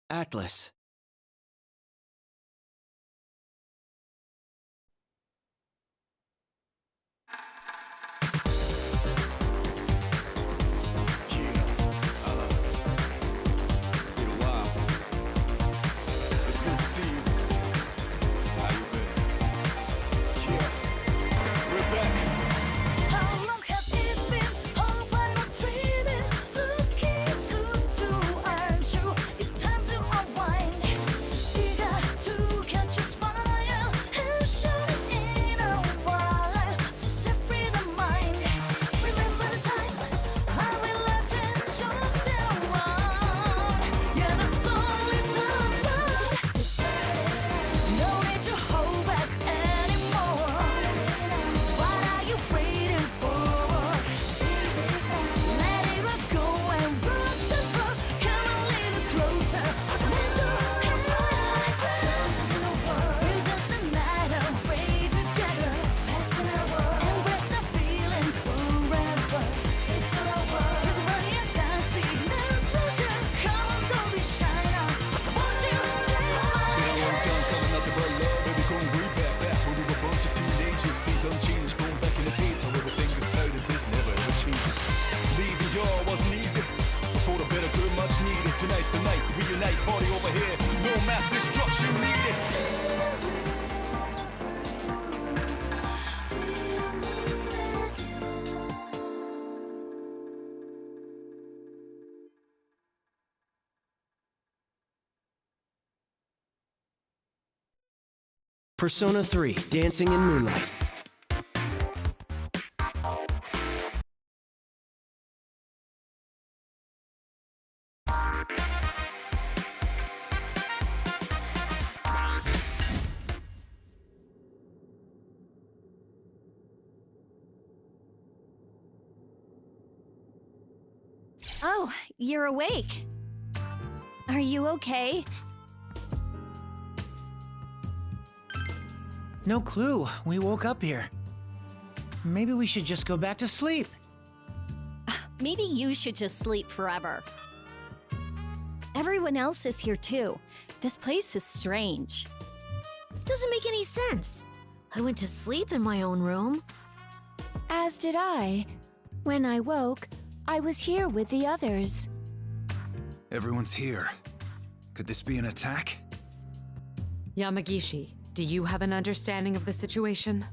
Atlas. Tonight's the night, reunite, party over here. No mass destruction needed. Persona 3, Dancing in Moonlight. Oh, you're awake. Are you okay? No clue. We woke up here. Maybe we should just go back to sleep. Maybe you should just sleep forever. Everyone else is here too. This place is strange. Doesn't make any sense. I went to sleep in my own room. As did I. When I woke, I was here with the others. Everyone's here. Could this be an attack? Yamagishi, do you have an understanding of the situation?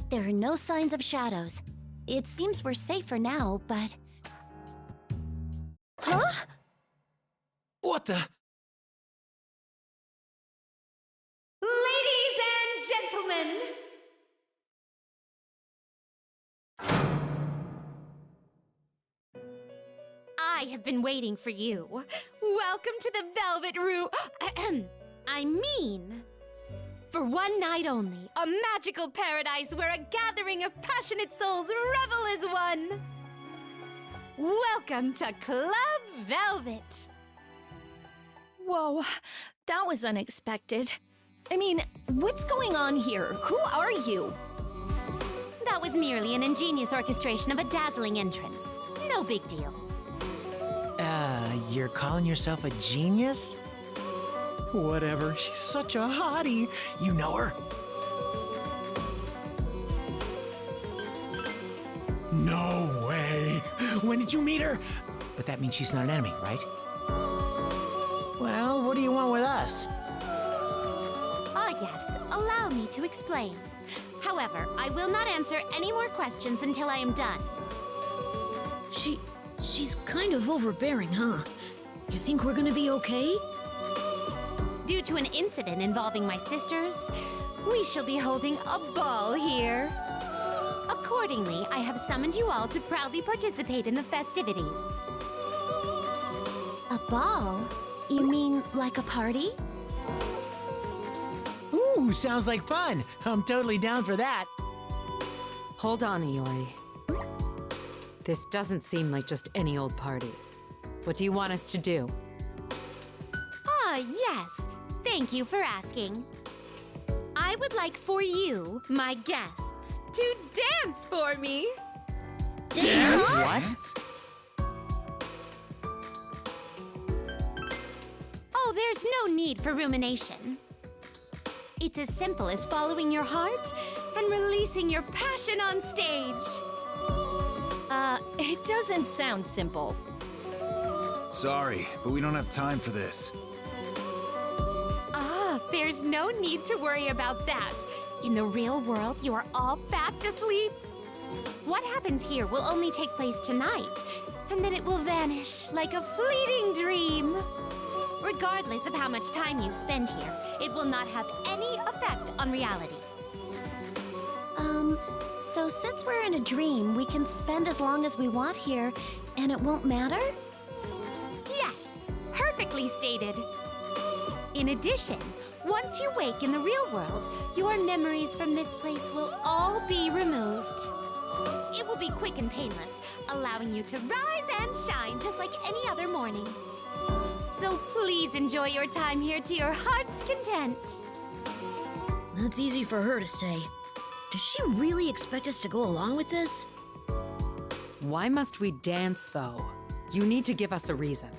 There are no signs of shadows. It seems we're safe for now, but... Huh? What the? Ladies and gentlemen! I have been waiting for you. Welcome to the Velvet Room. I mean, for one night only, a magical paradise where a gathering of passionate souls revel as one. welcome to Club Velvet. Whoa, that was unexpected. I mean, what's going on here? Who are you? That was merely an ingenious orchestration of a dazzling entrance. No big deal. You're calling yourself a genius? Whatever, she's such a hottie. You know her? No way! When did you meet her? But that means she's not an enemy, right? Well, what do you want with us? Ah, yes, allow me to explain. However, I will not answer any more questions until I am done. She's kind of overbearing, huh? You think we're gonna be okay? Due to an incident involving my sisters, we shall be holding a ball here. Accordingly, I have summoned you all to proudly participate in the festivities. A ball? You mean like a party? Ooh, sounds like fun. I'm totally down for that. Hold on, Iori. This doesn't seem like just any old party. What do you want us to do? Ah, yes. Thank you for asking. I would like for you, my guests, to dance for me. What? Oh, there's no need for rumination. It's as simple as following your heart and releasing your passion on stage. It doesn't sound simple. Sorry, but we don't have time for this. Ah, there's no need to worry about that. In the real world, you are all fast asleep. What happens here will only take place tonight, and then it will vanish like a fleeting dream. Regardless of how much time you spend here, it will not have any effect on reality. So since we're in a dream, we can spend as long as we want here, and it won't matter? Yes, perfectly stated. In addition, once you wake in the real world, your memories from this place will all be removed. It will be quick and painless, allowing you to rise and shine just like any other morning. So please enjoy your time here to your heart's content. That's easy for her to say. Does she really expect us to go along with this? Why must we dance, though? You need to give us a reason.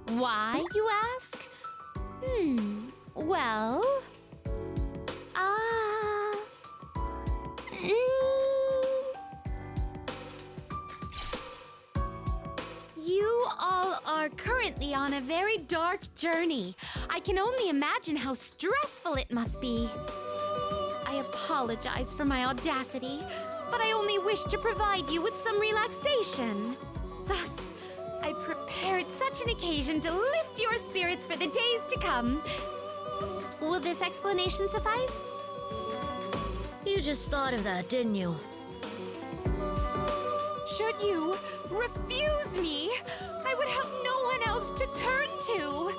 Why, you ask? Well... You all are currently on a very dark journey. I can only imagine how stressful it must be. I apologize for my audacity, but I only wish to provide you with some relaxation. Thus, I prepared such an occasion to lift your spirits for the days to come. Will this explanation suffice? You just thought of that, didn't you? Should you refuse me, I would have no one else to turn to.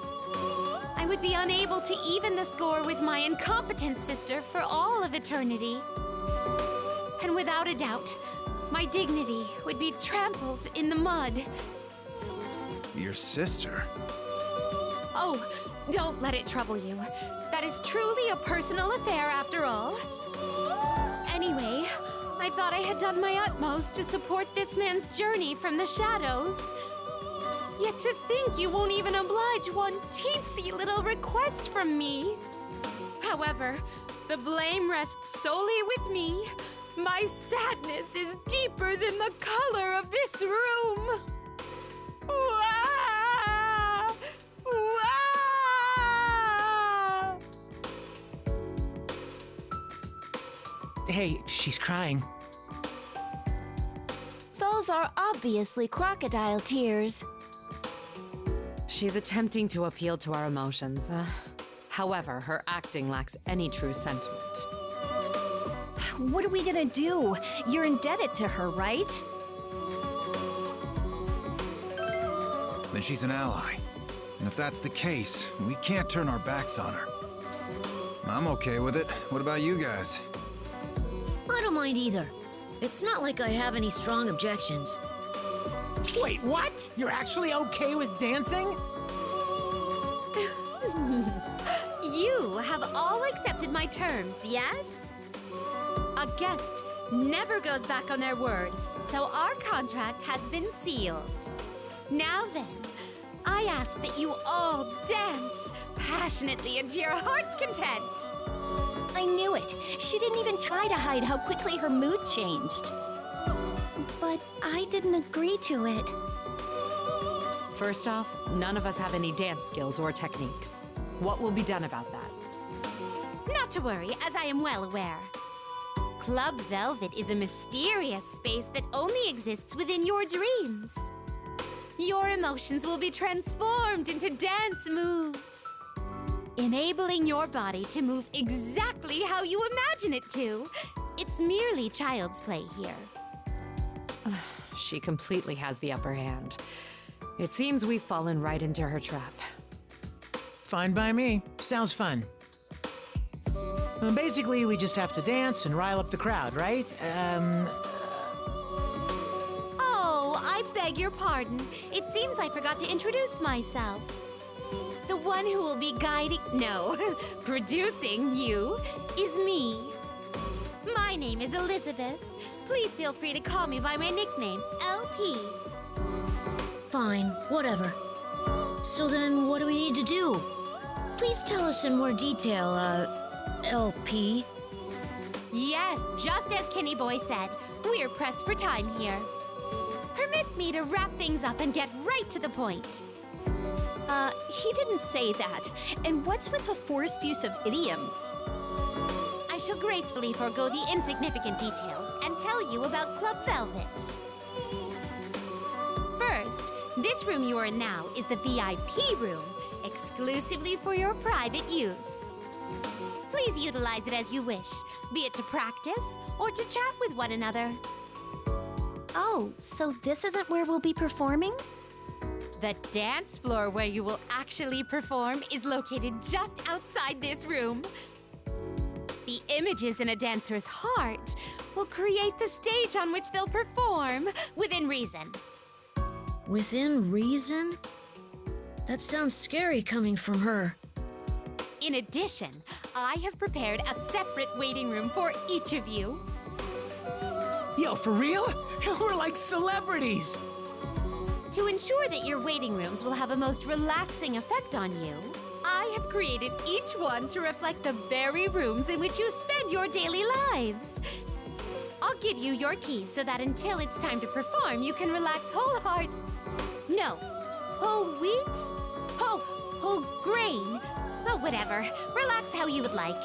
I would be unable to even the score with my incompetent sister for all of eternity. And without a doubt, my dignity would be trampled in the mud. Your sister? Oh, don't let it trouble you. That is truly a personal affair after all. Anyway, I thought I had done my utmost to support this man's journey from the shadows. Yet to think you won't even oblige one teensy little request from me. However, the blame rests solely with me. My sadness is deeper than the color of this room. Wah! Wah! Hey, she's crying. Those are obviously crocodile tears. She's attempting to appeal to our emotions. However, her acting lacks any true sentiment. What are we gonna do? You're indebted to her, right? Then she's an ally. And if that's the case, we can't turn our backs on her. I'm okay with it. What about you guys? I don't mind either. It's not like I have any strong objections. Wait, what? You're actually okay with dancing? You have all accepted my terms, yes? A guest never goes back on their word, so our contract has been sealed. Now then, I ask that you all dance passionately and to your heart's content. I knew it. She didn't even try to hide how quickly her mood changed. But I didn't agree to it. First off, none of us have any dance skills or techniques. What will be done about that? Not to worry, as I am well aware. Club Velvet is a mysterious space that only exists within your dreams. Your emotions will be transformed into dance moves, enabling your body to move exactly how you imagine it to. It's merely child's play here. She completely has the upper hand. It seems we've fallen right into her trap. Fine by me. Sounds fun. Basically, we just have to dance and rile up the crowd, right? Oh, I beg your pardon. It seems I forgot to introduce myself. The one who will be producing you is me. My name is Elizabeth. Please feel free to call me by my nickname, LP. Fine, whatever. So then, what do we need to do? Please tell us in more detail, LP. Yes, just as Kenny Boy said, we're pressed for time here. Permit me to wrap things up and get right to the point. He didn't say that. And what's with the forced use of idioms? I shall gracefully forego the insignificant details and tell you about Club Velvet. First, this room you are in now is the VIP room, exclusively for your private use. Please utilize it as you wish, be it to practice or to chat with one another. Oh, so this isn't where we'll be performing? The dance floor where you will actually perform is located just outside this room. The images in a dancer's heart will create the stage on which they'll perform within reason. Within reason? That sounds scary coming from her. In addition, I have prepared a separate waiting room for each of you. Yo, for real? We're like celebrities! To ensure that your waiting rooms will have a most relaxing effect on you, I have created each one to reflect the very rooms in which you spend your daily lives. I'll give you your keys so that until it's time to perform, you can relax whole wheat? Whole grain? Oh, whatever. Relax how you would like.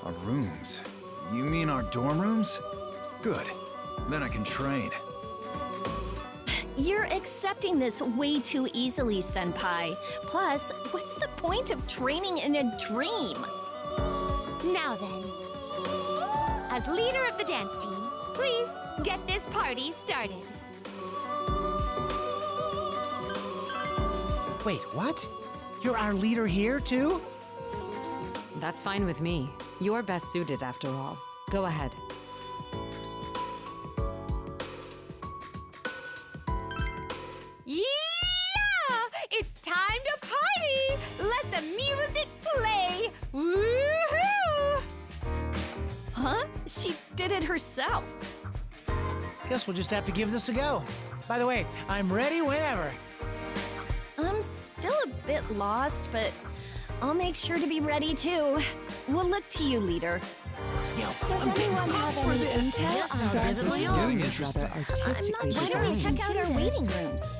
Our rooms? You mean our dorm rooms? Good. Then I can train. You're accepting this way too easily, Senpai. Plus, what's the point of training in a dream? Now then, as leader of the dance team, please get this party started. Wait, what? You're our leader here, too? That's fine with me. You're best suited, after all. Go ahead. Yeah! It's time to party! Let the music play! Woohoo! Huh? She did it herself. Guess we'll just have to give this a go. By the way, I'm ready whenever. I'm still a bit lost, but I'll make sure to be ready too. We'll look to you, leader. Yo, Does I'm getting anyone pumped have for any this. intel Yes, on I'm dance ready. This is floor? getting interesting. Artistically Why don't we designed. check out our do waiting this. rooms?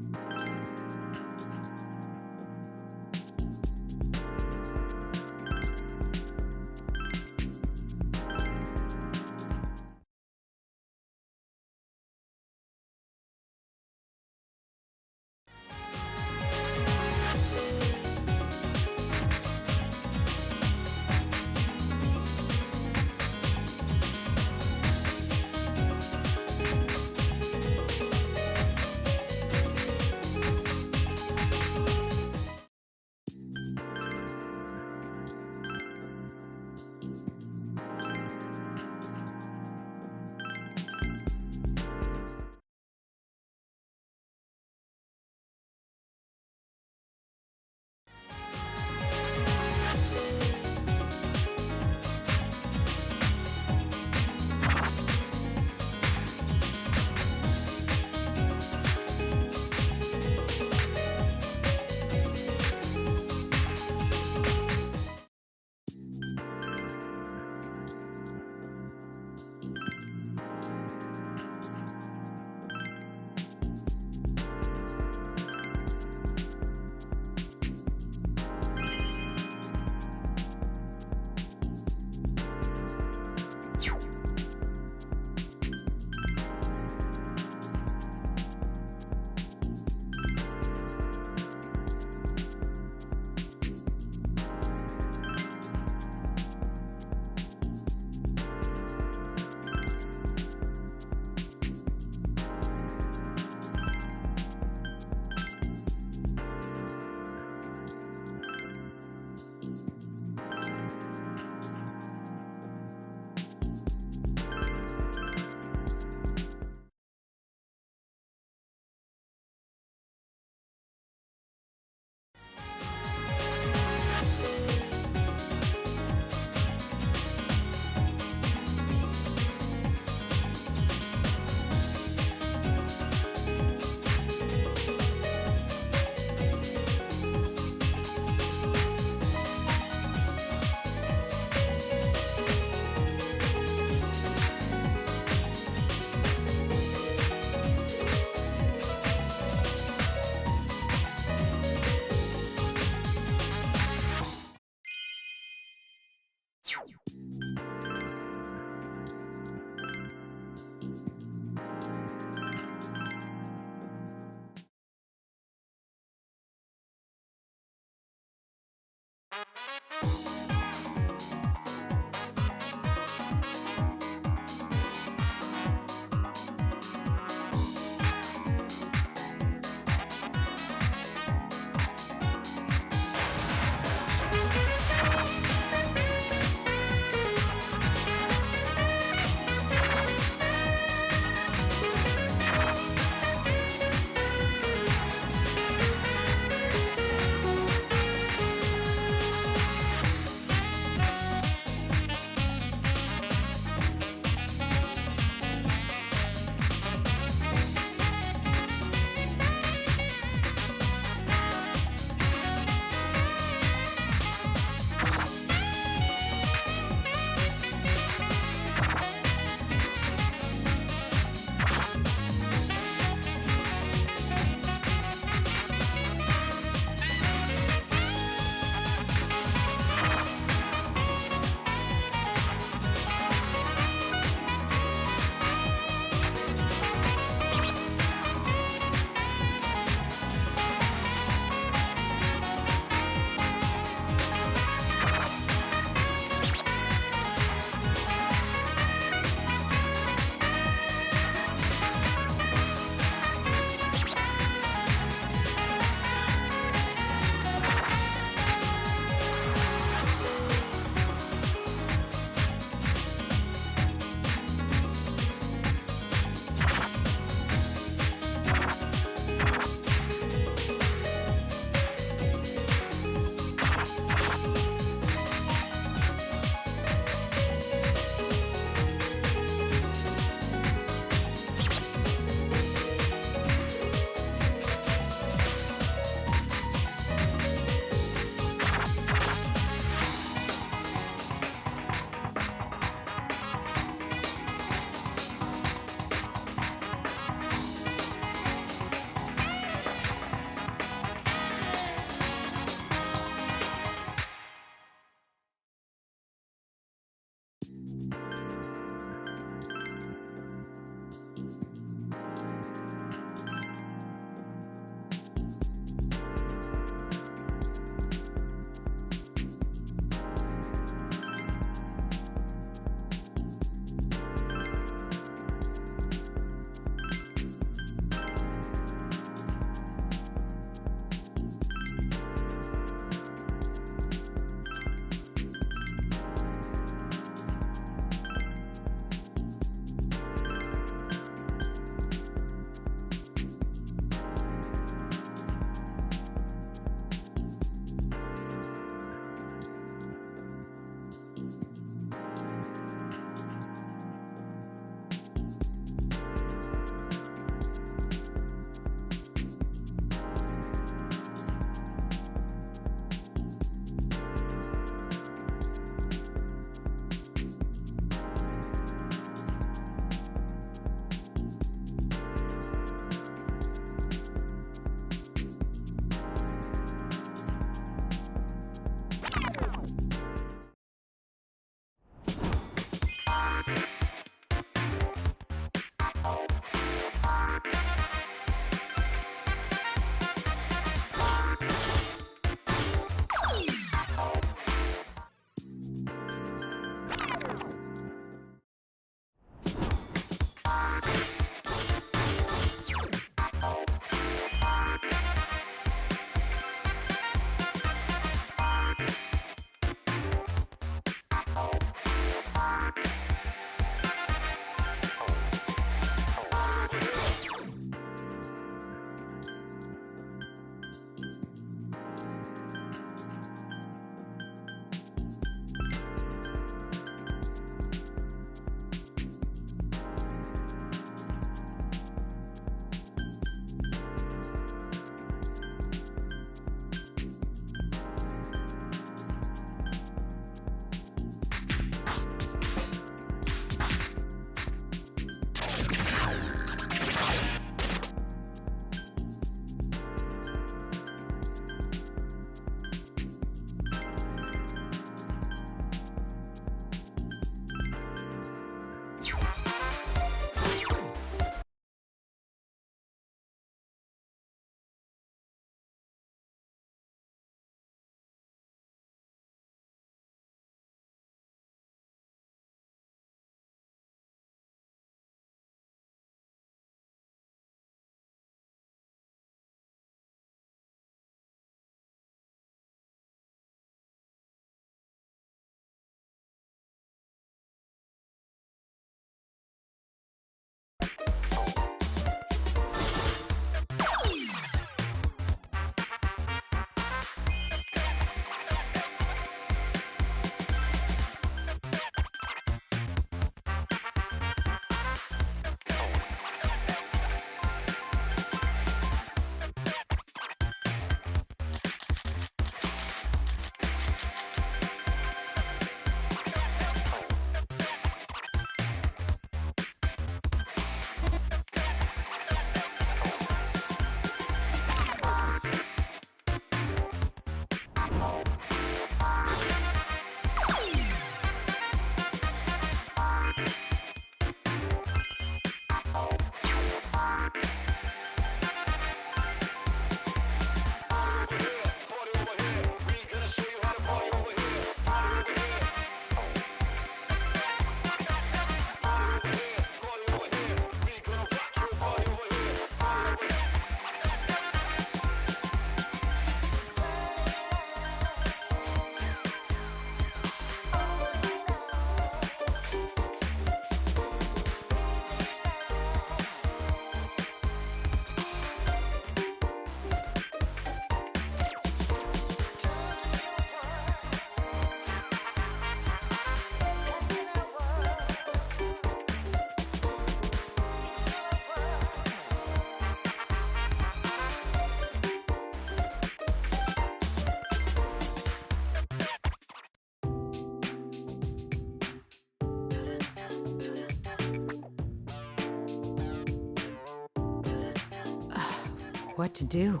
what to do.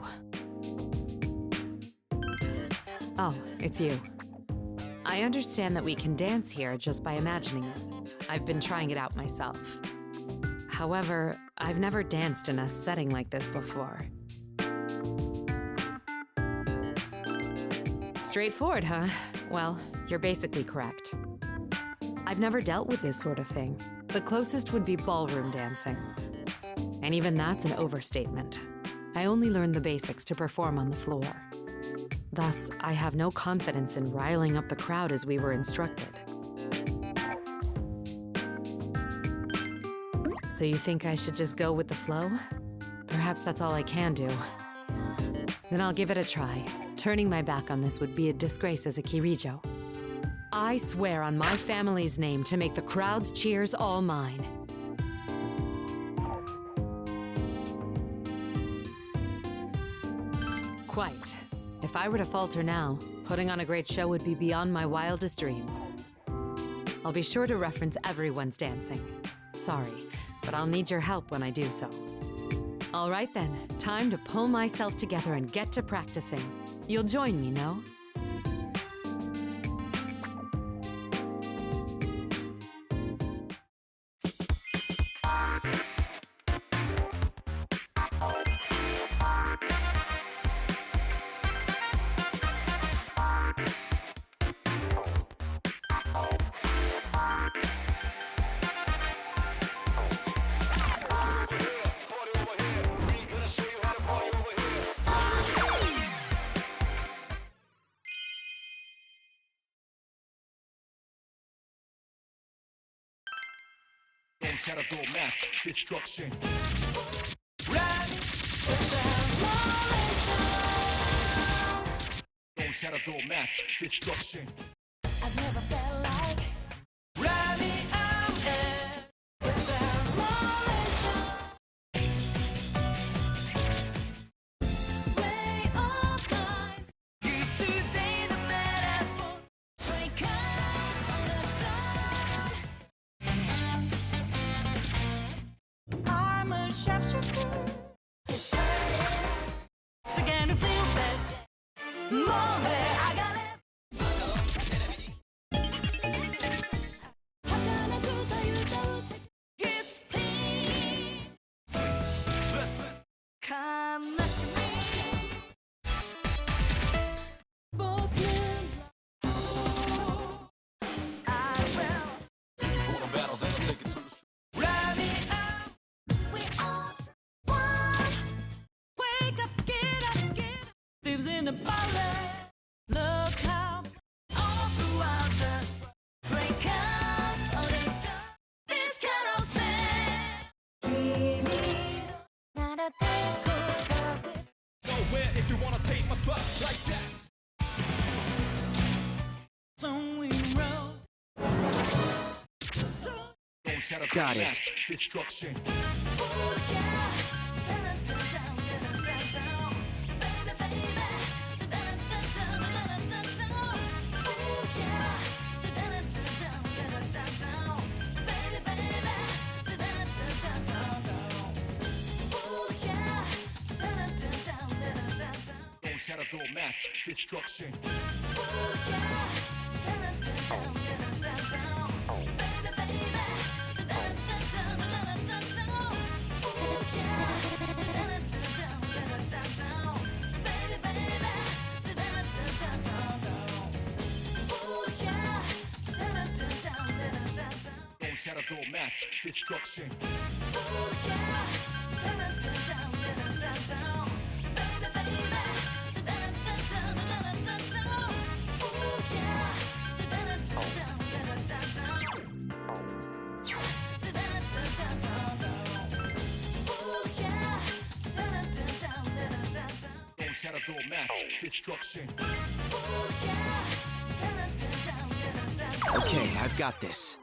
Oh, it's you. I understand that we can dance here just by imagining it. I've been trying it out myself. However, I've never danced in a setting like this before. Straightforward, huh? Well, you're basically correct. I've never dealt with this sort of thing. The closest would be ballroom dancing. And even that's an overstatement. I only learned the basics to perform on the floor. Thus, I have no confidence in riling up the crowd as we were instructed. So you think I should just go with the flow? Perhaps that's all I can do. Then I'll give it a try. Turning my back on this would be a disgrace as a Kirijo. I swear on my family's name to make the crowd's cheers all mine. Quite. If I were to falter now, putting on a great show would be beyond my wildest dreams. I'll be sure to reference everyone's dancing. Sorry, but I'll need your help when I do so. All right then, time to pull myself together and get to practicing. You'll join me, no? Shadows will mass destruction. Shadows will mass destruction. I've never felt like running out without way of life. Used to think the man I supposed to wake up on the sun. I'm a sharpshooter. It's burning. It's again to feel better. More than I got left. It's plain. Come listen to me. Both men. I will. Ride me out. We all one. Wake up, get up, get up. Thieves in the ballet. Look how all throughout the break out. Oh, they done this kind of thing. Not a thing could stop it. Go where if you wanna take my spot like that. So we roll. Shadows Got will it. mass destruction. Oh, yeah. Down, down. Baby, baby. Down. Oh, yeah. Down. Baby, baby. Down. Oh, yeah. Down. Shadows will mass destruction. Oh, yeah. Down. Baby, baby. Shadows will mass destruction. Shadows will mass destruction. Okay, I've got this.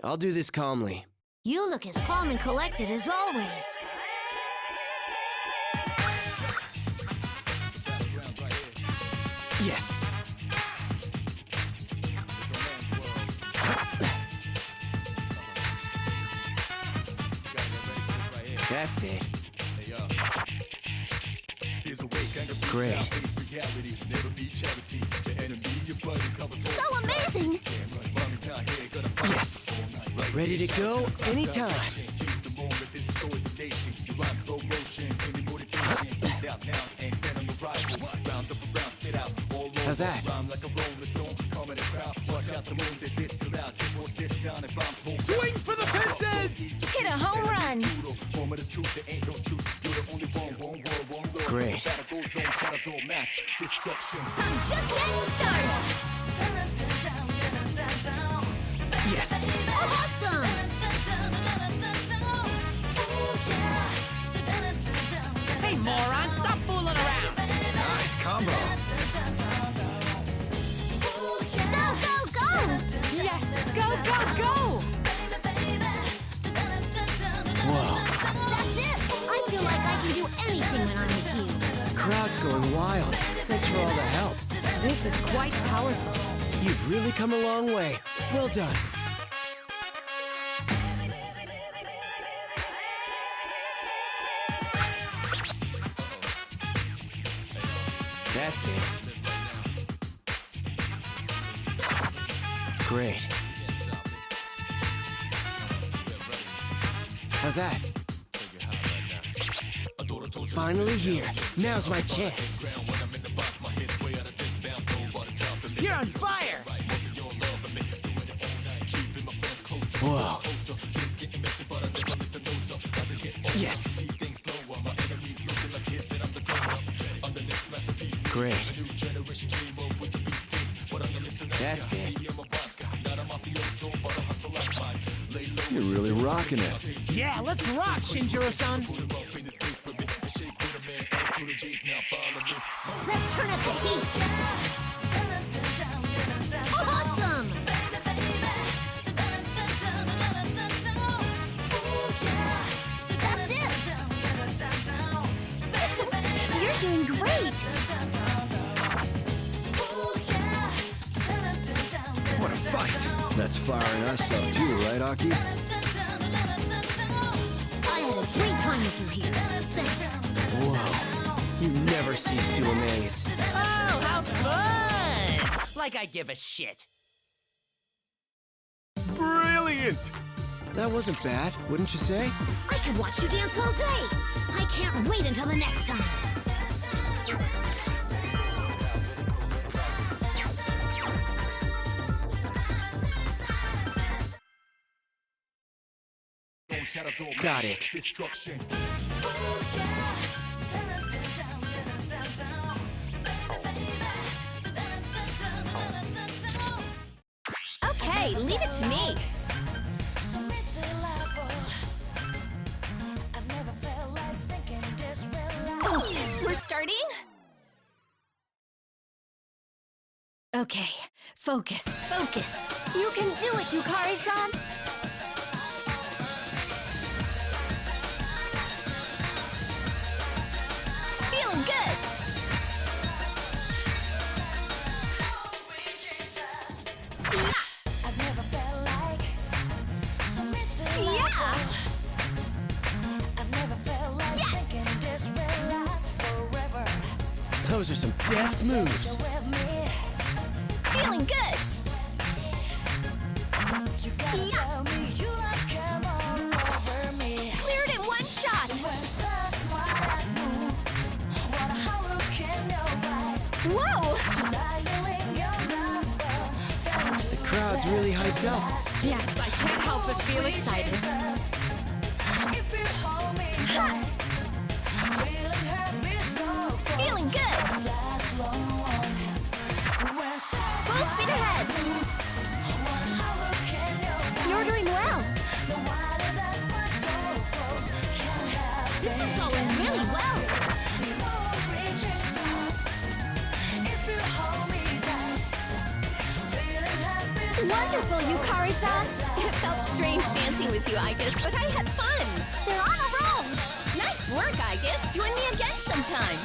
I'll do this calmly. You look as calm and collected as always. Yes. That's it. Great. So amazing! Yes. Ready to go anytime. How's that? Swing for the fences! Hit a home run! Great. I'm just getting started! Yes. Awesome! Hey, moron, stop fooling around! Nice combo. Go, go, go! Yes, go, go, go! Whoa. That's it! I feel like I can do anything when I'm with you. Crowd's going wild. Thanks for all the help. This is quite powerful. You've really come a long way. Well done. That's it. Great. How's that? Finally here. Now's my chance. You're on fire! Whoa. Yes. Great. That's it. You're really rocking it. Yeah, let's rock, Shinjiro-san! Let's turn up the heat! Awesome! That's it! You're doing great! What a fight. That's firing us up too, right, Aki? I had a great time with you here. Thanks. Whoa. You never cease to amaze. Oh, how fun! Like I give a shit. Brilliant! That wasn't bad, wouldn't you say? I could watch you dance all day. I can't wait until the next time. Got it. Okay, leave it to me. We're starting? Okay, focus, focus. You can do it, Yukari-san! Feeling good. Yeah! Those are some deft moves. Feeling good. Yeah! Cleared in one shot. Whoa! The crowd's really hyped up. Yes, I can't help but feel excited. Ha! Feeling good. Full speed ahead. You're doing well. This is going really well. Wonderful, Yukari-san. It felt strange dancing with you, Aigis, but I had fun. They're on a roll. Nice work, Aigis. Join me again sometime.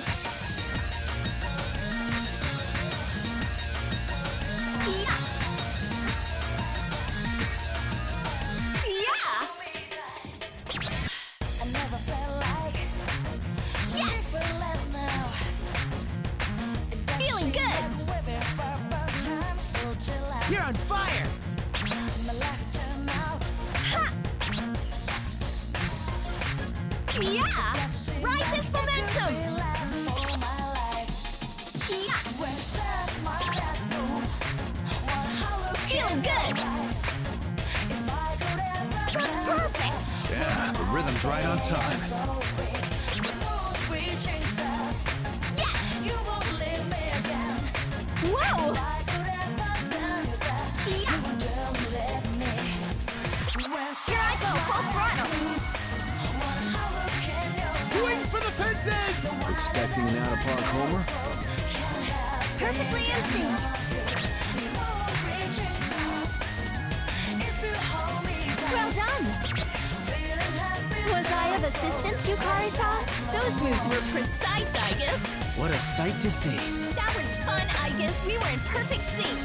Yeah! Yeah! Yeah! Ride this momentum! Yeah! Feeling good! That's perfect! Yeah, the rhythm's right on time. Whoa! Yeah! Here I go, full throttle! Swing for the fences! Expecting an out-of-park homer? Perfectly in sync! Well done! Was I of assistance, Yukari-san? Those moves were precise, I guess. What a sight to see. That was fun, I guess. We were in perfect sync.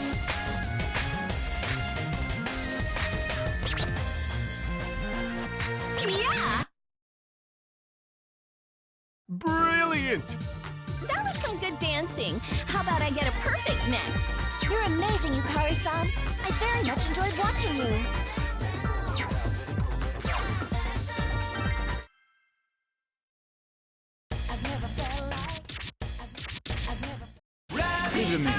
Yeah! Brilliant! That was some good dancing. How about I get a perfect next? You're amazing, Yukari-san. I very much enjoyed watching you. Leave it to me.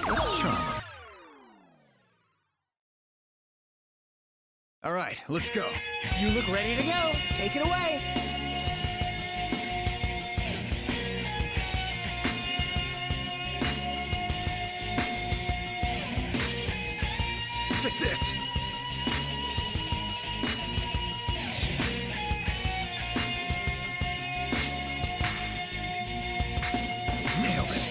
That's charming. All right, let's go. You look ready to go. Take it away. Check this. Nailed it.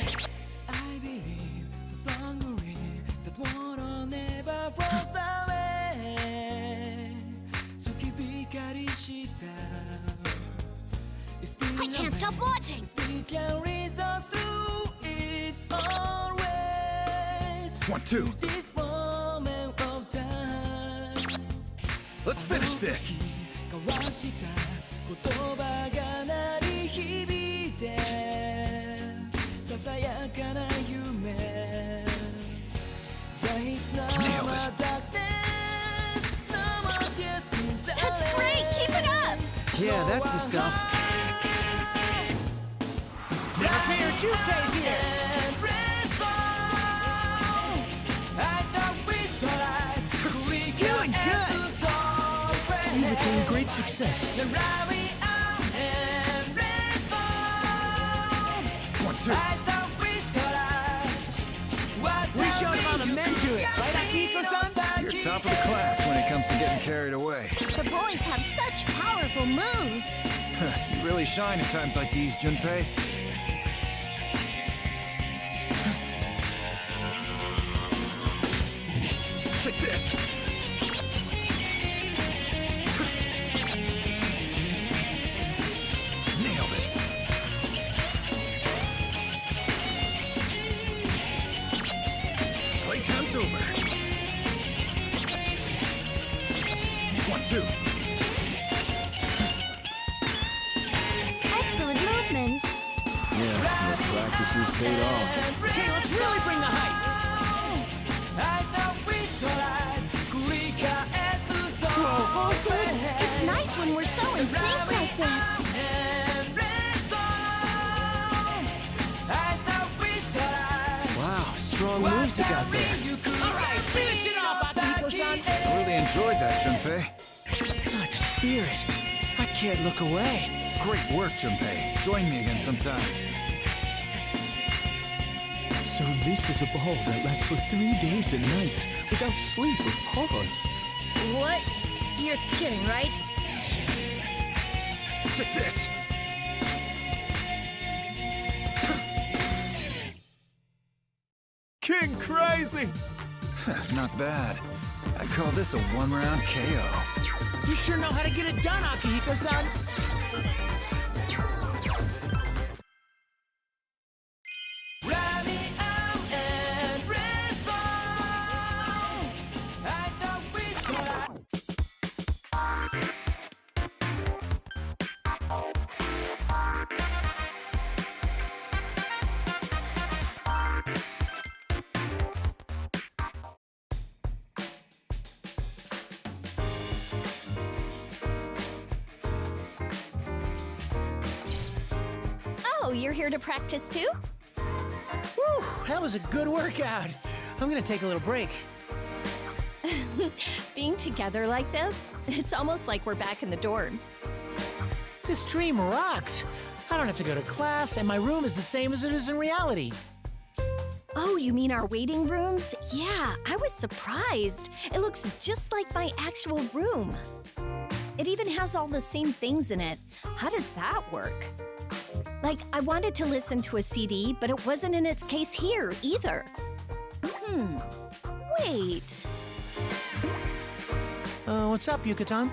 I believe so strongly that water never flows away. So keep I can't stop watching. it can reach us through its own ways. 1, 2. This moment of time. Let's finish this. 交わした言葉が鳴り響いてささやかな夢 Nailed it. That's great! Keep it up! Yeah, that's the stuff. Never fear, Junpei's here. Doing good! You've attained great success. 1, 2. We showed how the men do it, right, Akihiko-san? You're top of the class when it comes to getting carried away. The boys have such powerful moves! You really shine at times like these, Junpei. Check this. Nailed it. Playtime's over. 1, 2. Excellent movements! Yeah, the practices paid off. Okay, let's really bring the hype. It's nice when we're so in sync like this. Wow, strong moves you got there. All right, finish it off, Akihiko-san. I really enjoyed that, Junpei. Such spirit. I can't look away. Great work, Junpei. Join me again sometime. So this is a ball that lasts for 3 days and nights without sleep or pause. What? You're kidding, right? Check this. King Crazy! Not bad. I'd call this a one-round KO. You sure know how to get it done, Akihiko-san. you're here to practice too? Whew, that was a good workout. I'm gonna take a little break. Being together like this, it's almost like we're back in the dorm. This dream rocks. I don't have to go to class, and my room is the same as it is in reality. Oh, you mean our waiting rooms? Yeah, I was surprised. It looks just like my actual room. It even has all the same things in it. How does that work? Like, I wanted to listen to a CD, but it wasn't in its case here either. Wait. What's up, Yucatan?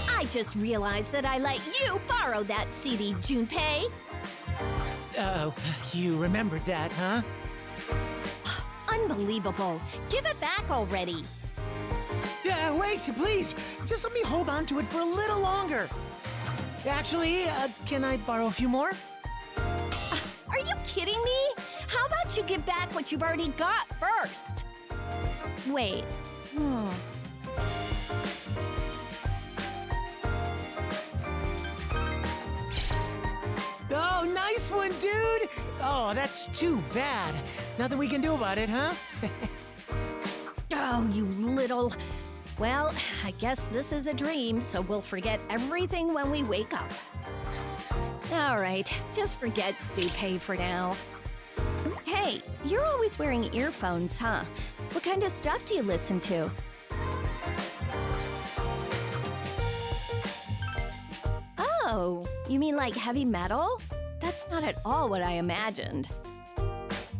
I just realized that I let you borrow that CD, Junpei. Oh, you remembered that, huh? Unbelievable. Give it back already. Yeah, wait, please. Just let me hold on to it for a little longer. Actually, can I borrow a few more? Are you kidding me? How about you give back what you've already got first? Wait. Oh, nice one, dude! Oh, that's too bad. Nothing we can do about it, huh? Oh, you little... Well, I guess this is a dream, so we'll forget everything when we wake up. All right, just forget Stupay for now. Hey, you're always wearing earphones, huh? What kind of stuff do you listen to? Oh, you mean like heavy metal? That's not at all what I imagined.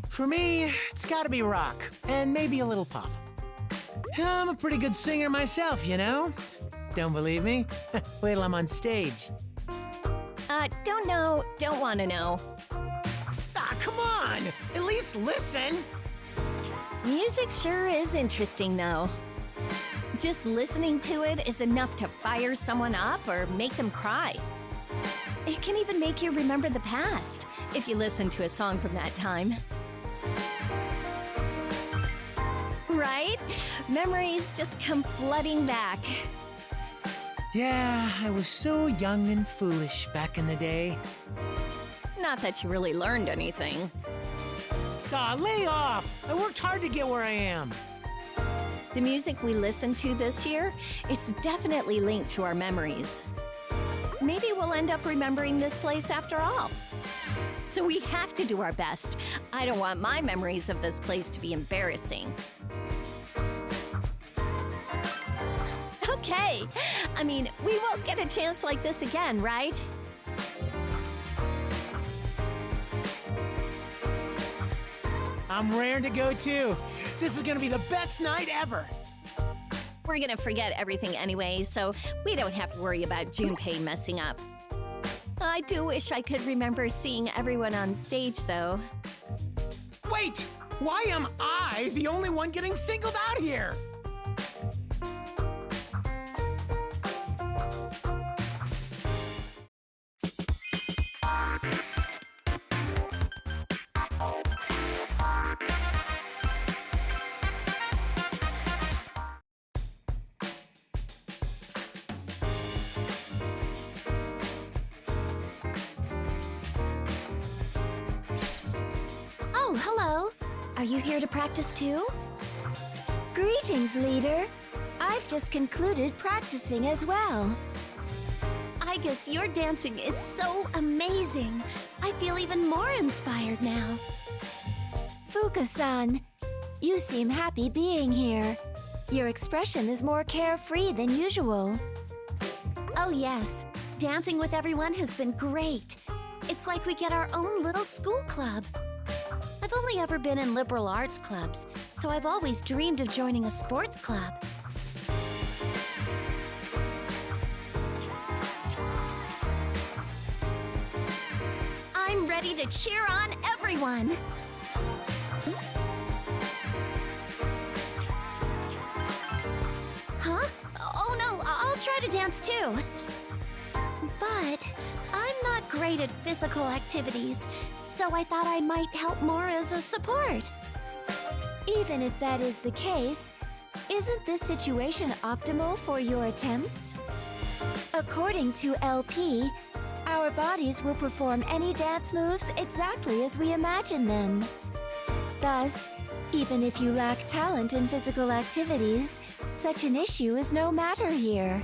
For me, it's gotta be rock, and maybe a little pop. I'm a pretty good singer myself, you know? Don't believe me? Wait till I'm on stage. Don't know, don't want to know. Ah, come on! At least listen! Music sure is interesting, though. Just listening to it is enough to fire someone up or make them cry. It can even make you remember the past, if you listen to a song from that time. Right? Memories just come flooding back. Yeah, I was so young and foolish back in the day. Not that you really learned anything. Aw, lay off! I worked hard to get where I am. The music we listened to this year, it's definitely linked to our memories. Maybe we'll end up remembering this place after all. So we have to do our best. I don't want my memories of this place to be embarrassing. Okay. I mean, we won't get a chance like this again, right? I'm raring to go too. This is gonna be the best night ever. We're gonna forget everything anyway, so we don't have to worry about Junpei messing up. I do wish I could remember seeing everyone on stage, though. Wait! Why am I the only one getting singled out here? Oh, hello. Are you here to practice too? Greetings, leader. I've just concluded practicing as well. I guess your dancing is so amazing. I feel even more inspired now. Fuka-san, you seem happy being here. Your expression is more carefree than usual. Oh yes, dancing with everyone has been great. It's like we get our own little school club. I've only ever been in liberal arts clubs, so I've always dreamed of joining a sports club. I'm ready to cheer on everyone! Huh? Oh no, I'll try to dance too. But I'm not great at physical activities, so I thought I might help more as a support. Even if that is the case, isn't this situation optimal for your attempts? According to LP, Our bodies will perform any dance moves exactly as we imagine them. Thus, even if you lack talent in physical activities, such an issue is no matter here.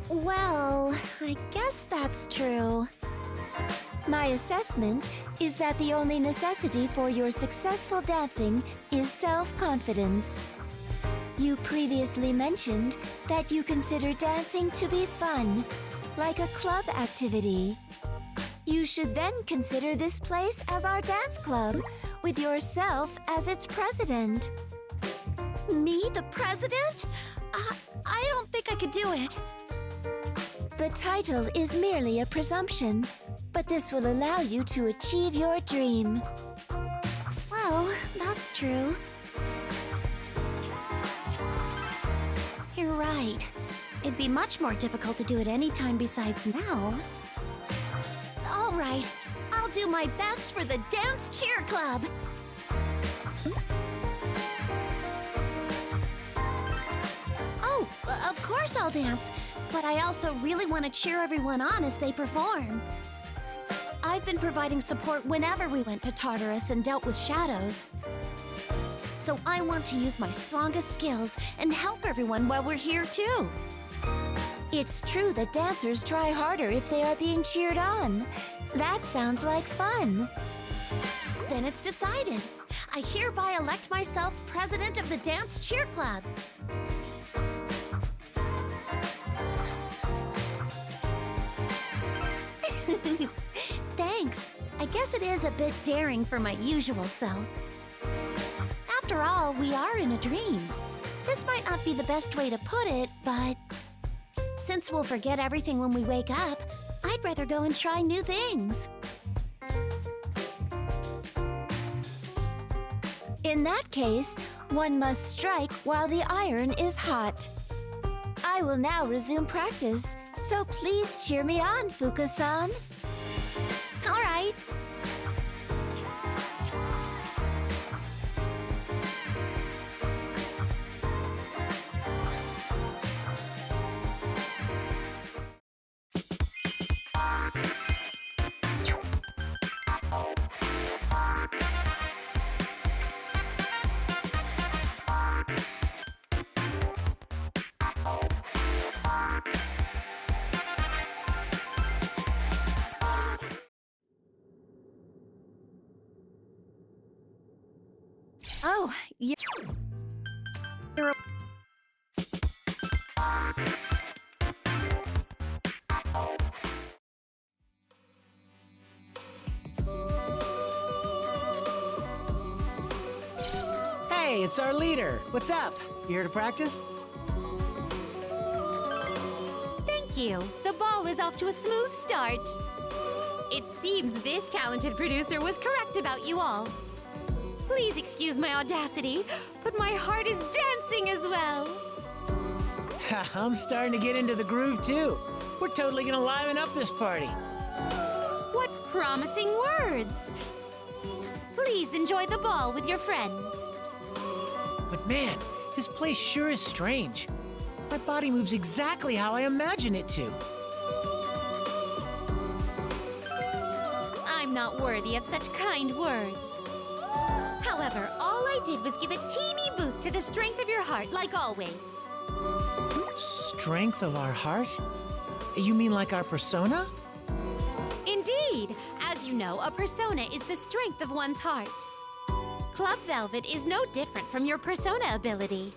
Well, I guess that's true. My assessment is that the only necessity for your successful dancing is self-confidence. You previously mentioned that you consider dancing to be fun, like a club activity. You should then consider this place as our dance club, with yourself as its president. Me, the president? I don't think I could do it. The title is merely a presumption, but this will allow you to achieve your dream. Well, that's true. You're right. It'd be much more difficult to do it any time besides now. All right, I'll do my best for the Dance Cheer Club. Oh, of course I'll dance, but I also really want to cheer everyone on as they perform. I've been providing support whenever we went to Tartarus and dealt with shadows. So I want to use my strongest skills and help everyone while we're here too. It's true that dancers try harder if they are being cheered on. That sounds like fun. Then it's decided. I hereby elect myself president of the Dance Cheer Club. Thanks. I guess it is a bit daring for my usual self. After all, we are in a dream. This might not be the best way to put it, but since we'll forget everything when we wake up, I'd rather go and try new things. In that case, one must strike while the iron is hot. I will now resume practice, so please cheer me on, Fuka-san. All right. Oh, yeah. Hey, it's our leader. What's up? You here to practice? Thank you. The ball is off to a smooth start. It seems this talented producer was correct about you all. Please excuse my audacity, but my heart is dancing as well. I'm starting to get into the groove, too. We're totally gonna liven up this party. What promising words. Please enjoy the ball with your friends. But man, this place sure is strange. My body moves exactly how I imagine it to. I'm not worthy of such kind words. However, all I did was give a teeny boost to the strength of your heart, like always. Strength of our heart? You mean like our persona? Indeed. As you know, a persona is the strength of one's heart. Club Velvet is no different from your persona ability.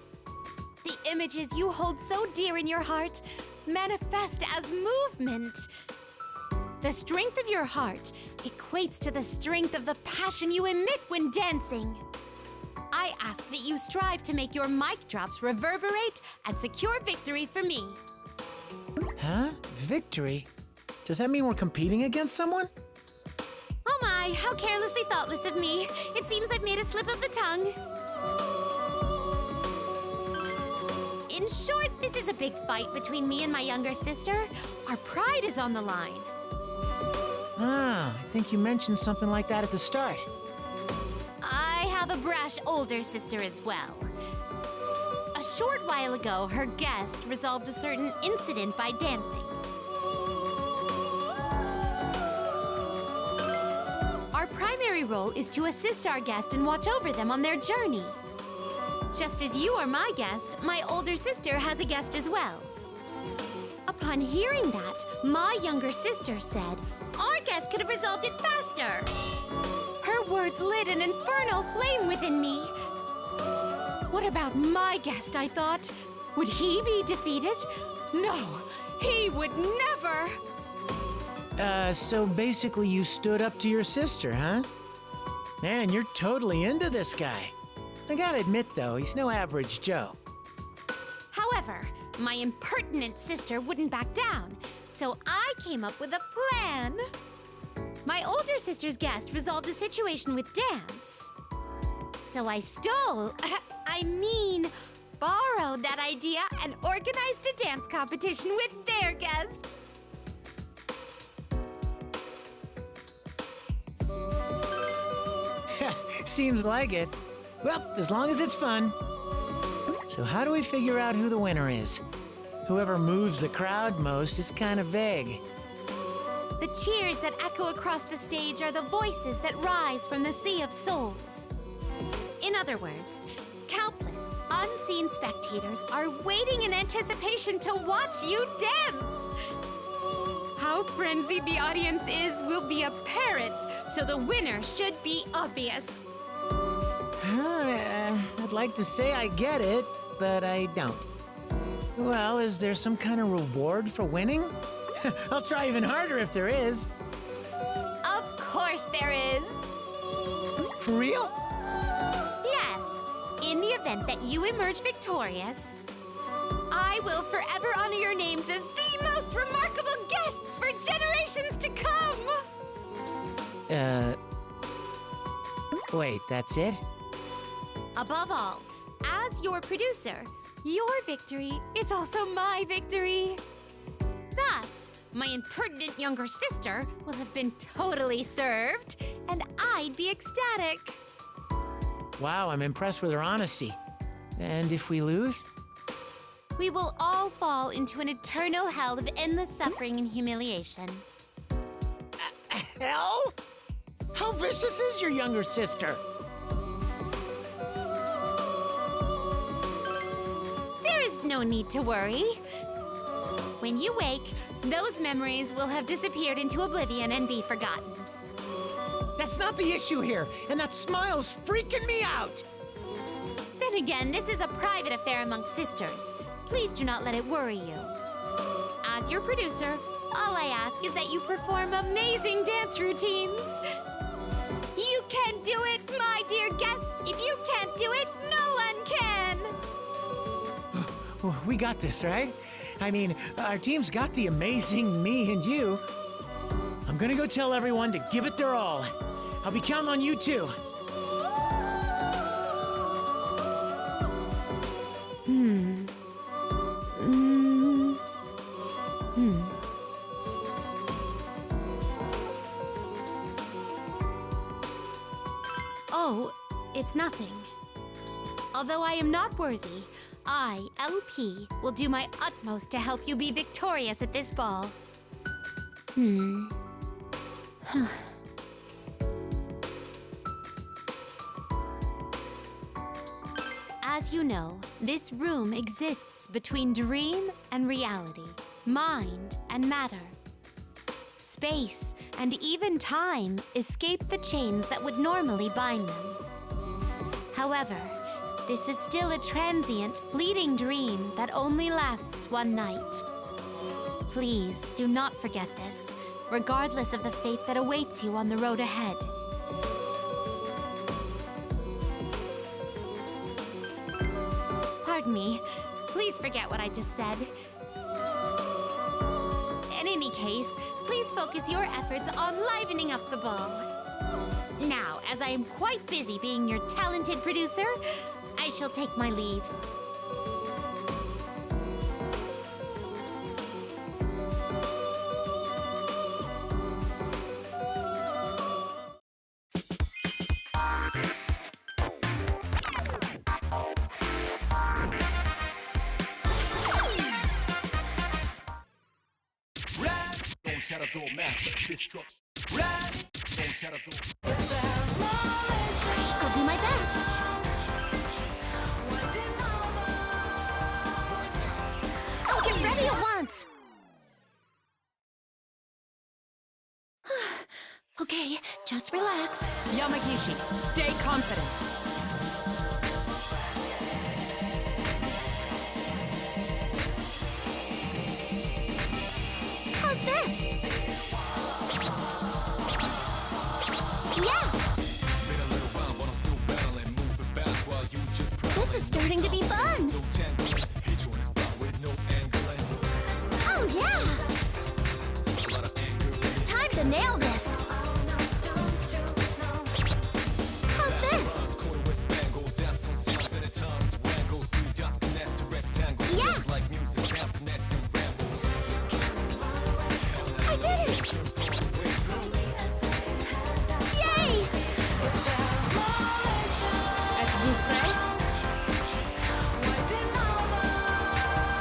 The images you hold so dear in your heart manifest as movement. The strength of your heart equates to the strength of the passion you emit when dancing. I ask that you strive to make your mic drops reverberate and secure victory for me. Huh? Victory? Does that mean we're competing against someone? Oh my, how carelessly thoughtless of me. It seems I've made a slip of the tongue. In short, this is a big fight between me and my younger sister. Our pride is on the line. Ah, I think you mentioned something like that at the start. I have a brash older sister as well. A short while ago, her guest resolved a certain incident by dancing. role is to assist our guest and watch over them on their journey. Just as you are my guest, my older sister has a guest as well. Upon hearing that, my younger sister said, our guest could have resolved it faster. Her words lit an infernal flame within me. What about my guest, I thought? Would he be defeated? No, he would never! So basically you stood up to your sister, huh? Man, you're totally into this guy. I gotta admit, though, he's no average Joe. However, my impertinent sister wouldn't back down, so I came up with a plan. My older sister's guest resolved a situation with dance. So I borrowed that idea and organized a dance competition with their guest. Seems like it. Well, as long as it's fun. So how do we figure out who the winner is? Whoever moves the crowd most is kind of vague. The cheers that echo across the stage are the voices that rise from the sea of souls. In other words, countless, unseen spectators are waiting in anticipation to watch you dance. How frenzied the audience is will be apparent, so the winner should be obvious. I'd like to say I get it, but I don't. Well, is there some kind of reward for winning? I'll try even harder if there is. Of course there is. For real? Yes. In the event that you emerge victorious, I will forever honor your names as the most remarkable guests for generations to come. Wait, that's it? Above all, as your producer, your victory is also my victory. Thus, my impertinent younger sister will have been totally served, and I'd be ecstatic. Wow, I'm impressed with her honesty. And if we lose? We will all fall into an eternal hell of endless suffering and humiliation. Hell? How vicious is your younger sister? There is no need to worry. When you wake, those memories will have disappeared into oblivion and be forgotten. That's not the issue here, and that smile's freaking me out! Then again, this is a private affair amongst sisters. Please do not let it worry you. As your producer, all I ask is that you perform amazing dance routines. You can do it, my dear guests! If you can't do it, no one can! We got this, right? I mean, our team's got the amazing me and you. I'm gonna go tell everyone to give it their all. I'll be counting on you too. Oh, it's nothing. Although I am not worthy, I, LP, will do my utmost to help you be victorious at this ball. As you know, this room exists between dream and reality, mind and matter. Space and even time escape the chains that would normally bind them. However, this is still a transient, fleeting dream that only lasts one night. Please do not forget this, regardless of the fate that awaits you on the road ahead. Pardon me. Please forget what I just said. In any case, please focus your efforts on livening up the ball. Now, as I am quite busy being your talented producer, I shall take my leave. Don't shadows all master destruction. Don't shadows all. Just relax. Yamagishi, stay confident. How's this? Yeah! This is starting to be fun! Oh, yeah! Time to nail this! How's this? Yeah! I did it! Yay! Êtes-vous prêt?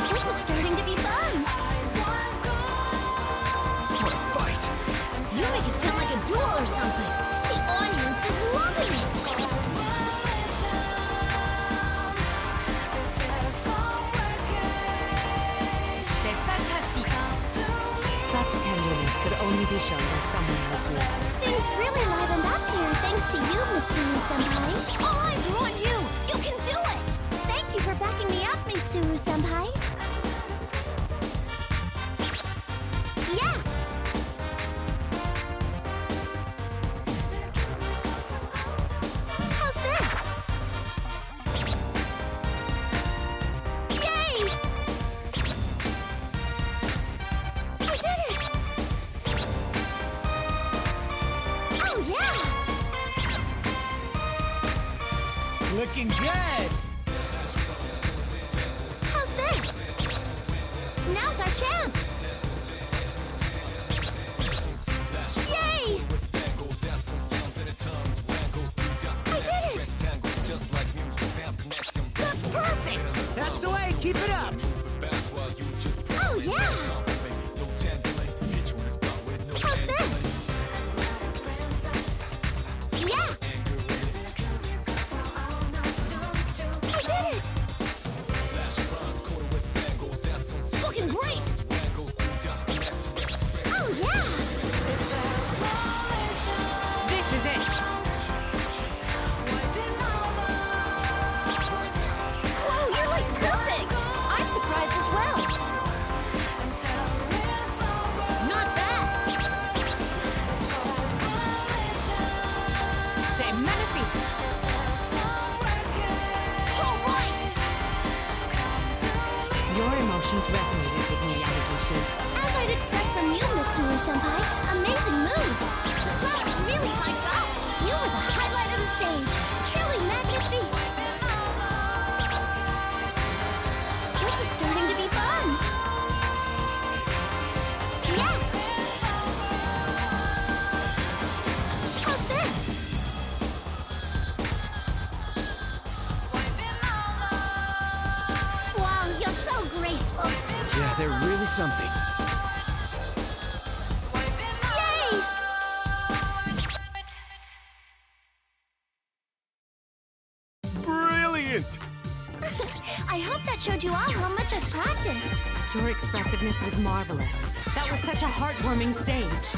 This is starting to be fun! What a fight! You make it sound like a duel or something! The audience is loving it! C'est fantastique. Such tenderness could only be shown by someone like you. Things really livened up here thanks to you, Mitsuru-senpai. All eyes are on you! You can do it! Thank you for backing me up, Mitsuru-senpai. Yeah! How's this? Yay! I did it! Oh, yeah! Looking good! How's this? Now's our chance! Yay! I did it! That's perfect! That's the way, keep it up! Oh, yeah! How's this? Yeah! I did it! Looking great! Oh, yeah! This is it. Whoa, you're like perfect! I'm surprised as well! Not bad! C'est magnifique. All right! Your emotions resonated with me, Yamagishi. As I'd expect from you, Mitsuru-senpai, amazing moves! The crowd was really hyped up! You were the highlight of the stage! Truly magnifique! This is starting to be fun! Yeah! How's this? Wow, you're so graceful! Yeah, they're really something. Yay! Brilliant! I hope that showed you all how much I've practiced. Your expressiveness was marvelous. That was such a heartwarming stage.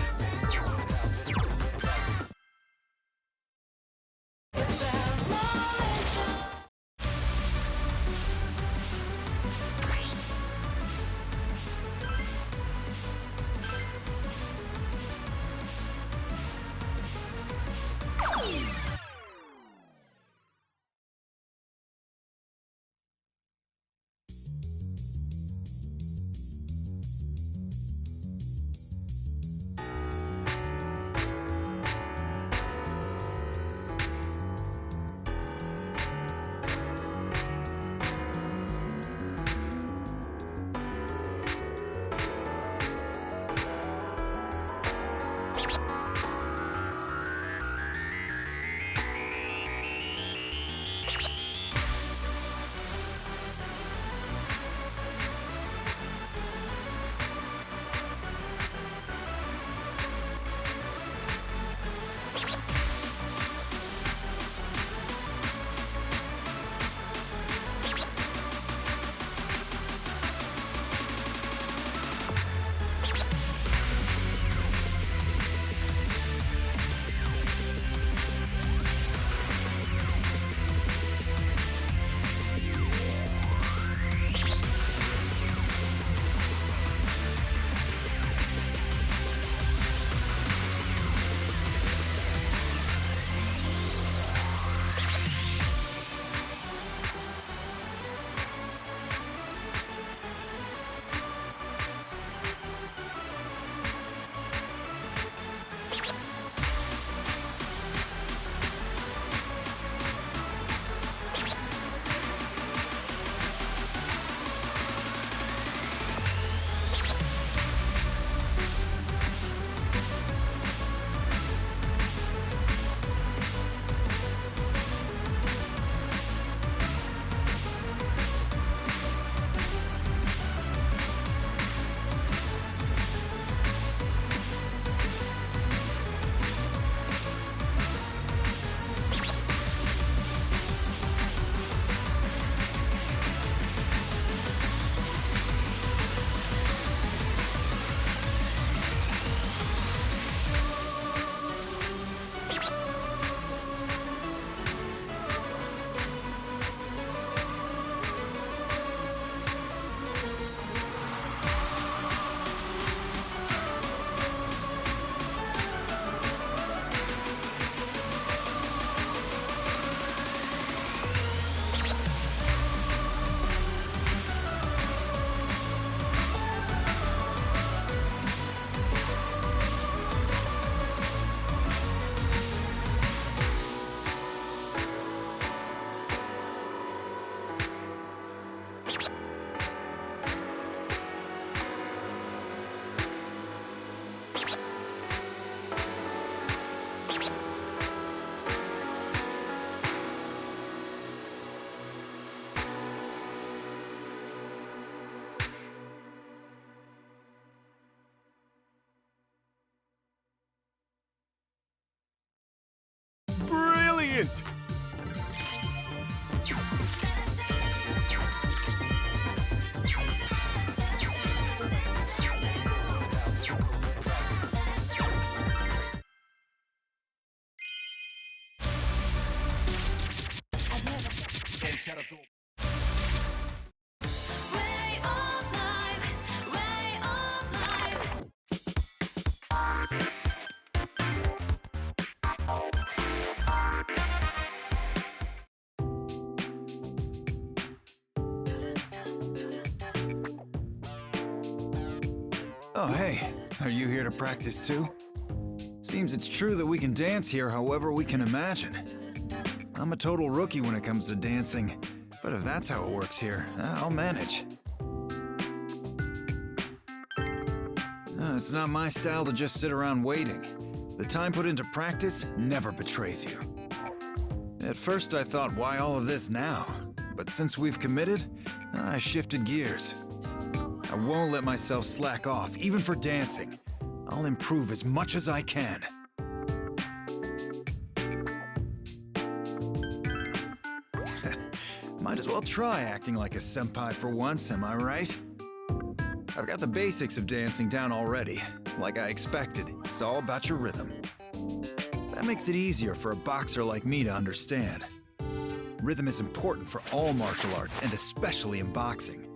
shadows over. Way of life, way of life. Oh, hey. Are you here to practice too? Seems it's true that we can dance here however we can imagine. I'm a total rookie when it comes to dancing, but if that's how it works here, I'll manage. It's not my style to just sit around waiting. The time put into practice never betrays you. At first I thought, why all of this now? But since we've committed, I shifted gears. I won't let myself slack off, even for dancing. I'll improve as much as I can. Might as well try acting like a senpai for once, am I right? I've got the basics of dancing down already. Like I expected, it's all about your rhythm. That makes it easier for a boxer like me to understand. Rhythm is important for all martial arts, and especially in boxing.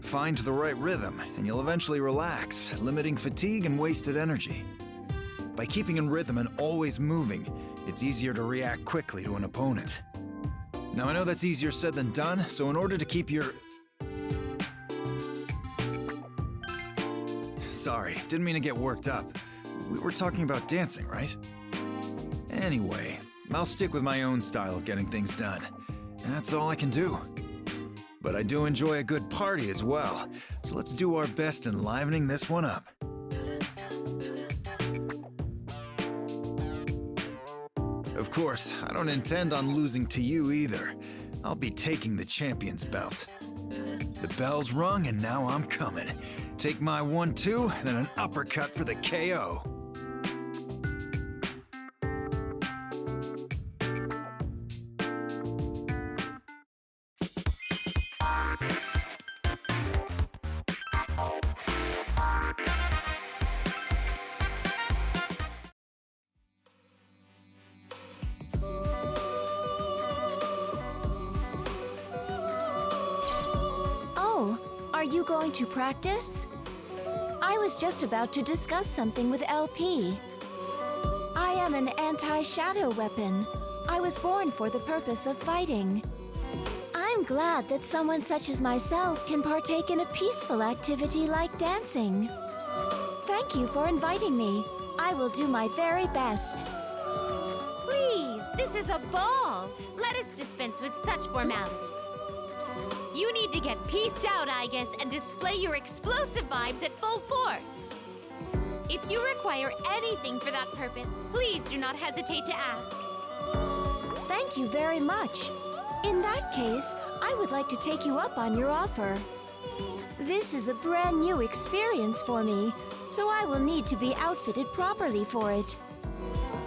Find the right rhythm, and you'll eventually relax, limiting fatigue and wasted energy. By keeping in rhythm and always moving, it's easier to react quickly to an opponent. Now I know that's easier said than done, so in order to keep your... Sorry, didn't mean to get worked up. We were talking about dancing, right? Anyway, I'll stick with my own style of getting things done. That's all I can do. But I do enjoy a good party as well, so let's do our best in livening this one up. Of course, I don't intend on losing to you either. I'll be taking the champion's belt. The bell's rung and now I'm coming. Take my 1-2, then an uppercut for the KO. Are you going to practice? I was just about to discuss something with LP. I am an anti-shadow weapon. I was born for the purpose of fighting. I'm glad that someone such as myself can partake in a peaceful activity like dancing. Thank you for inviting me. I will do my very best. Please, this is a ball. Let us dispense with such formalities. You need to get pieced out, I guess, and display your explosive vibes at full force. If you require anything for that purpose, please do not hesitate to ask. Thank you very much. In that case, I would like to take you up on your offer. This is a brand new experience for me, so I will need to be outfitted properly for it.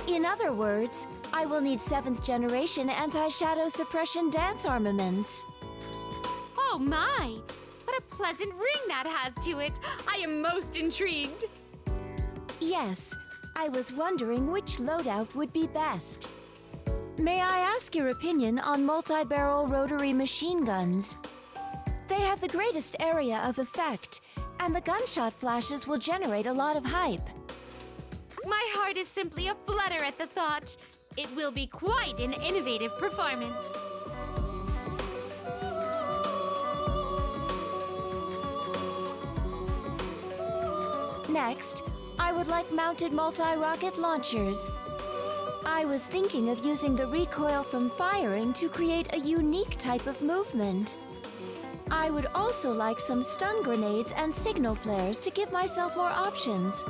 In other words, I will need 7th generation anti-shadow suppression dance armaments. Oh my! What a pleasant ring that has to it! I am most intrigued! Yes, I was wondering which loadout would be best. May I ask your opinion on multi-barrel rotary machine guns? They have the greatest area of effect, and the gunshot flashes will generate a lot of hype. My heart is simply aflutter at the thought. It will be quite an innovative performance. Next, I would like mounted multi-rocket launchers. I was thinking of using the recoil from firing to create a unique type of movement. I would also like some stun grenades and signal flares to give myself more options.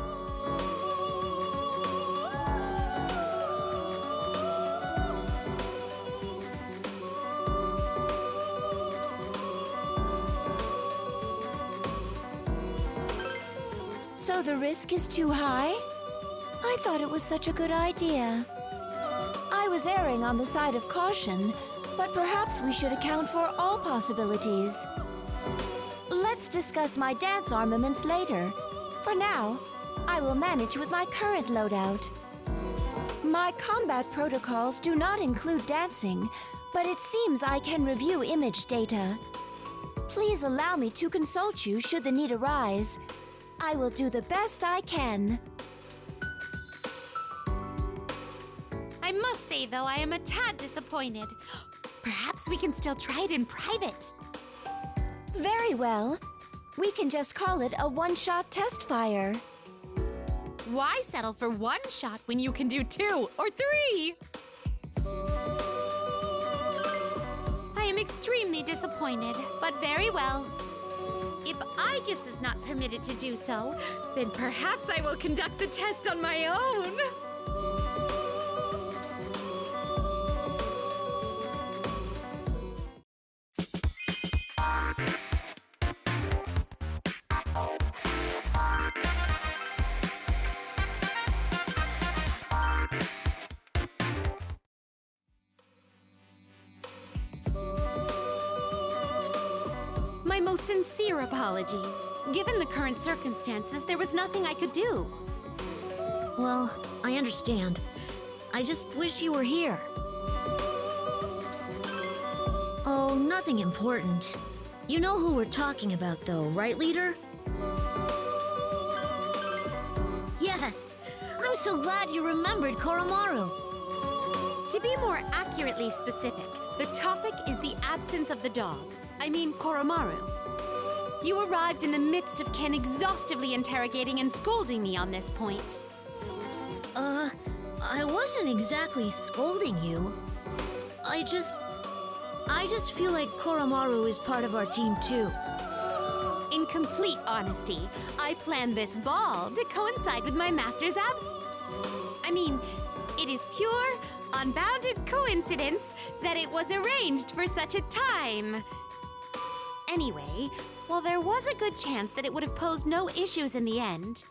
So the risk is too high? I thought it was such a good idea. I was erring on the side of caution, but perhaps we should account for all possibilities. Let's discuss my dance armaments later. For now, I will manage with my current loadout. My combat protocols do not include dancing, but it seems I can review image data. Please allow me to consult you should the need arise. I will do the best I can. I must say, though, I am a tad disappointed. Perhaps we can still try it in private. Very well. We can just call it a one-shot test fire. Why settle for one shot when you can do 2 or 3? I am extremely disappointed, but very well. If Aegis is not permitted to do so, then perhaps I will conduct the test on my own. My most sincere apologies. Given the current circumstances, there was nothing I could do. Well, I understand. I just wish you were here. Oh, nothing important. You know who we're talking about, though, right, Leader? Yes! I'm so glad you remembered Koromaru. To be more accurately specific, the topic is the absence of the dog. I mean, Koromaru. You arrived in the midst of Ken exhaustively interrogating and scolding me on this point. I wasn't exactly scolding you. I just feel like Koromaru is part of our team, too. In complete honesty, I planned this ball to coincide with my master's it is pure, unbounded coincidence that it was arranged for such a time. Anyway, while there was a good chance that it would have posed no issues in the end,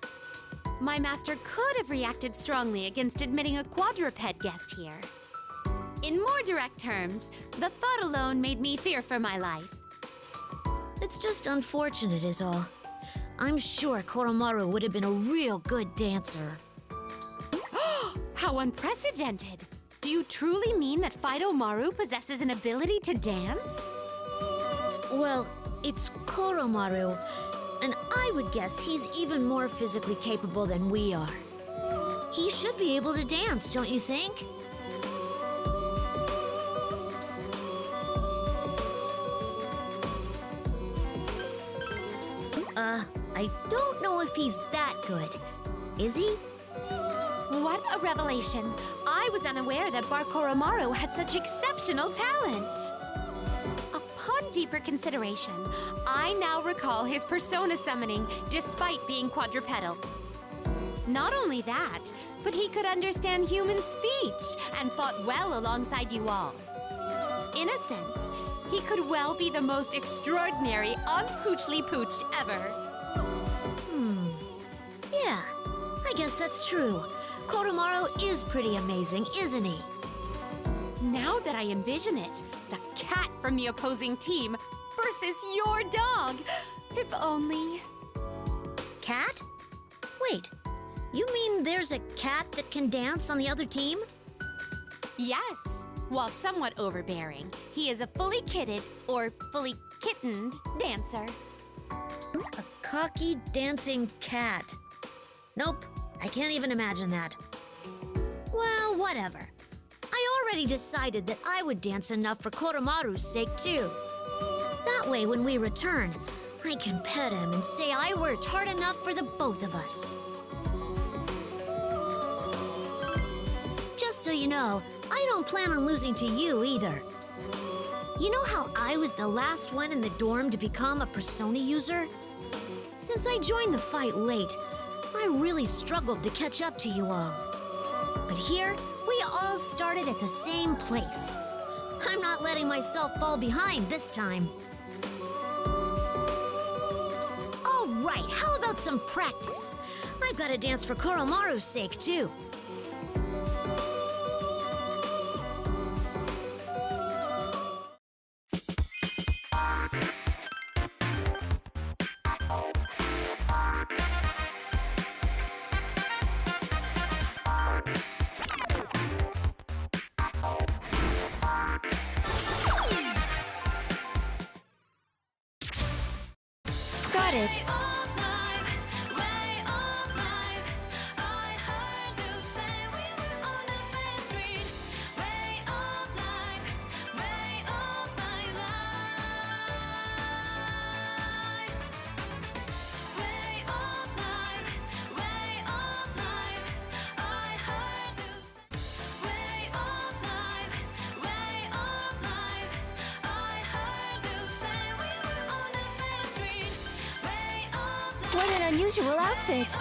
my master could have reacted strongly against admitting a quadruped guest here. In more direct terms, the thought alone made me fear for my life. It's just unfortunate is all. I'm sure Koromaru would have been a real good dancer. How unprecedented! Do you truly mean that Fido Maru possesses an ability to dance? Well, it's Koromaru, and I would guess he's even more physically capable than we are. He should be able to dance, don't you think? I don't know if he's that good. Is he? What a revelation! I was unaware that Bar Koromaru had such exceptional talent. Upon deeper consideration, I now recall his persona summoning despite being quadrupedal. Not only that, but he could understand human speech and fought well alongside you all. In a sense, he could well be the most extraordinary unpoochly pooch ever. Yeah, I guess that's true. Koromaru is pretty amazing, isn't he? Now that I envision it, the cat from the opposing team versus your dog. If only... Cat? Wait, you mean there's a cat that can dance on the other team? Yes. While somewhat overbearing, he is a fully kitted, or fully kittened, dancer. A cocky, dancing cat. Nope, I can't even imagine that. Well, whatever. I already decided that I would dance enough for Koromaru's sake, too. That way, when we return, I can pet him and say I worked hard enough for the both of us. Just so you know, I don't plan on losing to you either. You know how I was the last one in the dorm to become a persona user? Since I joined the fight late, I really struggled to catch up to you all. But here, we all started at the same place. I'm not letting myself fall behind this time. All right, how about some practice? I've got to dance for Koromaru's sake, too. outfit. What an unusual outfit.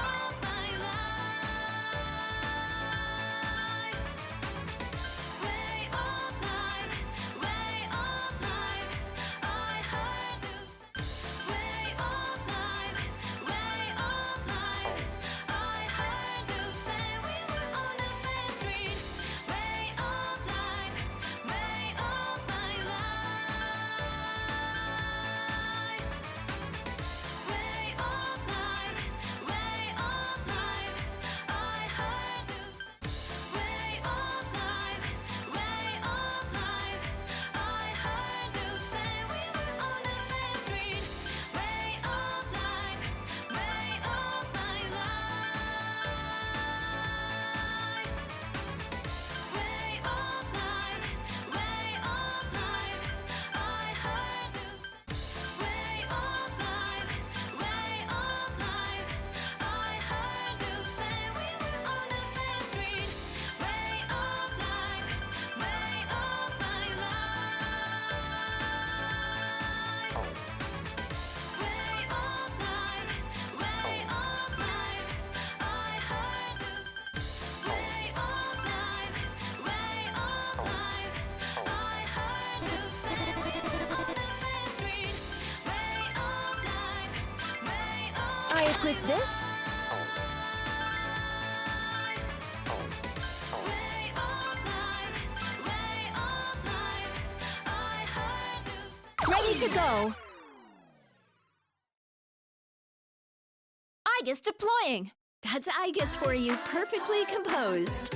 I equip this. Ready to go. Aegis deploying. That's Aegis for you, perfectly composed.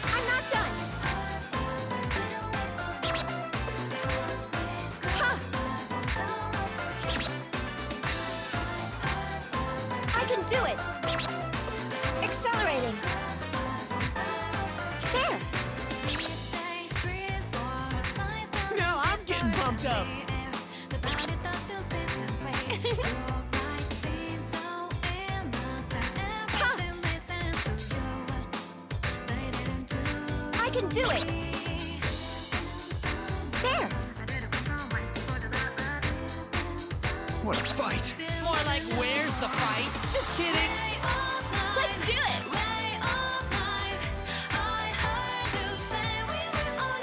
I'm not done. Ha! I can do it. Accelerating. There. Now I'm getting pumped up. I can do it. There. What a fight! More like, where's the fight? Just kidding. Let's do it!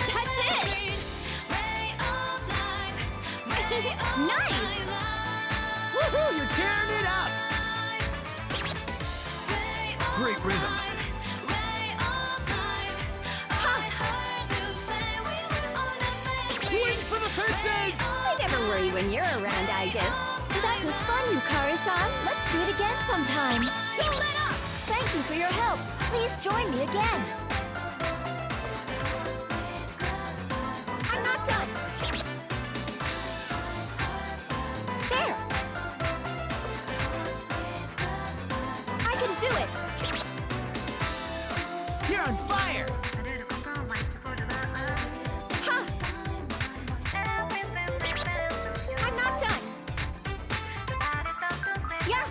That's it! Nice! Woohoo, you're tearing it up. Great rhythm. Swing for the fences. I never worry when you're around, Aegis. That was fun, Yukari-san. Let's do it again sometime. Don't let up! Thank you for your help. Please join me again. I'm not done. There. I can do it. You're on fire. Ha! I'm not done. Yeah.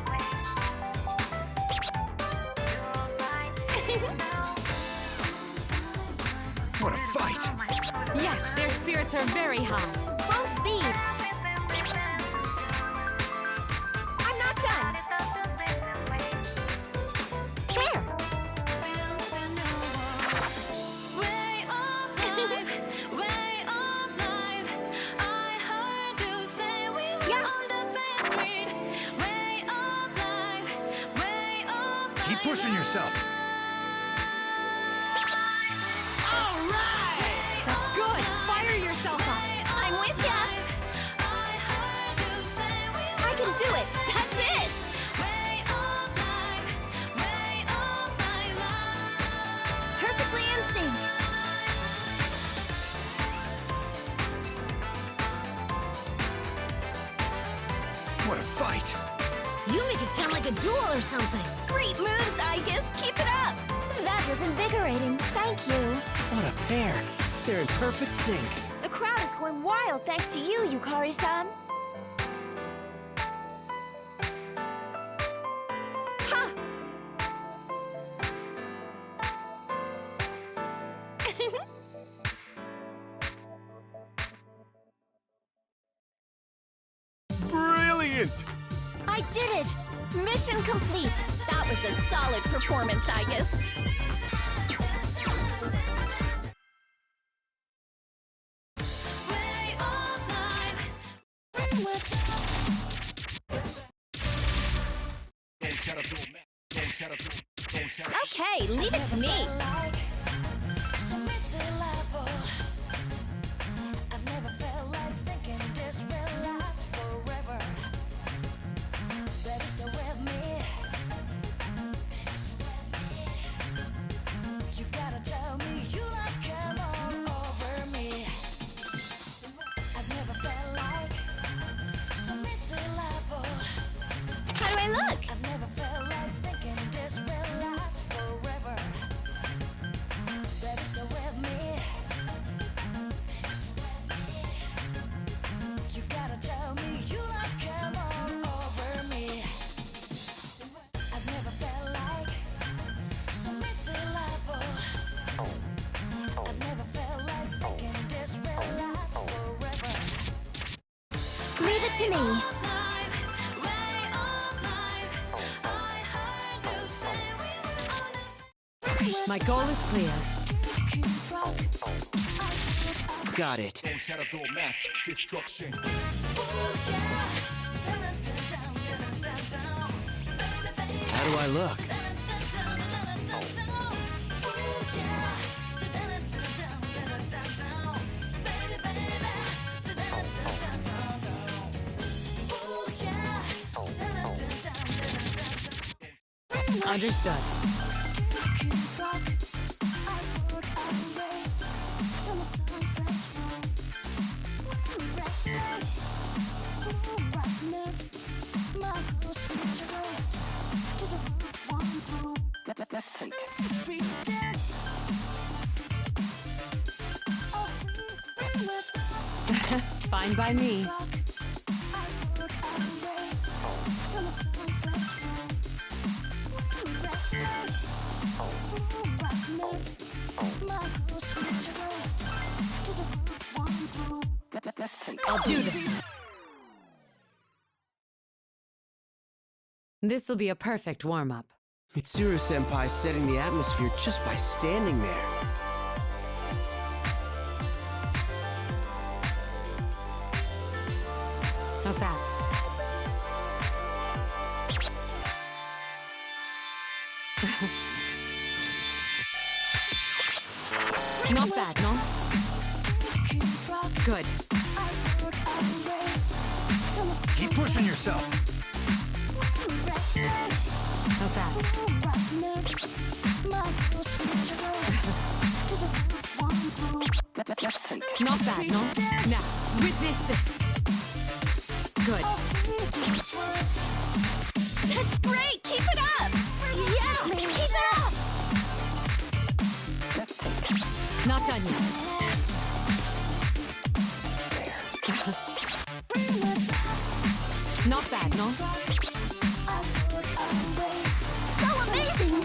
What a fight! Yes, their spirits are very high. Full speed. I'm not done. There. Keep pushing yourself. That's good. Fire yourself up. I'm with ya! I can do it. That's it! Perfectly in sync. a duel or something. Great moves, Aigis. Keep it up. That was invigorating. Thank you. What a pair. They're in perfect sync. The crowd is going wild thanks to you, Yukari-san. Ha! Brilliant! I did it! Mission complete! That was a solid performance, Aigis. Okay, leave it to me. How do I look? Leave it to me. My goal is clear. Got it. Mass destruction. How do I look? Understood. Let's take. Fine by me. Let's take. I'll do this. This'll be a perfect warm-up. Mitsuru-senpai's setting the atmosphere just by standing there. How's that? Not bad, no? Good. Keep pushing yourself. How's that? Let's take. Not bad, no? Now, witness this. Good. That's great! Keep it up! Yeah, keep it up! Let's take. Not done yet. Not bad, no? So amazing!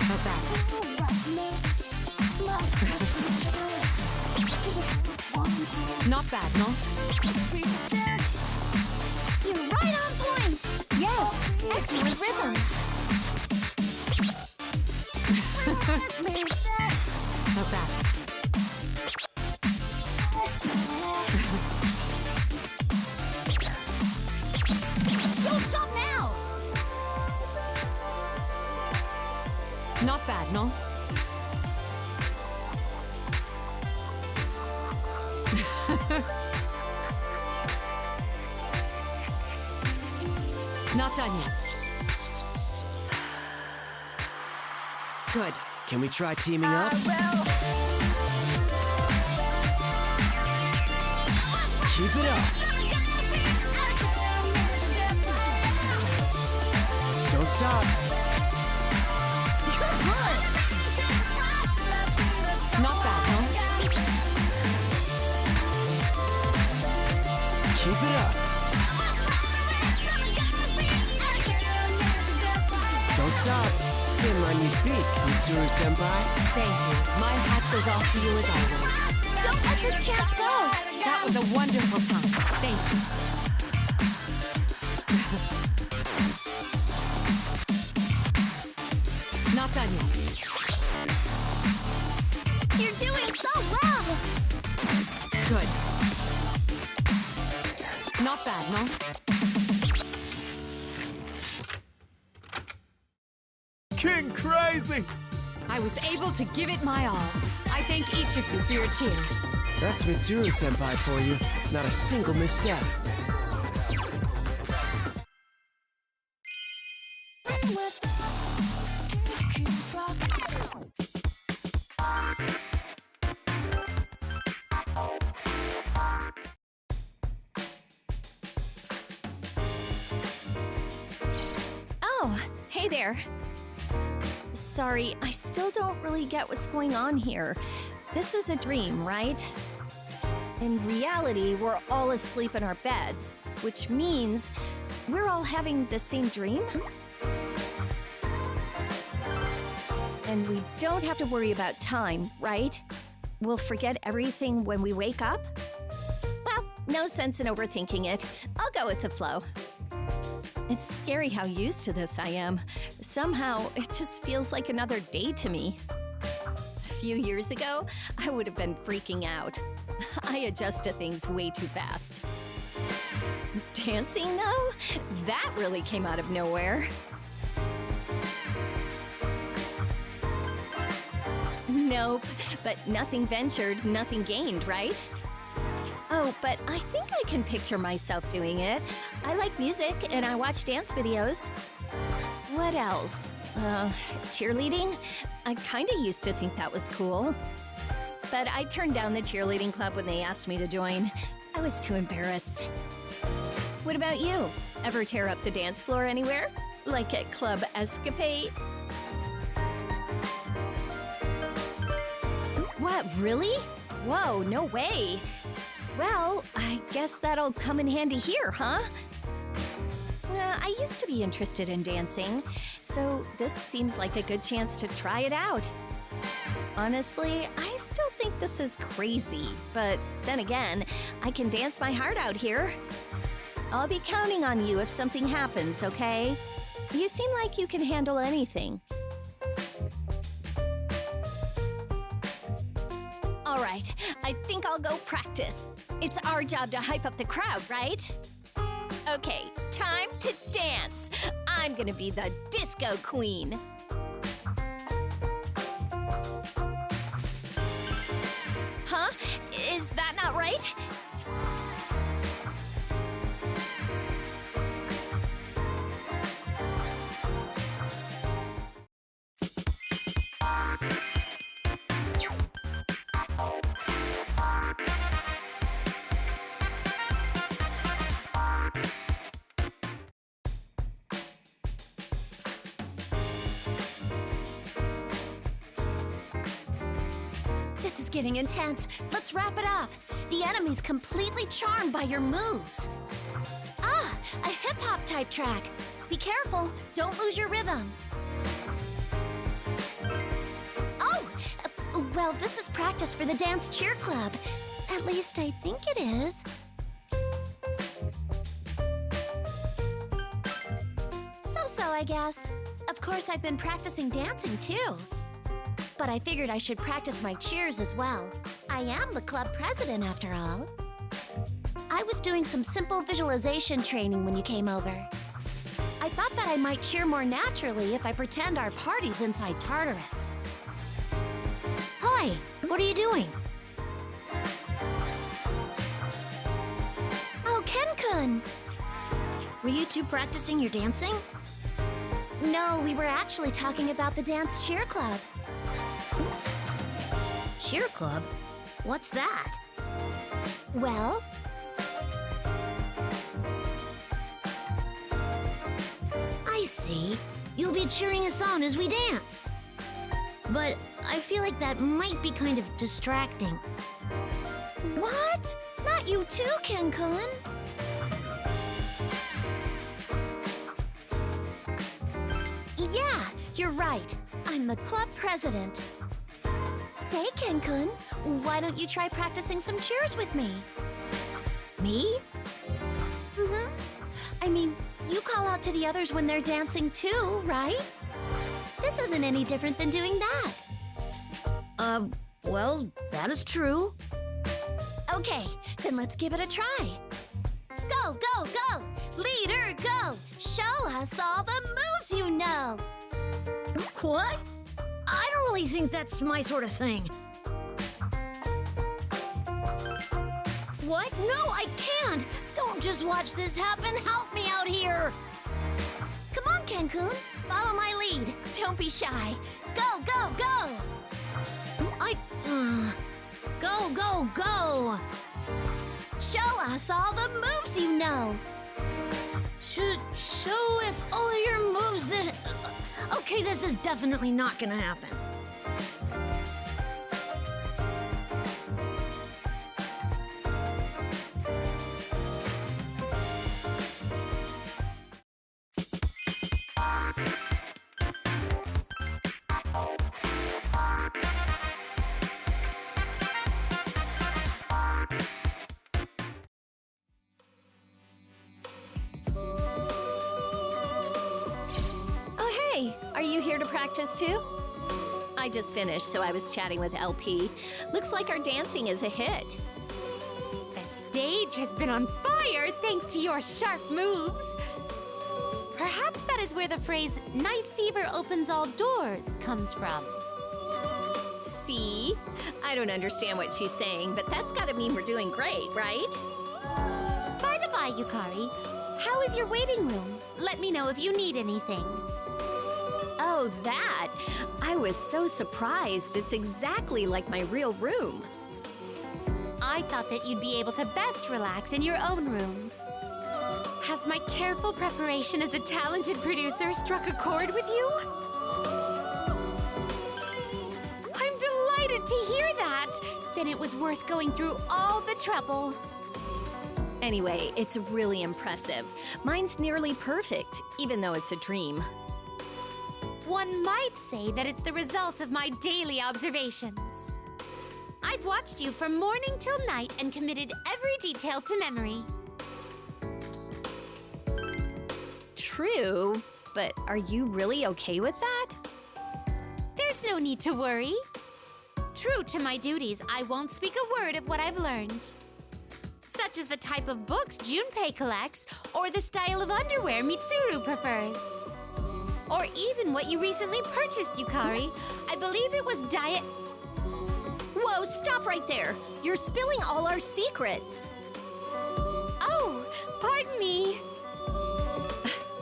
How's that? Not bad, no? You're right on point! Yes, excellent rhythm. How's that? Don't stop now! Not bad, no? Not done yet. Good. Can we try teaming up? Keep it up. Don't stop. Not bad, huh? Keep it up. Don't stop. Sim on your feet, Mitsuru-senpai. Thank you. My hat goes off to you as always. Don't let this chance go. That was a wonderful time. Thank you. Not done yet. You're doing so well. Good. Not bad, no? King Crazy! I was able to give it my all. I thank each of you for your cheers. That's Mitsuru-senpai for you. Not a single misstep. Oh, hey there. Sorry, I still don't really get what's going on here. This is a dream, right? In reality, we're all asleep in our beds, which means we're all having the same dream? And we don't have to worry about time, right? We'll forget everything when we wake up? Well, no sense in overthinking it. I'll go with the flow. It's scary how used to this I am. Somehow, it just feels like another day to me. A few years ago, I would have been freaking out. I adjust to things way too fast. Dancing, though? That really came out of nowhere. Nope, but nothing ventured, nothing gained, right? Oh, but I think I can picture myself doing it. I like music and I watch dance videos. What else? Cheerleading? I kinda used to think that was cool. But I turned down the cheerleading club when they asked me to join. I was too embarrassed. What about you? Ever tear up the dance floor anywhere? Like at Club Escapade? What, really? Whoa, no way. Well, I guess that'll come in handy here, huh? I used to be interested in dancing, so this seems like a good chance to try it out. Honestly, I still think this is crazy, but then again, I can dance my heart out here. I'll be counting on you if something happens, okay? You seem like you can handle anything. All right, I think I'll go practice. It's our job to hype up the crowd, right? Okay, time to dance. I'm gonna be the disco queen. Huh? Is that not right? This is getting intense. Let's wrap it up. The enemy's completely charmed by your moves. Ah, a hip-hop type track. Be careful, don't lose your rhythm. Oh, well, this is practice for the Dance Cheer Club. At least I think it is. So-so, I guess. Of course, I've been practicing dancing, too. But I figured I should practice my cheers as well. I am the club president, after all. I was doing some simple visualization training when you came over. I thought that I might cheer more naturally if I pretend our party's inside Tartarus. Hi, what are you doing? Oh, Ken-kun! Were you two practicing your dancing? No, we were actually talking about the Dance Cheer Club. Cheer Club? What's that? Well, I I see. You'll be cheering us on as we dance. But I feel like that might be kind of distracting. What? Not you too, Ken-kun. Yeah, you're right. I'm the club president. Say, Ken-kun, why don't you try practicing some cheers with me? Me? Mm-hmm. I mean, you call out to the others when they're dancing too, right? This isn't any different than doing that. Well, that is true. Okay, then let's give it a try. Go, go, go! Leader, go! Show us all the moves you know! What? I don't really think that's my sort of thing. What? No, I can't! Don't just watch this happen. Help me out here! Come on, Ken-kun. Follow my lead. Don't be shy. Go, go, go! Go, go, go! Show us all the moves you know! Show us all your moves that... Okay, this is definitely not gonna happen. Hey, are you here to practice too? I just finished, so I was chatting with LP. Looks like our dancing is a hit. The stage has been on fire thanks to your sharp moves. Perhaps that is where the phrase, night fever opens all doors, comes from. See? I don't understand what she's saying, but that's gotta mean we're doing great, right? By the by, Yukari, how is your waiting room? Let me know if you need anything. Oh, that! I was so surprised. It's exactly like my real room. I thought that you'd be able to best relax in your own rooms. Has my careful preparation as a talented producer struck a chord with you? I'm delighted to hear that! Then it was worth going through all the trouble. Anyway, it's really impressive. Mine's nearly perfect, even though it's a dream. One might say that it's the result of my daily observations. I've watched you from morning till night and committed every detail to memory. True, but are you really okay with that? There's no need to worry. True to my duties, I won't speak a word of what I've learned. Such as the type of books Junpei collects, or the style of underwear Mitsuru prefers. Or even what you recently purchased, Yukari. I believe it was diet... Whoa, stop right there! You're spilling all our secrets! Oh, pardon me.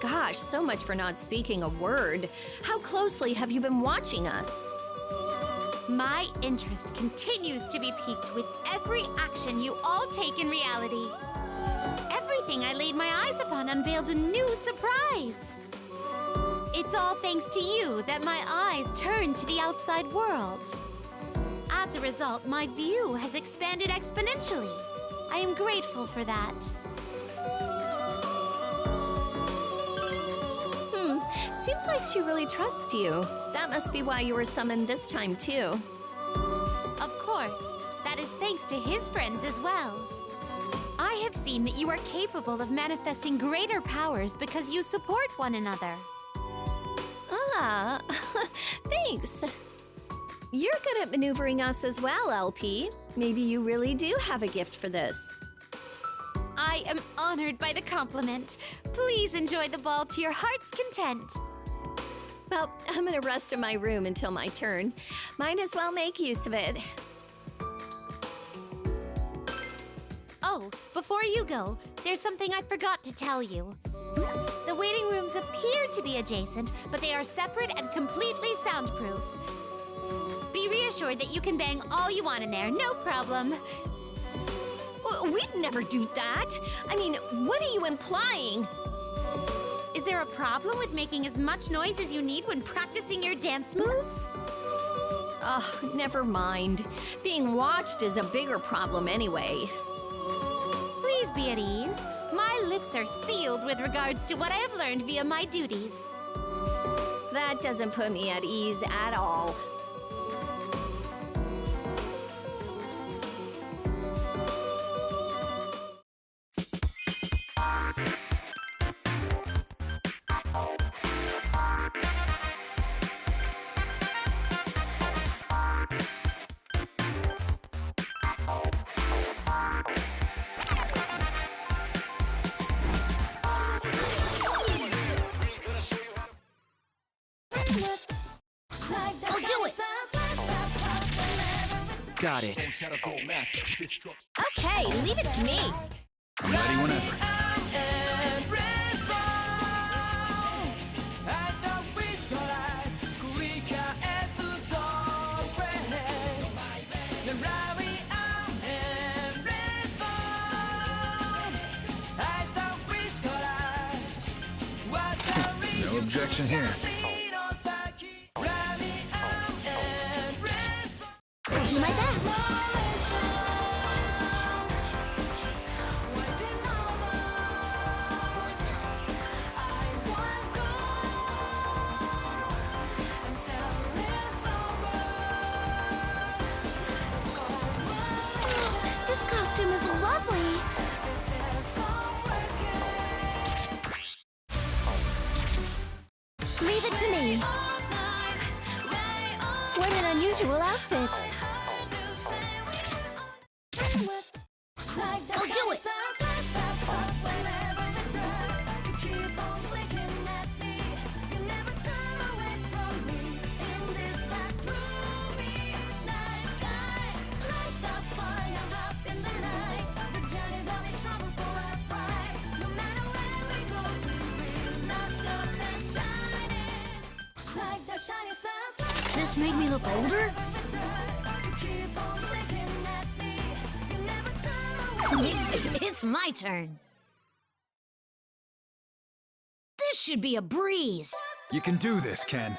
Gosh, so much for not speaking a word. How closely have you been watching us? My interest continues to be piqued with every action you all take in reality. Everything I laid my eyes upon unveiled a new surprise. It's all thanks to you that my eyes turned to the outside world. As a result, my view has expanded exponentially. I am grateful for that. Seems like she really trusts you. That must be why you were summoned this time, too. Of course, that is thanks to his friends as well. I have seen that you are capable of manifesting greater powers because you support one another. Ah, thanks. You're good at maneuvering us as well, LP. Maybe you really do have a gift for this. I am honored by the compliment. Please enjoy the ball to your heart's content. Well, I'm gonna rest in my room until my turn. Might as well make use of it. Oh, before you go, there's something I forgot to tell you. The waiting rooms appear to be adjacent, but they are separate and completely soundproof. Be reassured that you can bang all you want in there, no problem. We'd never do that. I mean, what are you implying? Is there a problem with making as much noise as you need when practicing your dance moves? Oh, never mind. Being watched is a bigger problem anyway. Please be at ease. My lips are sealed with regards to what I have learned via my duties. That doesn't put me at ease at all. I'll do it. Got it. Okay, leave it to me. I'm ready whenever. No objection here. I'll do my best. This costume is lovely. Leave it to me. What an unusual outfit. I'll do it. Does this make me look older? It's my turn. This should be a breeze. You can do this, Ken.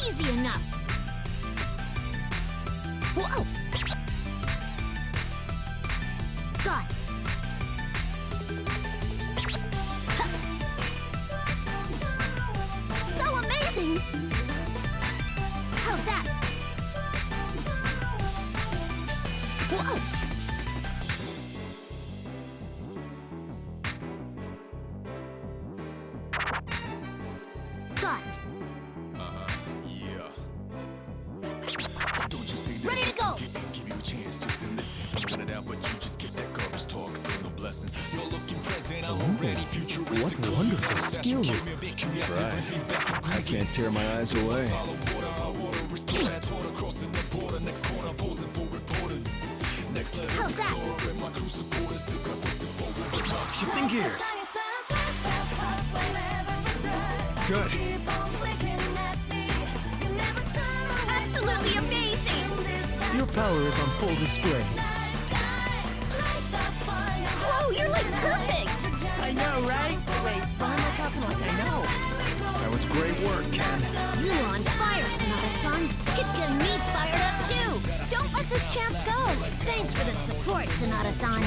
Easy enough. Whoa! Got it. So amazing. How's that? Whoa! Got it. Ready to go. What wonderful skill. Right. I can't tear my eyes away. How's that? Shifting gears. Good. Absolutely amazing! Your power is on full display. Whoa, you're like perfect! I know, right? Wait, why am I talking like I know? That was great work, Ken. You are on fire, Sonata-san. It's getting me fired up, too. Don't let this chance go. Thanks for the support, Sonata-san.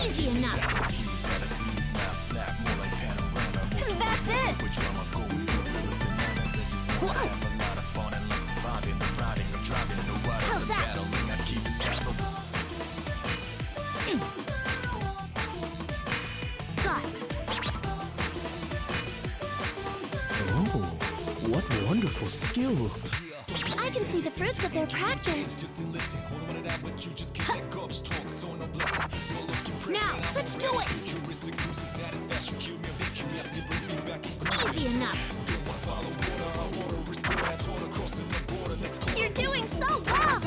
Easy enough. That's it. Whoa! How's that? Got it. Oh, what wonderful skill. I can see the fruits of their practice. Now, let's do it. Easy enough. You're doing so well.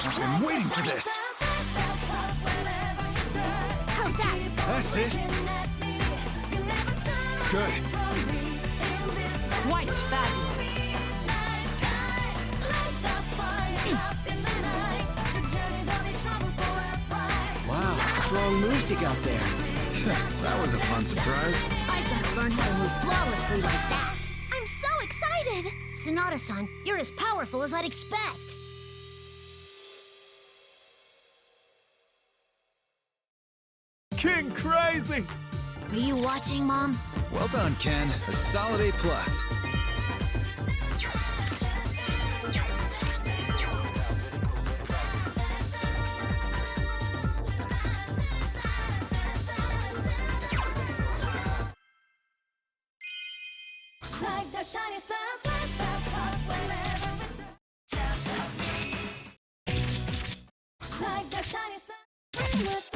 I've been waiting for this. That's it. Good. Quite fabulous. Wow, strong moves you got there. That was a fun surprise. I better learn how to move flawlessly like that. I'm so excited! Sonata-san, you're as powerful as I'd expect. King Crazy! Are you watching, Mom? Well done, Ken. A solid A+. Like the shiny stars, light that up whenever we step. Like the shiny stars, bring us.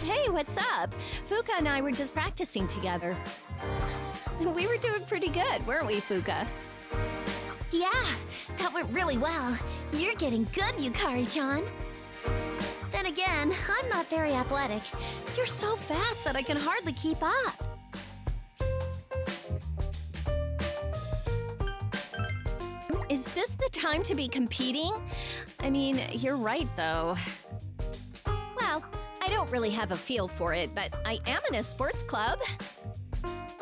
Hey, what's up? Fuka and I were just practicing together. We were doing pretty good, weren't we, Fuka? Yeah, that went really well. You're getting good, Yukari-chan. Then again, I'm not very athletic. You're so fast that I can hardly keep up. Is this the time to be competing? I mean, you're right, though. Well, I don't really have a feel for it, but I am in a sports club.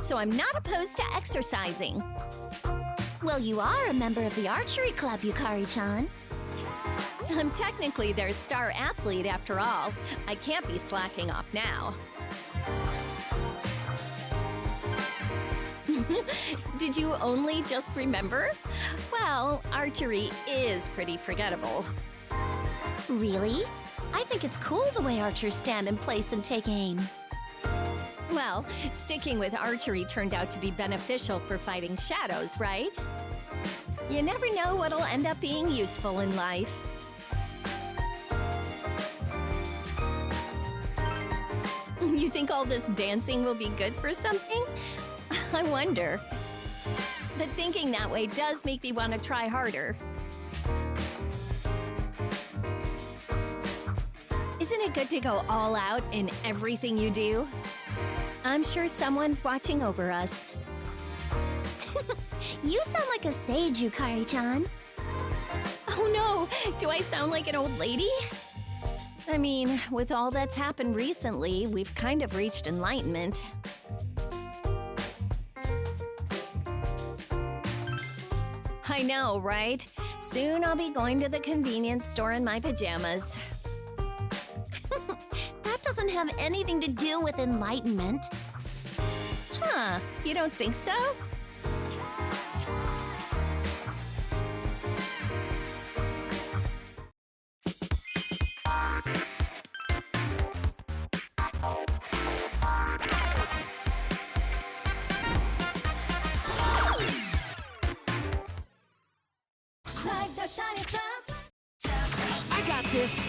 So I'm not opposed to exercising. Well, you are a member of the archery club, Yukari-chan. I'm technically their star athlete after all. I can't be slacking off now. Did you only just remember? Well, archery is pretty forgettable. Really? I think it's cool the way archers stand in place and take aim. Well, sticking with archery turned out to be beneficial for fighting shadows, right? You never know what'll end up being useful in life. You think all this dancing will be good for something? I wonder. But thinking that way does make me want to try harder. Isn't it good to go all out in everything you do? I'm sure someone's watching over us. You sound like a sage, Yukari-chan. Oh no! Do I sound like an old lady? I mean, with all that's happened recently, we've kind of reached enlightenment. I know, right? Soon I'll be going to the convenience store in my pajamas. That doesn't have anything to do with enlightenment. Huh, you don't think so? Like the shiny stars. I got this.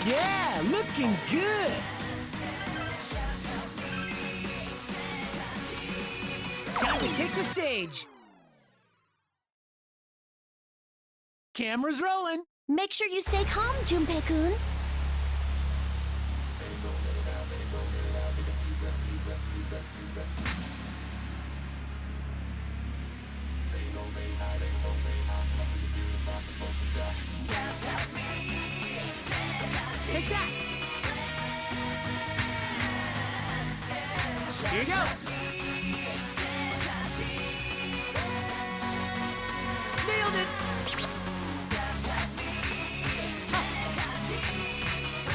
Yeah, looking good. Time to take the stage. Camera's rolling. Make sure you stay calm, Junpei-kun. Take that. Here you go. Nailed it.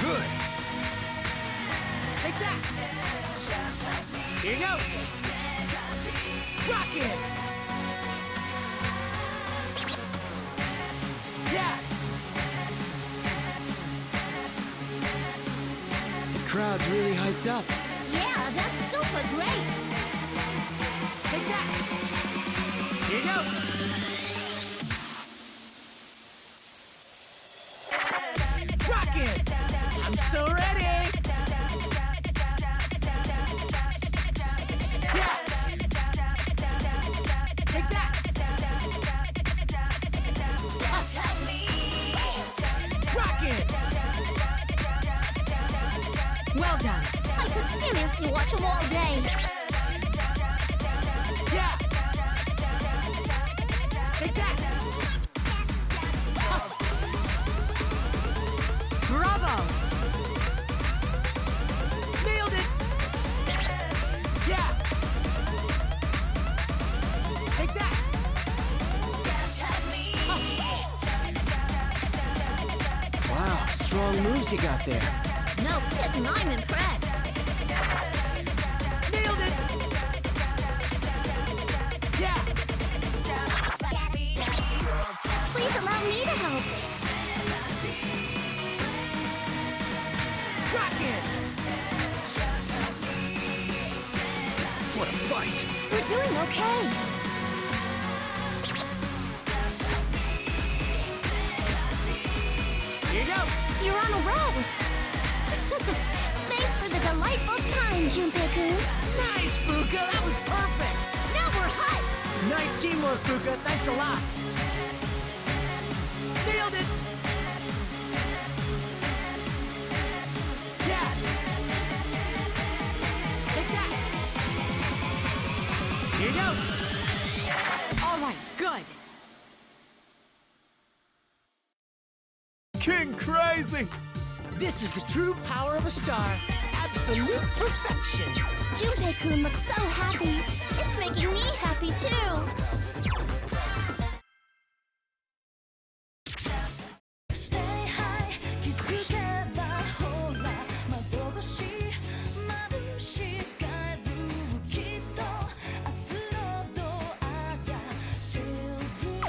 Good. Take that. Here you go. Rock it. crowd's really hyped up. Yeah, that's super great. Take that. Here you go. Rock it. I'm so ready. Yeah. Take that. Rock it. Well done. I could seriously watch them all day. Yeah. Take that. Bravo! Nailed it. Yeah. Take that. Wow, strong moves you got there. No kidding, I'm impressed. Nailed it. Yeah. Please allow me to help. Rock it. What a fight! We're doing okay. Here you go. You're on a roll. Thanks for the delightful time, Junpei-kun. Nice, Fuka. That was perfect. Now we're hot. Nice teamwork, Fuka. Thanks a lot. Nailed it. Yeah. Take that. Here you go. All right, good. King Crazy! This is the true power of a star. Absolute perfection. Junpei-kun looks so happy. It's making me happy too. Stay high, 気づけばほら窓越し眩しいスカイブルーきっと明日のドアが still free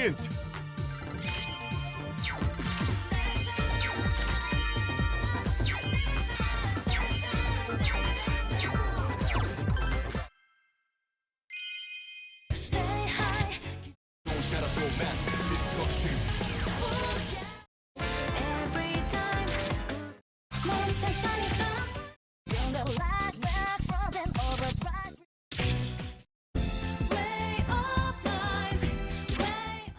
brilliant! Don't shatter your mass destruction. Every time 몬타 shining star bring the light back from them overdrive way of life way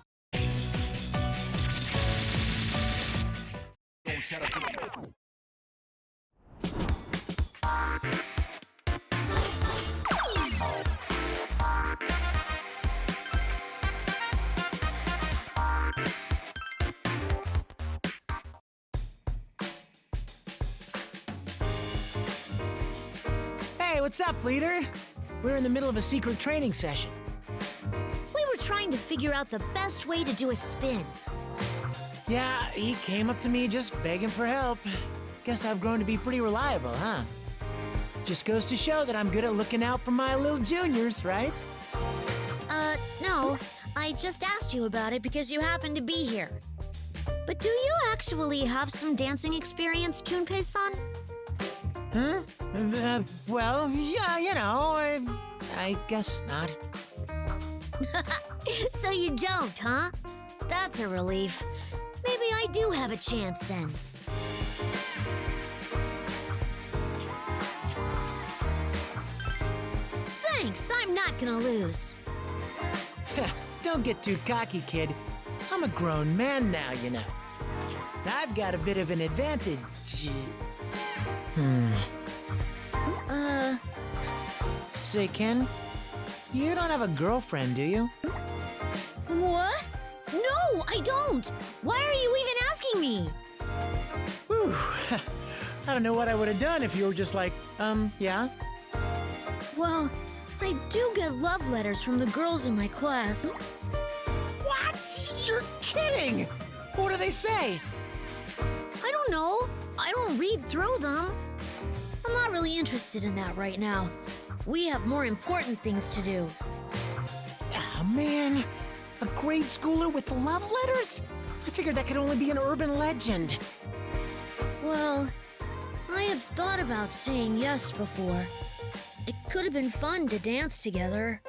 Don't shatter your Hey, what's up, leader? We're in the middle of a secret training session. We were trying to figure out the best way to do a spin. Yeah, he came up to me just begging for help. Guess I've grown to be pretty reliable, huh? Just goes to show that I'm good at looking out for my little juniors, right? No. I just asked you about it because you happen to be here. But do you actually have some dancing experience, Junpei-san? Huh? Well, yeah, you know, I guess not. So you don't, huh? That's a relief. Maybe I do have a chance then. Thanks, I'm not gonna lose. Don't get too cocky, kid. I'm a grown man now, you know. I've got a bit of an advantage. Say, Ken, you don't have a girlfriend, do you? What? No, I don't! Why are you even asking me? Whew. I don't know what I would have done if you were just like, yeah? Well, I do get love letters from the girls in my class. What? You're kidding! What do they say? I don't know. I don't read through them. I'm not really interested in that right now. We have more important things to do. Ah, man. A grade schooler with love letters? I figured that could only be an urban legend. Well, I have thought about saying yes before. It could have been fun to dance together.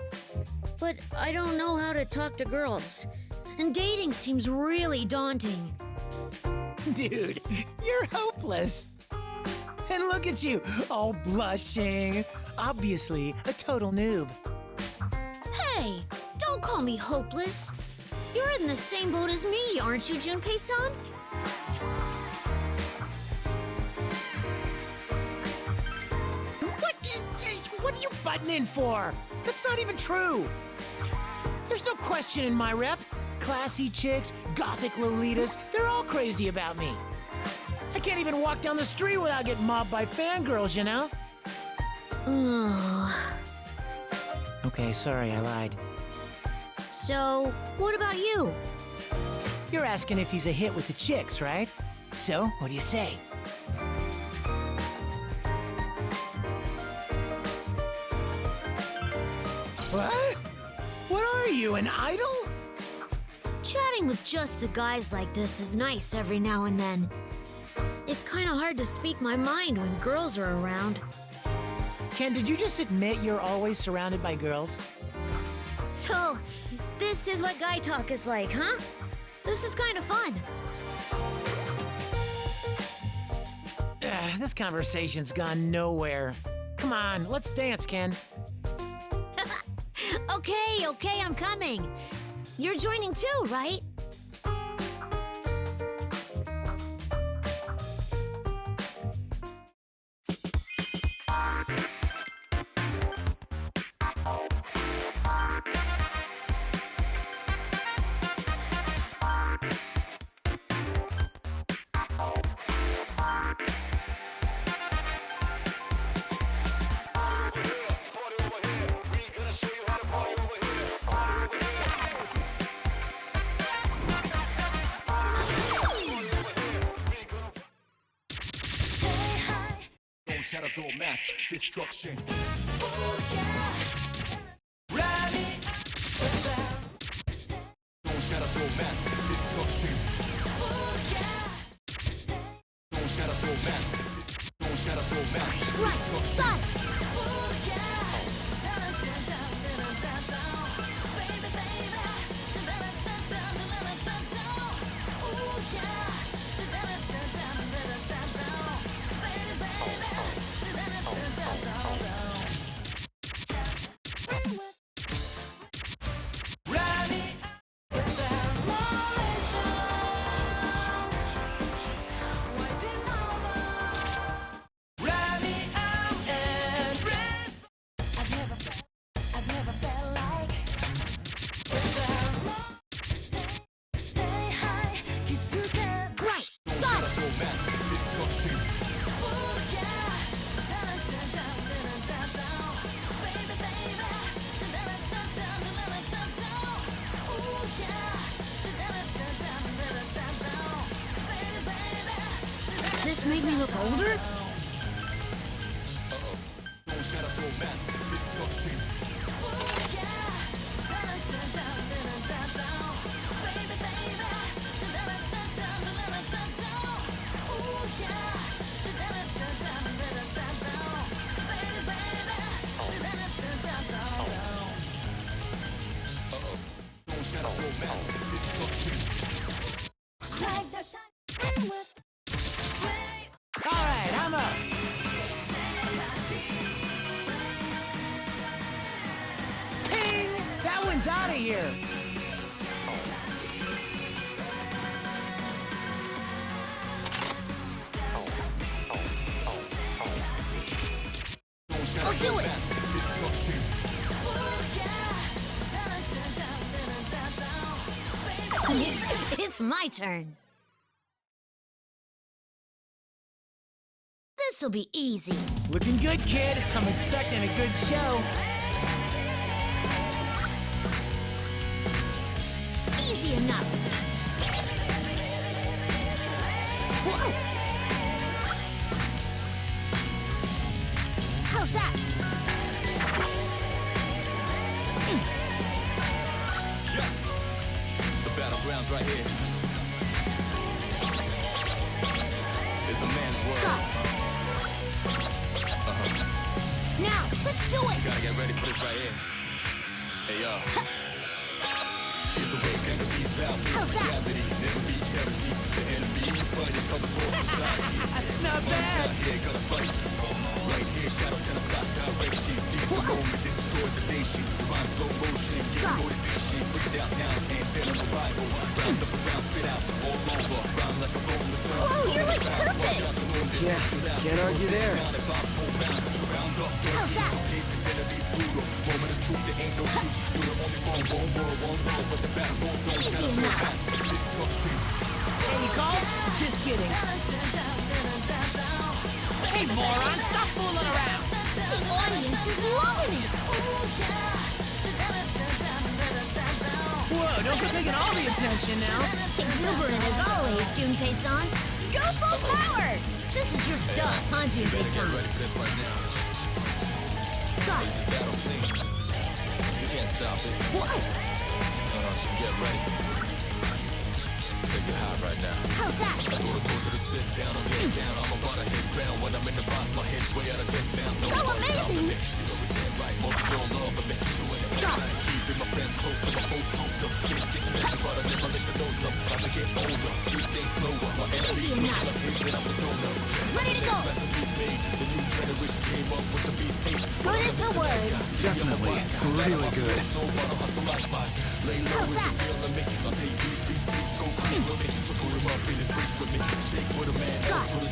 But I don't know how to talk to girls. And dating seems really daunting. Dude, you're hopeless. And look at you, all blushing. Obviously, a total noob. Hey, don't call me hopeless. You're in the same boat as me, aren't you, Junpei-san? What are you butting in for? That's not even true. There's no question in my rep. Classy chicks, gothic lolitas, they're all crazy about me. I can't even walk down the street without getting mobbed by fangirls, you know? Okay, sorry, I lied. So, what about you? You're asking if he's a hit with the chicks, right? So, what do you say? What? What are you, an idol? Chatting with just the guys like this is nice every now and then. It's kind of hard to speak my mind when girls are around. Ken, did you just admit you're always surrounded by girls? So, this is what guy talk is like, huh? This is kind of fun. This conversation's gone nowhere. Come on, let's dance, Ken. Okay, I'm coming. You're joining too, right? Shadow door mass destruction. Rally. Don't shadow Right, got it. Does this make me look older? Alright, I'm up. Ping! That one's out of here. I'll do it. It's my turn. This'll be easy. Looking good, kid. I'm expecting a good show. Easy enough. Whoa! How's that? The battlegrounds right here. It's a man's world. Got it. Now, let's do it. Gotta get ready for this right here. Hey, yo. Here's the way, never be bound. How's that? Gravity, never be charity. The enemy, fight it, comes for society. Not bad. Out here, gonna fight. Right here, shadow 10 o'clock direction. Seize the moment, destroy the nation. Rhyme slow motion, get motivation. Bring it out now, and then a revival. Round up around, spit out, all over. Rhyme like a rolling stone. Whoa, you're like perfect. Can't argue there. How's that? Easy enough. Hey, Nicole? Just kidding. Hey, moron, stop fooling around. The audience is loving it. Whoa, don't be taking all the attention now. Exuberant as always, Junpei-san. Go full power. This is your stuff, huh, Junpei-san? Ready for this right now. Got it. Battle scene. You can't stop it. Whoa! Get ready. Take it high right now. How's that? I go to closer to sit down or get down. I'm about to hit ground when I'm in the box. My head's way out of this bounds. So amazing! You know we can't write. Most don't love me. Doing it Got right. Keeping my friends closer, my foes closer. Things getting better, but I never lick the nose up. As I get older, see things slower. My Easy enough. I'm the donor. Ready to go. Rest in peace, made. The new generation came up with the beast taste. Good as the word. Definitely. Really good. How's that? Got it.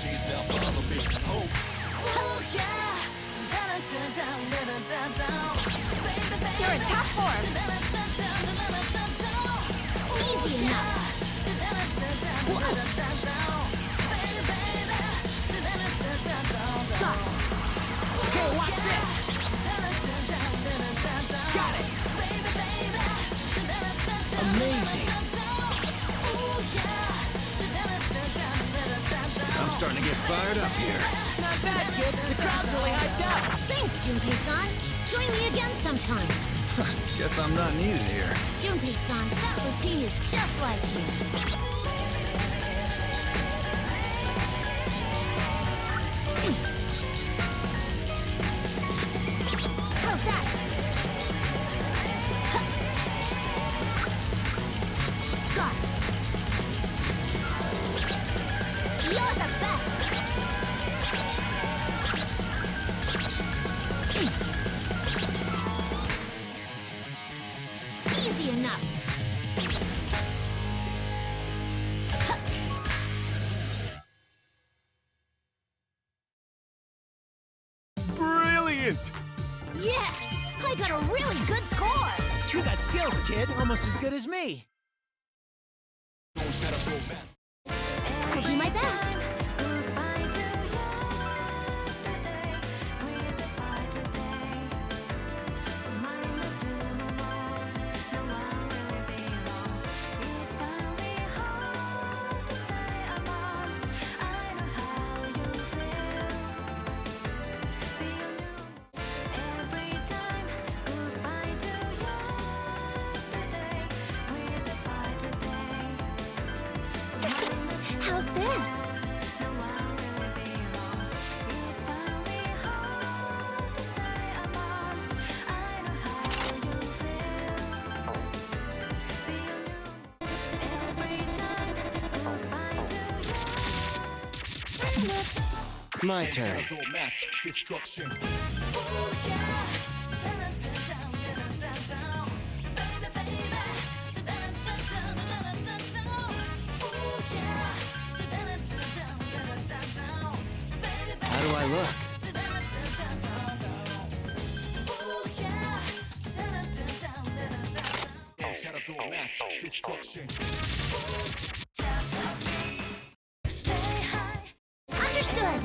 You're in top form. Easy enough. Whoa. Got it. Okay, watch this. Got it. Amazing. I'm starting to get fired up here. Not bad, kid. The crowd's really hyped up. Thanks, Junpei-san. Join me again sometime. Guess I'm not needed here. Junpei-san, that routine is just like you. You're the best! Easy enough. Brilliant! Yes! I got a really good score! You got skills, kid. Almost as good as me. I'll do my best. How's this? My turn. Destruction. How do I look? Shadows all mask destruction. Understood.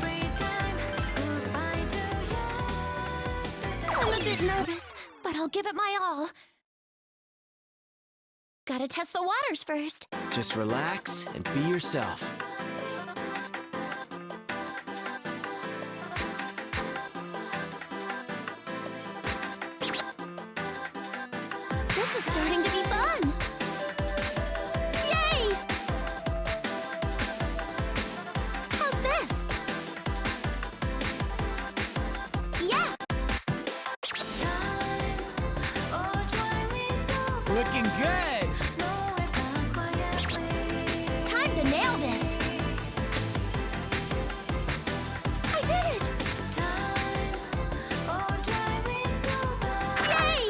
I'm a bit nervous, but I'll give it my all. Gotta test the waters first. Just relax and be yourself. This is starting to be fun. Yay! How's this? Yeah! Looking good. Time to nail this. I did it! Yay!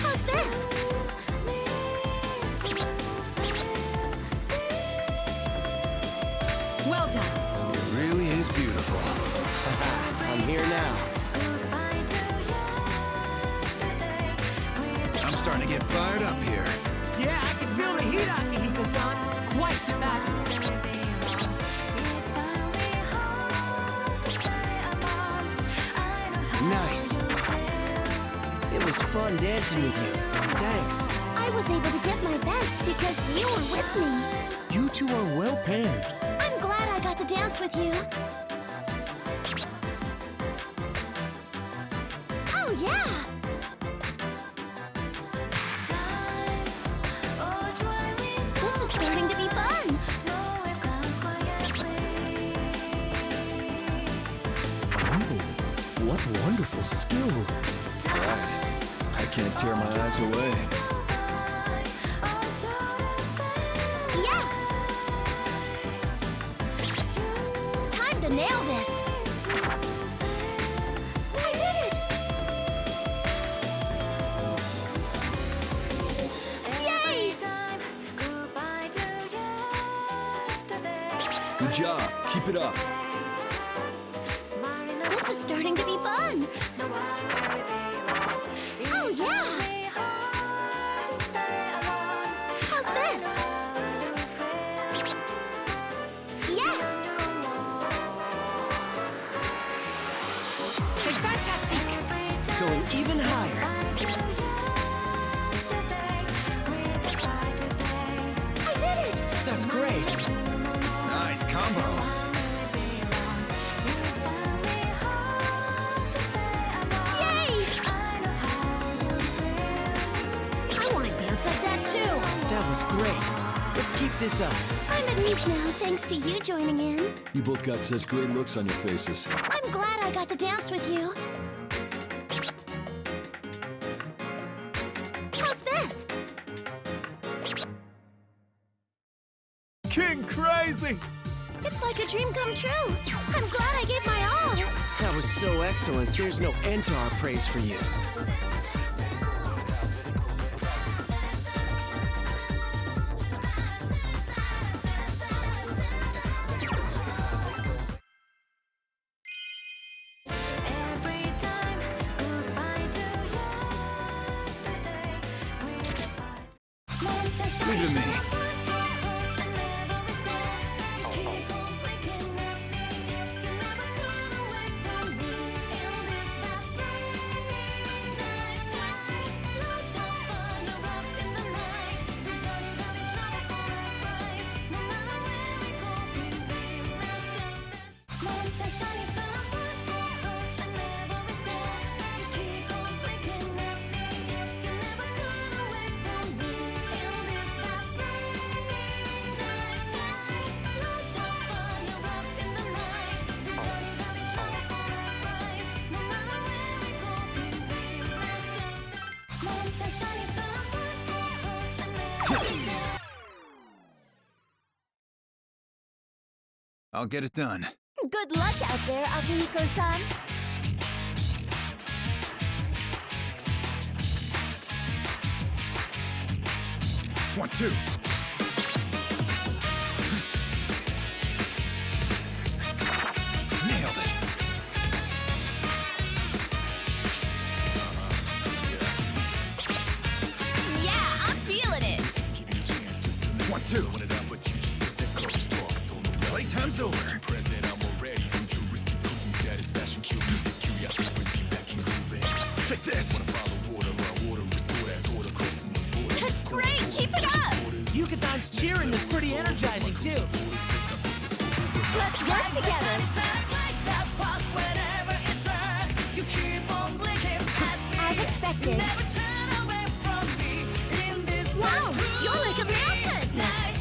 How's this? Well done. It really is beautiful. Haha, I'm here now. I'm starting to get fired up here. Yeah, I can feel the heat on Hiko-san. Quite fabulous. Nice. It was fun dancing with you. Thanks. I was able to get my best because you were with me. You two are well paired. I'm glad I got to dance with you. Oh, yeah! This is starting to be fun. Oh, what wonderful skill. Right. I can't tear my eyes away. Yeah! Time to nail this. I did it! Yay! Good job. Keep it up. This is starting to be fun. Oh, yeah! How's this? Yeah! C'est fantastique. Going even higher. I did it! That's great. Nice combo. Yay! I want to dance like that too. That was great. Let's keep this up. I'm at ease now, thanks to you joining in. You both got such great looks on your faces. I'm glad I got to dance with you. How's this? King Crazy! It's like a dream come true. I'm glad I gave my all. That was so excellent, there's no end to our praise for you. Leave it to me. I'll get it done. Good luck out there, Akihiko-san. One, two. Nailed it. Yeah, I'm feeling it. One, two. Playtime's over. Take this. That's great. Keep it up. Yukatan's cheering is pretty energizing, too. Let's work together. As expected. Wow, you're like a master at this.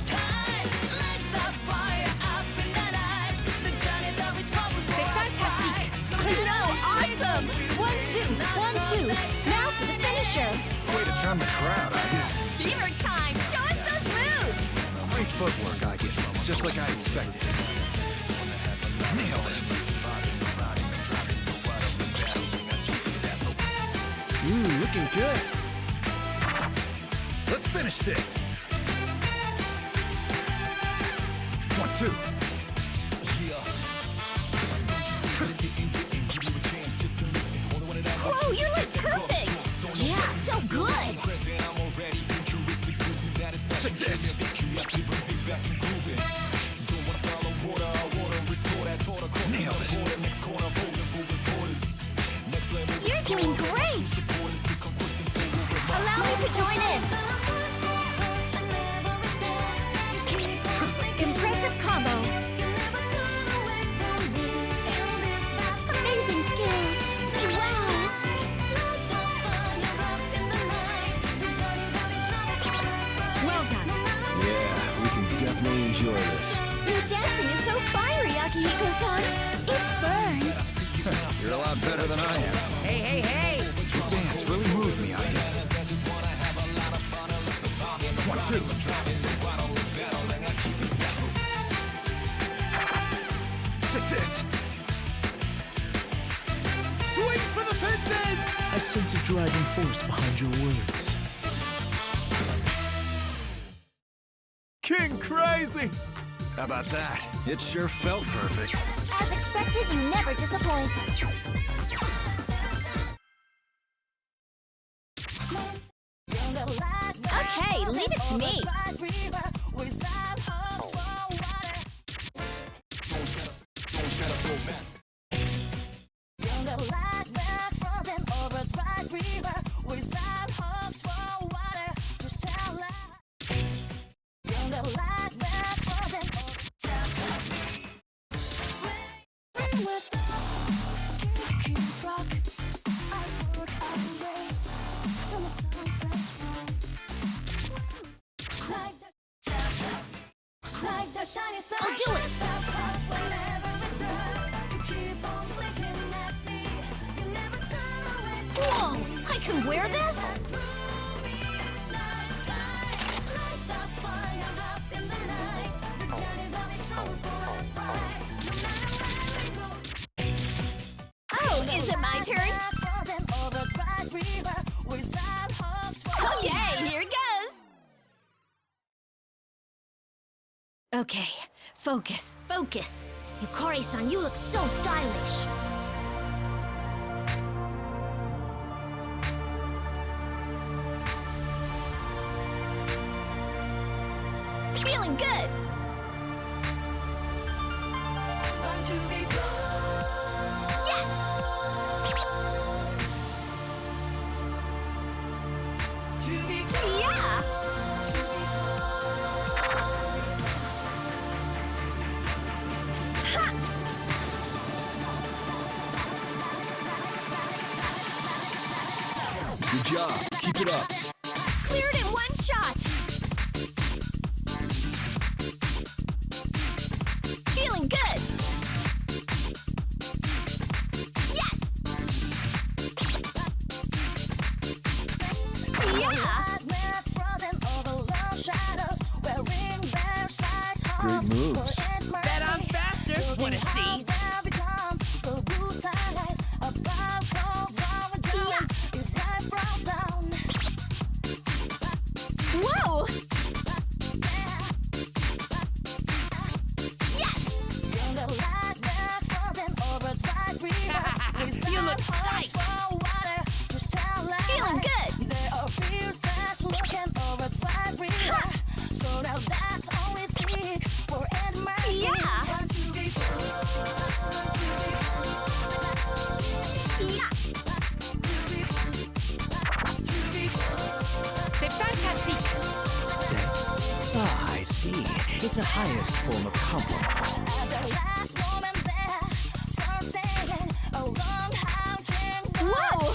C'est fantastique. I know. Awesome. 1, 2, 1, 2. Now for the finisher. Way to charm the crowd, Agus. Beaver time. Show us those moves. Great footwork, Agus. Just like I expected. Nailed it. Looking good. Let's finish this. 1, 2. Whoa, you're like perfect. Yeah, so good. Check this. Nailed it. You're doing great. Allow me to join in. Impressive combo. Amazing skills. Wow. Well done. Yeah, we can definitely enjoy this. Your dancing is so fiery, Akihiko-san. It burns. You're a lot better than I am. Hey, hey, hey! Your dance really moved me, Agus. 1, 2. Take this. Swing for the fences! I sense a driving force behind your words. King Crazy! How about that? It sure felt perfect. As expected, you never disappoint. Okay, leave it to me. I'll do it. Whoa, I can wear this? Okay, focus, focus. Yukari-san, you look so stylish. Feeling good. Yes! Yeah! Ha! Good job. Keep it up. Cleared in one shot. Feeling good. Yes! Yeah! Great moves. Bet I'm faster. Wanna see? Whoa! Yes! You look psyched. Feeling good. Yeah! Yeah! C'est fantastique! Say, ah, I see. It's a highest form of compliment. Whoa!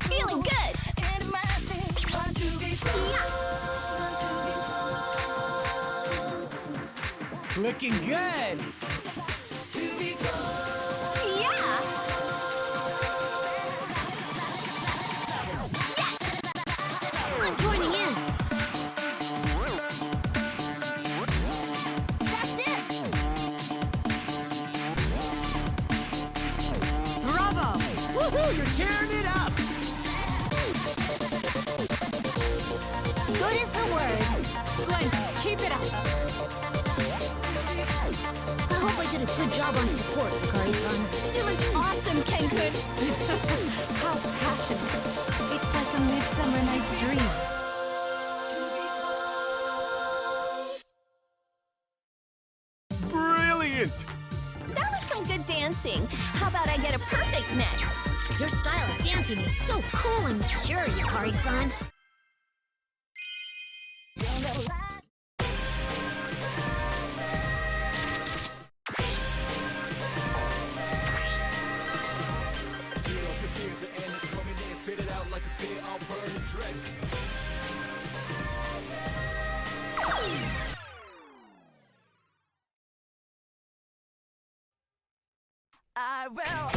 Feeling good. Looking good. Yeah! Yes! I'm joining in. That's it. Bravo! Woohoo! You're tearing it up. Good is the word. Splendid! Keep it up! I hope I did a good job on support, Yukari-san. You looked awesome, Ken-kun. How passionate! It's like a midsummer night's dream. Brilliant! That was some good dancing. How about I get a perfect next? Your style of dancing is so cool and mature, Yukari-san. I will.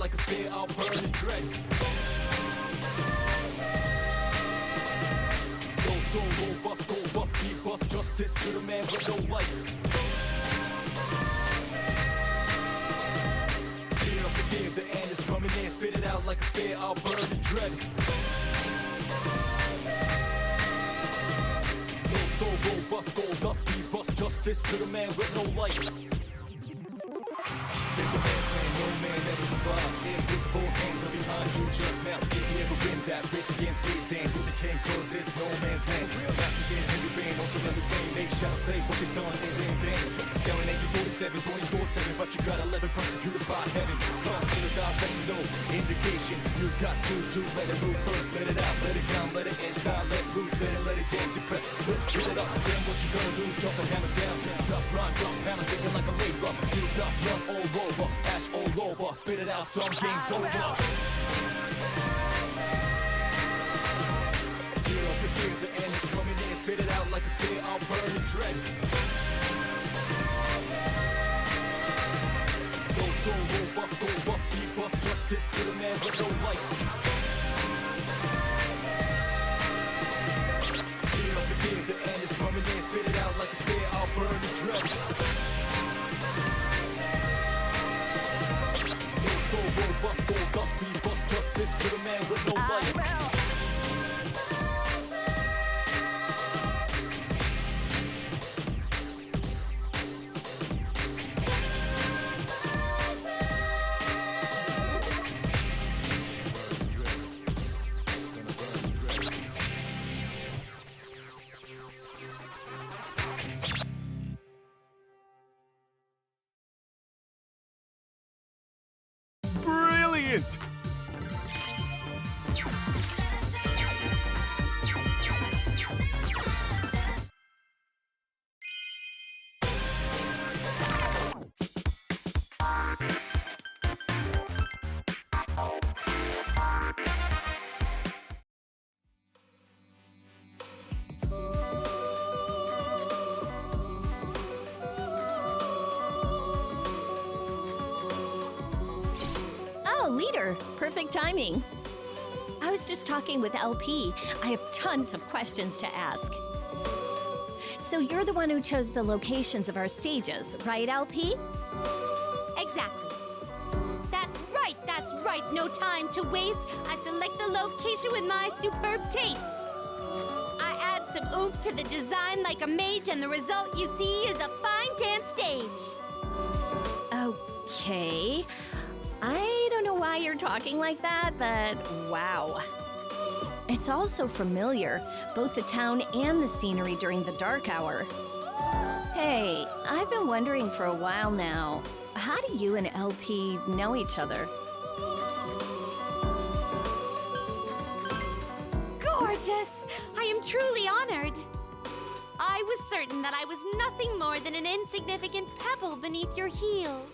Like a spear, I'll burn and dread. Yo, so robust, beat bust, justice to the man with no light. Tear up the game, the end is coming in, spit it out like a spear, I'll burn and dread. Yo, so robust, beat bust, justice to the man with no light. No man ever survived. Invisible hands are behind you just now. If you ever win that race against stage, then you the king, cause it's no man's land. Masters in heavy rain, on the vein, nation. gotta stay, what you done is in vain. Yelling at you 47, 24/7, but you got 11 persecuted by heaven. Come to the direction, no indication. You got to let it move first, let it out, let it down, let it inside, let loose, let it jam to press. Let's get it up, then what you gonna do? Drop the hammer down, drop, run, drop, hammer, thinking like a labor. You got blood all over, ash all over, spit it out, some game's over. Tear up the fear, the end is coming in, spit it out like a spear, I'll burn the dread. Go so robust, be bust, justice to the man with no light. Tear up the fear, the end is coming in, spit it out like a spear, I'll burn the dread. Go so robust, be bust, justice to the man with no light. Brilliant! Oh, leader, perfect timing. I was just talking with LP. I have tons of questions to ask. So you're the one who chose the locations of our stages, right, LP? Exactly. That's right. No time to waste. I select the location with my superb taste. I add some oomph to the design like a mage, and the result you see is a fine dance stage. Okay. I don't know why you're talking like that, but wow. It's all so familiar, both the town and the scenery during the dark hour. Hey, I've been wondering for a while now, how do you and LP know each other? Gorgeous! I am truly honored. I was certain that I was nothing more than an insignificant pebble beneath your heel.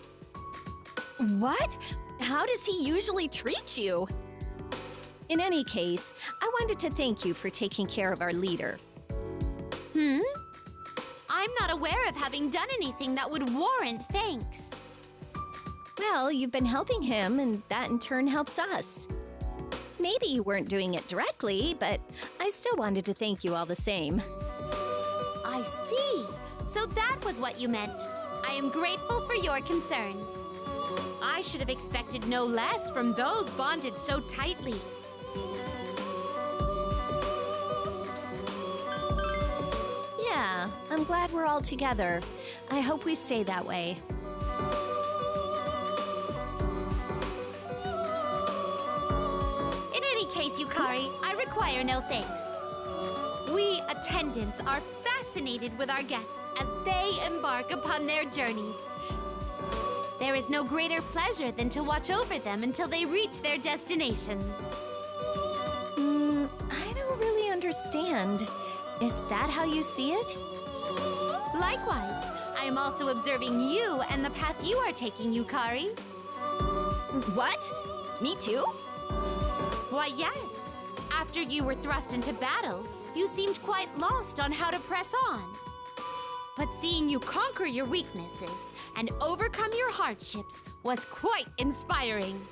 What? How does he usually treat you? In any case, I wanted to thank you for taking care of our leader. I'm not aware of having done anything that would warrant thanks. Well, you've been helping him, and that in turn helps us. Maybe you weren't doing it directly, but I still wanted to thank you all the same. I see. So that was what you meant. I am grateful for your concern. I should have expected no less from those bonded so tightly. Yeah, I'm glad we're all together. I hope we stay that way. In any case, Yukari, I require no thanks. We attendants are fascinated with our guests as they embark upon their journeys. There is no greater pleasure than to watch over them until they reach their destinations. I don't really understand. Is that how you see it? Likewise, I am also observing you and the path you are taking, Yukari. What? Me too? Why, yes. After you were thrust into battle, you seemed quite lost on how to press on. But seeing you conquer your weaknesses and overcome your hardships was quite inspiring.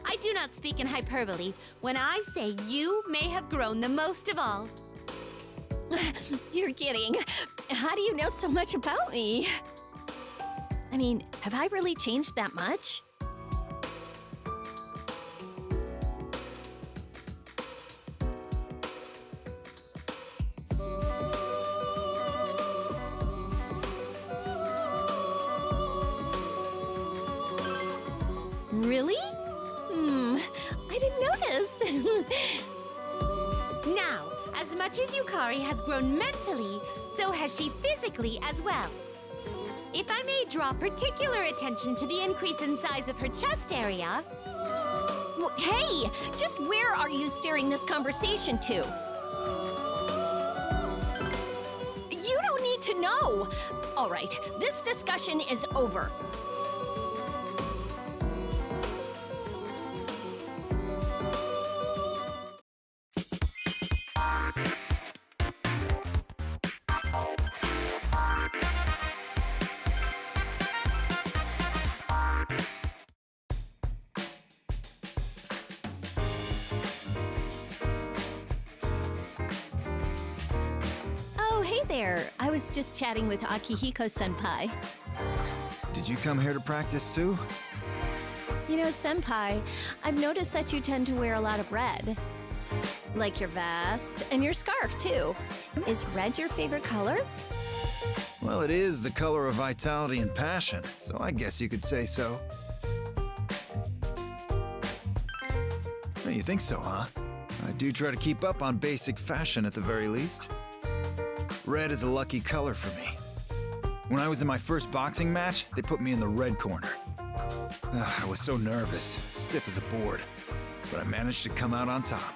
I do not speak in hyperbole when I say you may have grown the most of all. You're kidding. How do you know so much about me? I mean, have I really changed that much? Really? I didn't notice. Now, as much as Yukari has grown mentally, so has she physically as well. If I may draw particular attention to the increase in size of her chest area. Hey, just where are you steering this conversation to? You don't need to know. All right, this discussion is over. Oh, hey there. I was just chatting with Akihiko-senpai. Did you come here to practice too? You know, senpai, I've noticed that you tend to wear a lot of red. Like your vest and your scarf, too. Is red your favorite color? Well, it is the color of vitality and passion, so I guess you could say so. Oh, you think so, huh? I do try to keep up on basic fashion at the very least. Red is a lucky color for me. When I was in my first boxing match, they put me in the red corner. I was so nervous, stiff as a board, but I managed to come out on top.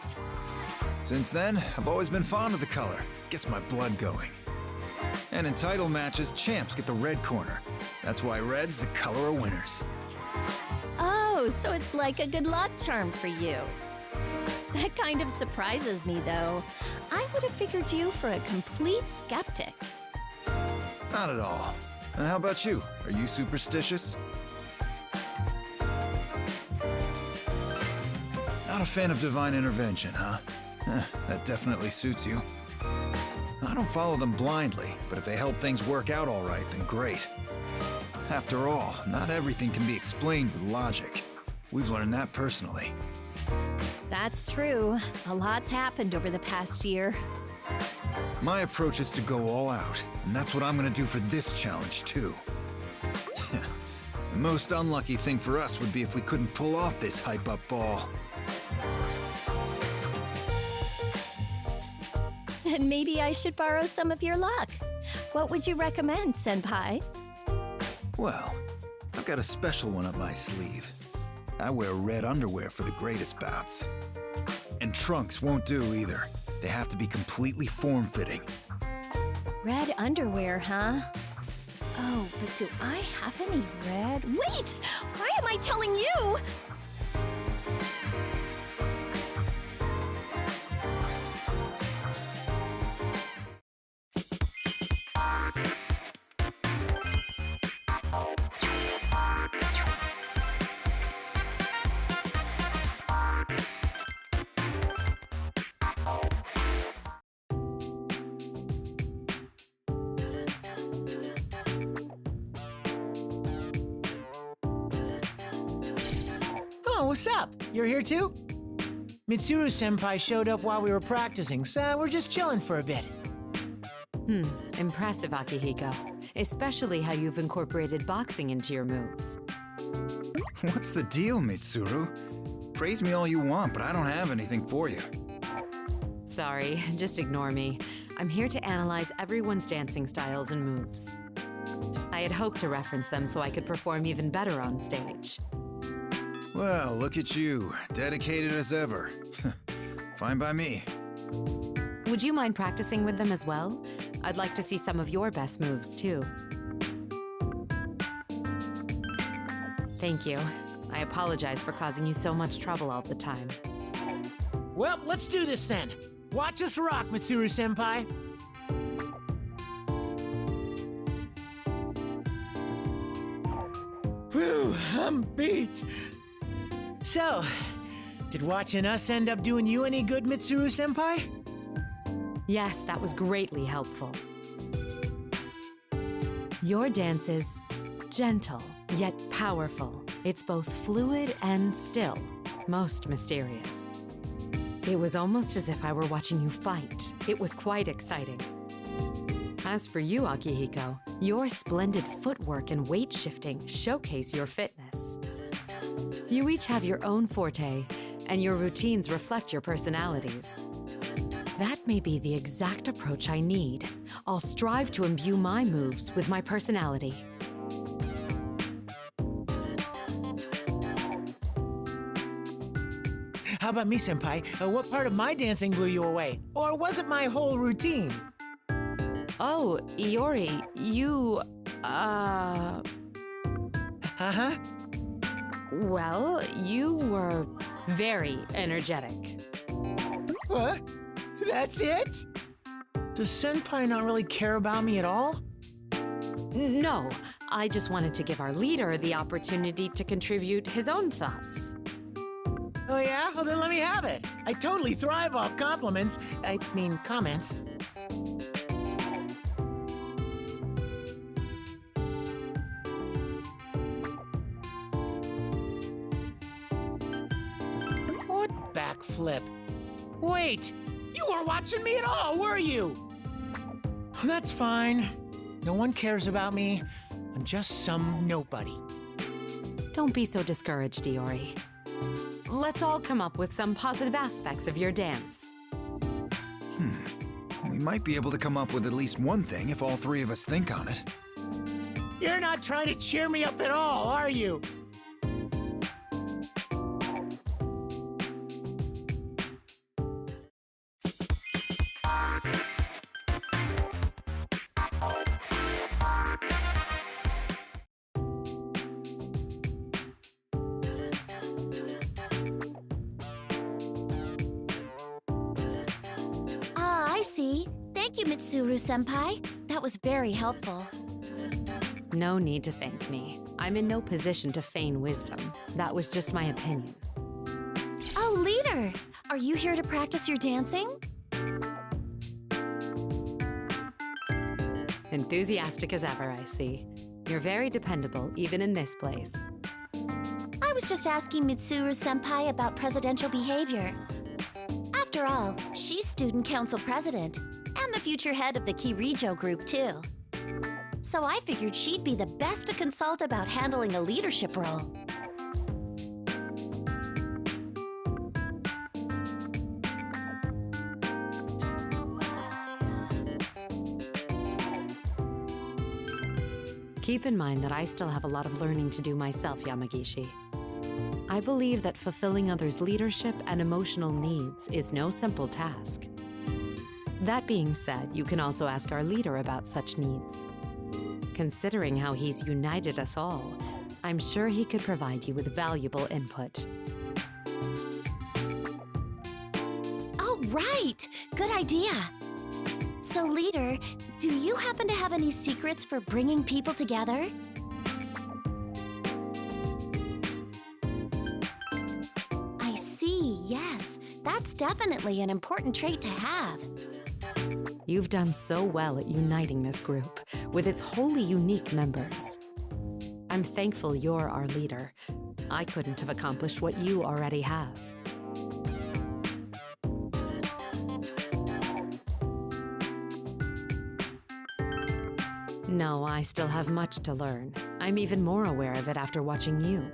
Since then, I've always been fond of the color. Gets my blood going. And in title matches, champs get the red corner. That's why red's the color of winners. Oh, so it's like a good luck charm for you. That kind of surprises me, though. I would have figured you for a complete skeptic. Not at all. And how about you? Are you superstitious? Not a fan of divine intervention, huh? That definitely suits you. I don't follow them blindly, but if they help things work out all right, then great. After all, not everything can be explained with logic. We've learned that personally. That's true. A lot's happened over the past year. My approach is to go all out, and that's what I'm gonna do for this challenge, too. The most unlucky thing for us would be if we couldn't pull off this hype-up ball. Then maybe I should borrow some of your luck. What would you recommend, senpai? Well, I've got a special one up my sleeve. I wear red underwear for the greatest bouts. And trunks won't do either. They have to be completely form-fitting. Red underwear, huh? Oh, but do I have any red? Wait! Why am I telling you? Oh, what's up? You're here too? Mitsuru-senpai showed up while we were practicing, so we're just chilling for a bit. Impressive, Akihiko. Especially how you've incorporated boxing into your moves. What's the deal, Mitsuru? Praise me all you want, but I don't have anything for you. Sorry, just ignore me. I'm here to analyze everyone's dancing styles and moves. I had hoped to reference them so I could perform even better on stage. Well, look at you, dedicated as ever. Fine by me. Would you mind practicing with them as well? I'd like to see some of your best moves, too. Thank you. I apologize for causing you so much trouble all the time. Well, let's do this then. Watch us rock, Mitsuru-senpai. Whew, I'm beat. So, did watching us end up doing you any good, Mitsuru-senpai? Yes, that was greatly helpful. Your dance is gentle, yet powerful. It's both fluid and still, most mysterious. It was almost as if I were watching you fight. It was quite exciting. As for you, Akihiko, your splendid footwork and weight shifting showcase your fitness. You each have your own forte, and your routines reflect your personalities. That may be the exact approach I need. I'll strive to imbue my moves with my personality. How about me, Senpai? What part of my dancing blew you away? Or was it my whole routine? Oh, Iori, you, Uh-huh. well, you were very energetic. What? That's it? Does Senpai not really care about me at all? No, I just wanted to give our leader the opportunity to contribute his own thoughts. Oh yeah? Well then let me have it. I totally thrive off compliments. I mean, comments. What backflip? Wait! You weren't watching me at all, were you? That's fine. No one cares about me. I'm just some nobody. Don't be so discouraged, Iori. Let's all come up with some positive aspects of your dance. We might be able to come up with at least one thing if all three of us think on it. You're not trying to cheer me up at all, are you? Ah, I see. Thank you, Mitsuru-senpai. That was very helpful. No need to thank me. I'm in no position to feign wisdom. That was just my opinion. Oh, leader! Are you here to practice your dancing? Enthusiastic as ever, I see. You're very dependable, even in this place. I was just asking Mitsuru-senpai about presidential behavior. After all, she's student council president, and the future head of the Kirijo group, too. So I figured she'd be the best to consult about handling a leadership role. Keep in mind that I still have a lot of learning to do myself, Yamagishi. I believe that fulfilling others' leadership and emotional needs is no simple task. That being said, you can also ask our leader about such needs. Considering how he's united us all, I'm sure he could provide you with valuable input. Oh, right! Good idea! So, leader, do you happen to have any secrets for bringing people together? I see, yes. That's definitely an important trait to have. You've done so well at uniting this group, with its wholly unique members. I'm thankful you're our leader. I couldn't have accomplished what you already have. No, I still have much to learn. I'm even more aware of it after watching you.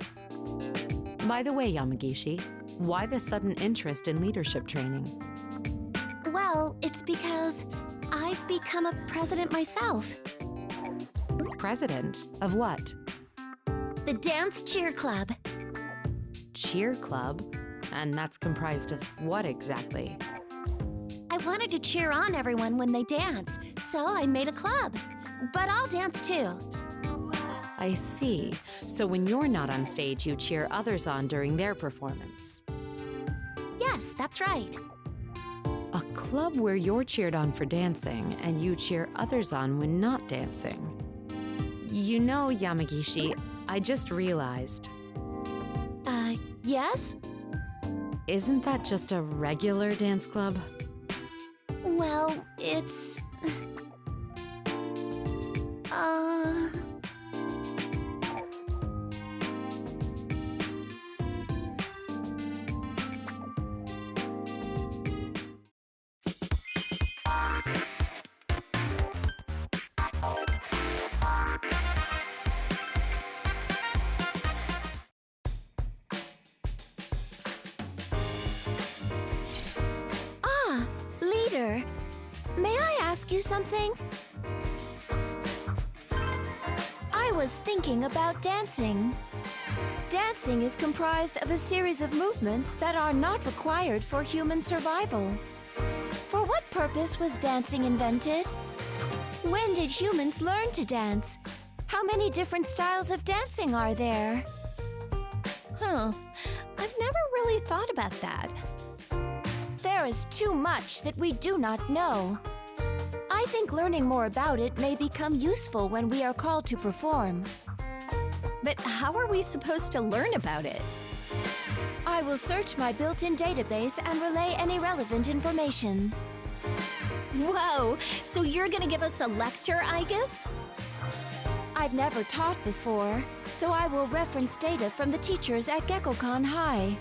By the way, Yamagishi, why the sudden interest in leadership training? Well, it's because I've become a president myself. President of what? The Dance Cheer Club. Cheer club? And that's comprised of what exactly? I wanted to cheer on everyone when they dance, so I made a club. But I'll dance too. I see. So when you're not on stage, you cheer others on during their performance. Yes, that's right. A club where you're cheered on for dancing and you cheer others on when not dancing. You know, Yamagishi, I just realized. Yes? Isn't that just a regular dance club? Well, it's... you something? I was thinking about dancing. Dancing is comprised of a series of movements that are not required for human survival. For what purpose was dancing invented? When did humans learn to dance? How many different styles of dancing are there? Huh. I've never really thought about that. There is too much that we do not know. I think learning more about it may become useful when we are called to perform. But how are we supposed to learn about it? I will search my built-in database and relay any relevant information. Whoa! So you're gonna give us a lecture, I guess? I've never taught before, so I will reference data from the teachers at GeckoCon High.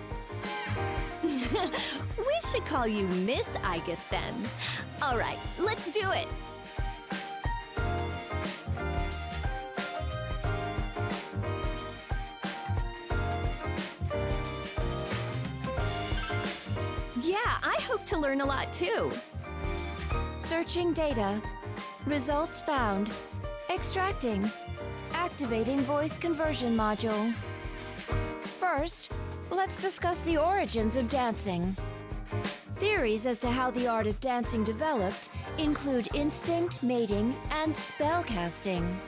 We should call you Miss Igus then. All right, let's do it. Yeah, I hope to learn a lot too. Searching data. Results found. Extracting. Activating voice conversion module. First, let's discuss the origins of dancing. Theories as to how the art of dancing developed include instinct, mating, and spellcasting.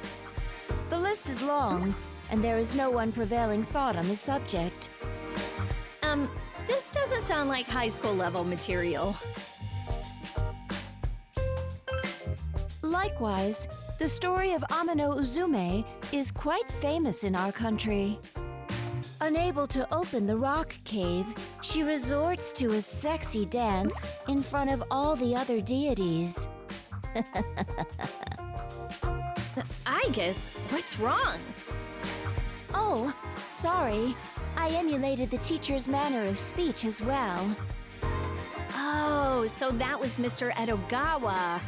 The list is long, and there is no one prevailing thought on the subject. This doesn't sound like high school level material. Likewise, the story of Amino Uzume is quite famous in our country. Unable to open the rock cave, she resorts to a sexy dance in front of all the other deities. Igus, what's wrong? Oh, sorry. I emulated the teacher's manner of speech as well. Oh, so that was Mr. Edogawa.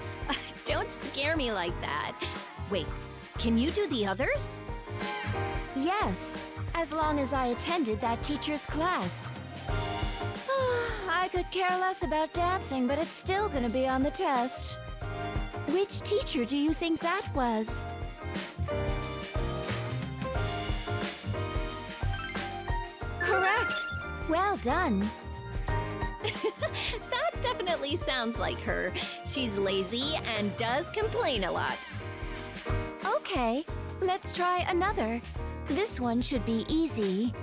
Don't scare me like that. Wait, can you do the others? Yes, as long as I attended that teacher's class. I could care less about dancing, but it's still gonna be on the test. Which teacher do you think that was? Correct! Well done. That definitely sounds like her. She's lazy and does complain a lot. Okay, let's try another. This one should be easy.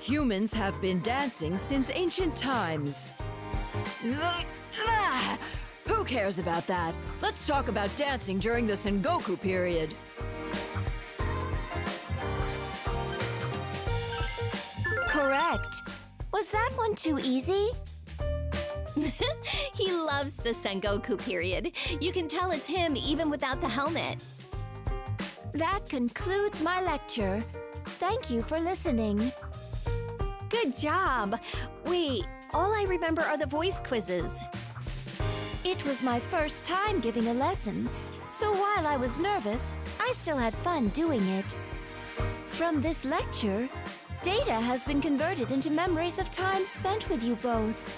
Humans have been dancing since ancient times. Who cares about that? Let's talk about dancing during the Sengoku period. Correct. Was that one too easy? He loves the Sengoku period. You can tell it's him even without the helmet. That concludes my lecture. Thank you for listening. Good job. Wait, all I remember are the voice quizzes. It was my first time giving a lesson, so while I was nervous, I still had fun doing it. From this lecture, data has been converted into memories of time spent with you both.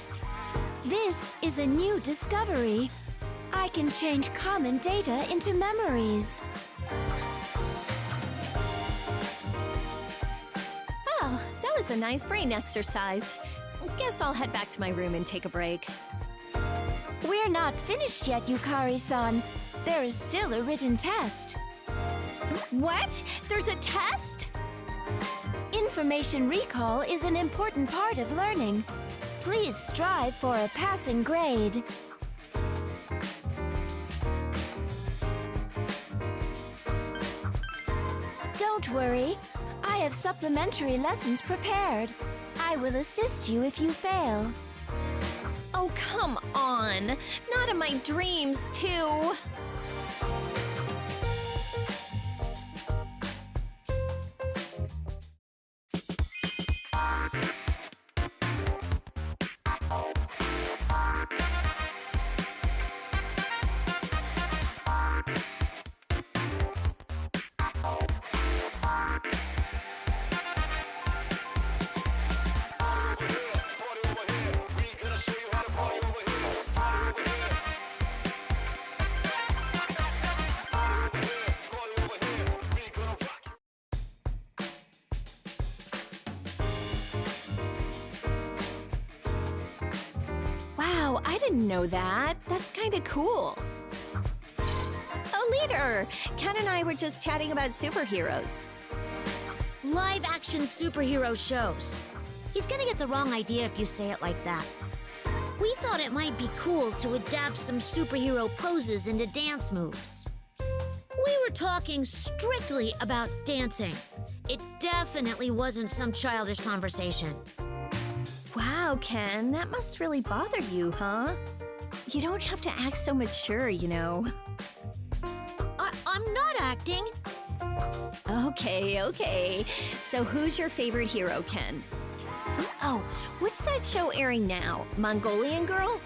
This is a new discovery. I can change common data into memories. Oh, that was a nice brain exercise. Guess I'll head back to my room and take a break. We're not finished yet, Yukari-san. There is still a written test. What? There's a test? Information recall is an important part of learning. Please strive for a passing grade. Don't worry. I have supplementary lessons prepared. I will assist you if you fail. Oh, come on. Not in my dreams, too. Oh, I didn't know that. That's kind of cool. Oh, leader! Ken and I were just chatting about superheroes. Live-action superhero shows. He's gonna get the wrong idea if you say it like that. We thought it might be cool to adapt some superhero poses into dance moves. We were talking strictly about dancing. It definitely wasn't some childish conversation. Wow, Ken, that must really bother you, huh? You don't have to act so mature, you know. I'm not acting. Okay. So who's your favorite hero, Ken? Oh, what's that show airing now? Mongolian Girl?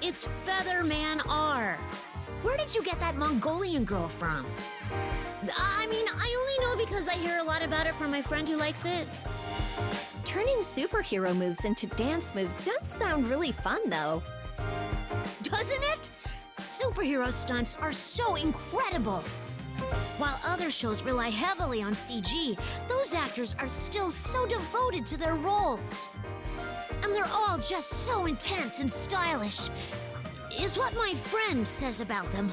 It's Featherman R. Where did you get that Mongolian Girl from? I mean, I only know because I hear a lot about it from my friend who likes it. Turning superhero moves into dance moves does sound really fun, though. Doesn't it? Superhero stunts are so incredible. While other shows rely heavily on CG, those actors are still so devoted to their roles. And they're all just so intense and stylish, is what my friend says about them.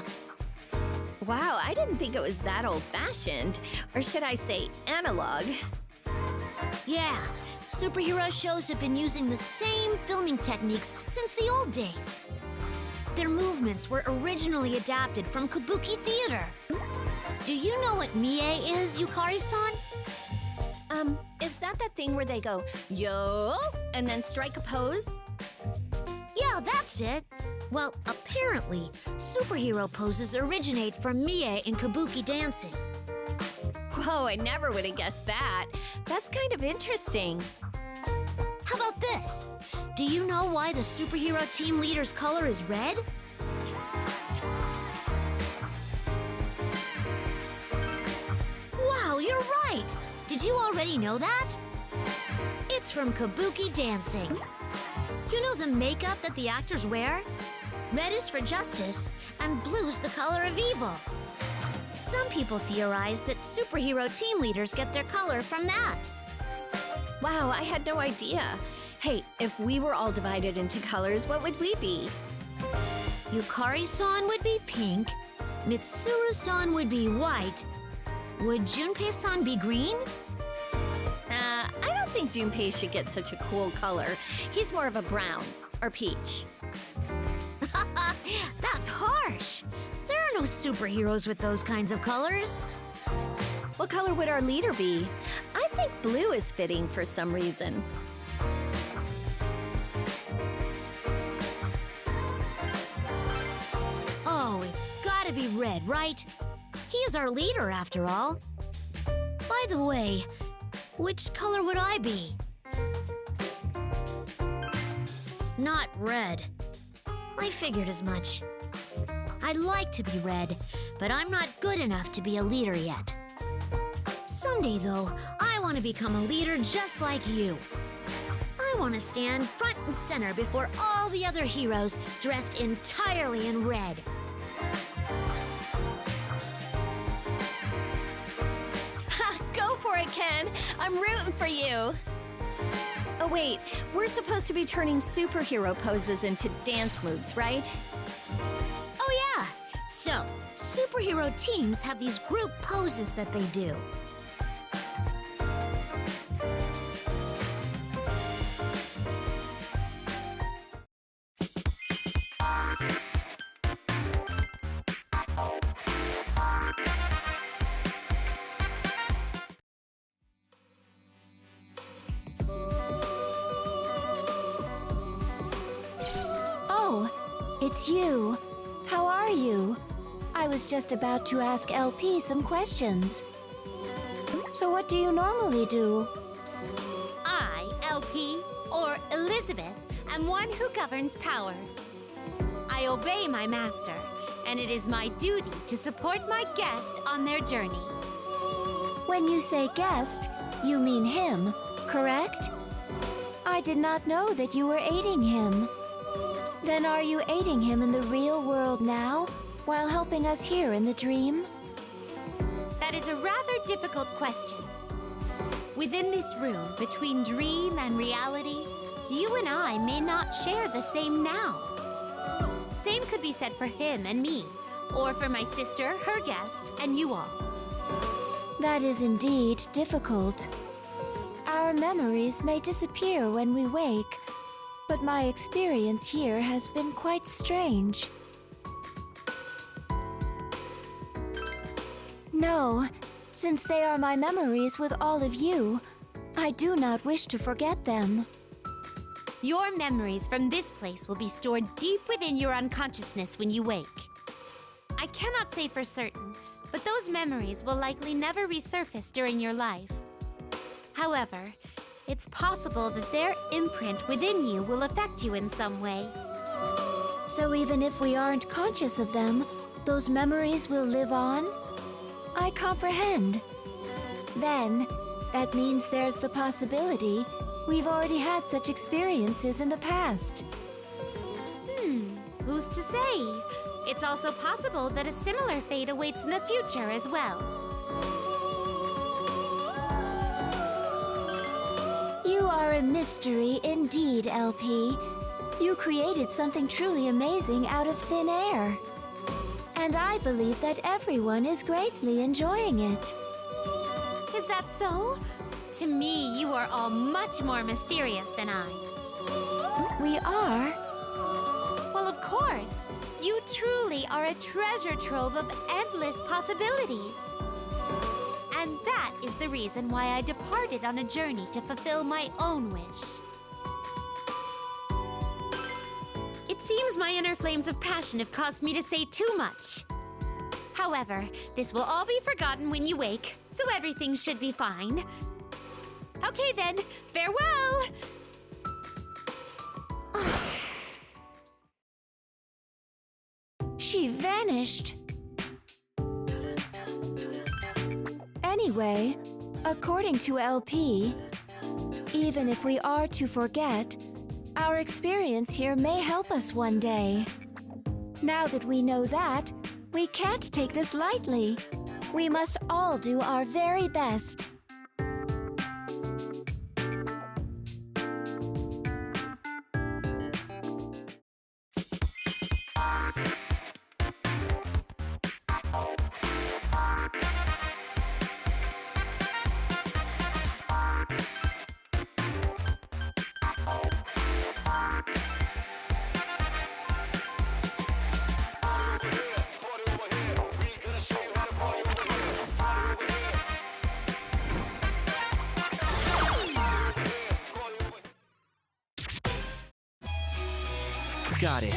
Wow, I didn't think it was that old-fashioned. Or should I say analog? Yeah, superhero shows have been using the same filming techniques since the old days. Their movements were originally adapted from kabuki theater. Do you know what Mie is, Yukari-san? Is that thing where they go, yo, and then strike a pose? Yeah, that's it. Well, apparently, superhero poses originate from Mie in kabuki dancing. Whoa, I never would have guessed that. That's kind of interesting. How about this? Do you know why the superhero team leader's color is red? Wow, you're right! Did you already know that? It's from kabuki dancing. You know the makeup that the actors wear? Red is for justice, and blue's the color of evil. Some people theorize that superhero team leaders get their color from that. Wow, I had no idea. Hey, if we were all divided into colors, what would we be? Yukari-san would be pink, Mitsuru-san would be white. Would Junpei-san be green? I don't think Junpei should get such a cool color. He's more of a brown or peach. That's harsh. There are no superheroes with those kinds of colors. What color would our leader be? I think blue is fitting for some reason. Oh, it's gotta be red, right? He is our leader, after all. By the way, which color would I be? Not red. I figured as much. I'd like to be red, but I'm not good enough to be a leader yet. Someday, though, I want to become a leader just like you. I want to stand front and center before all the other heroes dressed entirely in red. Ha! Go for it, Ken! I'm rooting for you! Oh wait, we're supposed to be turning superhero poses into dance moves, right? Oh yeah! So, superhero teams have these group poses that they do. It's you. How are you? I was just about to ask LP some questions. So what do you normally do? I, LP, or Elizabeth, am one who governs power. I obey my master, and it is my duty to support my guest on their journey. When you say guest, you mean him, correct? I did not know that you were aiding him. Then are you aiding him in the real world now, while helping us here in the dream? That is a rather difficult question. Within this room, between dream and reality, you and I may not share the same now. Same could be said for him and me, or for my sister, her guest, and you all. That is indeed difficult. Our memories may disappear when we wake, but my experience here has been quite strange. No, since they are my memories with all of you, I do not wish to forget them. Your memories from this place will be stored deep within your unconsciousness when you wake. I cannot say for certain, but those memories will likely never resurface during your life. However, it's possible that their imprint within you will affect you in some way. So even if we aren't conscious of them, those memories will live on? I comprehend. Then, that means there's the possibility we've already had such experiences in the past. Who's to say? It's also possible that a similar fate awaits in the future as well. You are a mystery indeed, LP. You created something truly amazing out of thin air. And I believe that everyone is greatly enjoying it. Is that so? To me, you are all much more mysterious than I. We are? Well, of course. You truly are a treasure trove of endless possibilities. And that is the reason why I departed on a journey to fulfill my own wish. It seems my inner flames of passion have caused me to say too much. However, this will all be forgotten when you wake, so everything should be fine. Okay then, farewell! She vanished. Anyway, according to LP, even if we are to forget, our experience here may help us one day. Now that we know that, we can't take this lightly. We must all do our very best. Got it.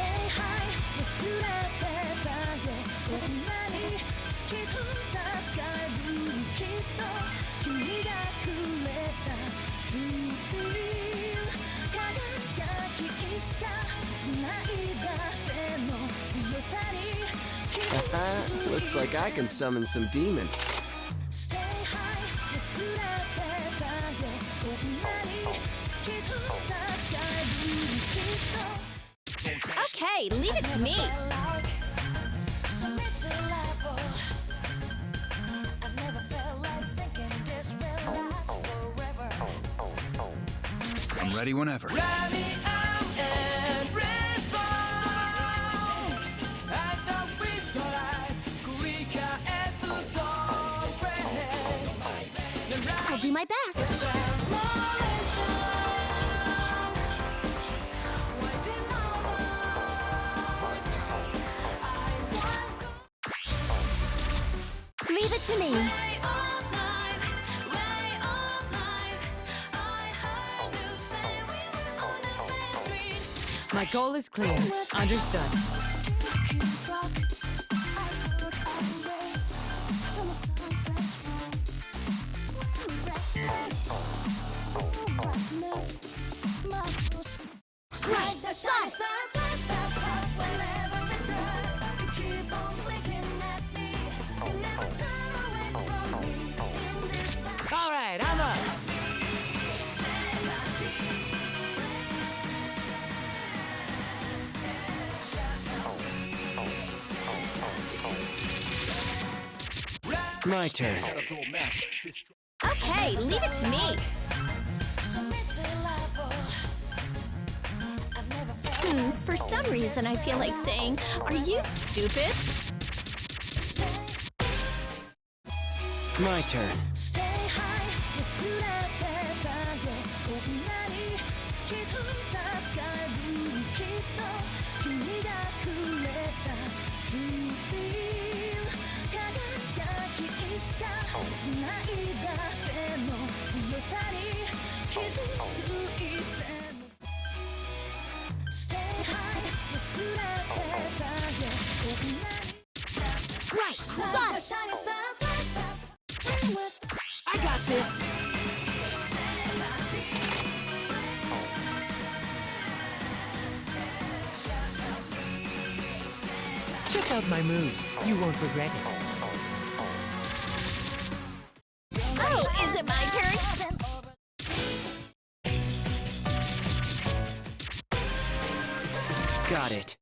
Looks like I can summon some demons. Okay, leave it to me. I'm ready whenever. I'll do my best. Leave it to me. My goal is clear. Understood. All right, I'm up. My turn. Okay, leave it to me. For some reason I feel like saying, are you stupid? My turn. Right, got it. I got this. Check out my moves. You won't regret it. Oh, is it my turn? Got it.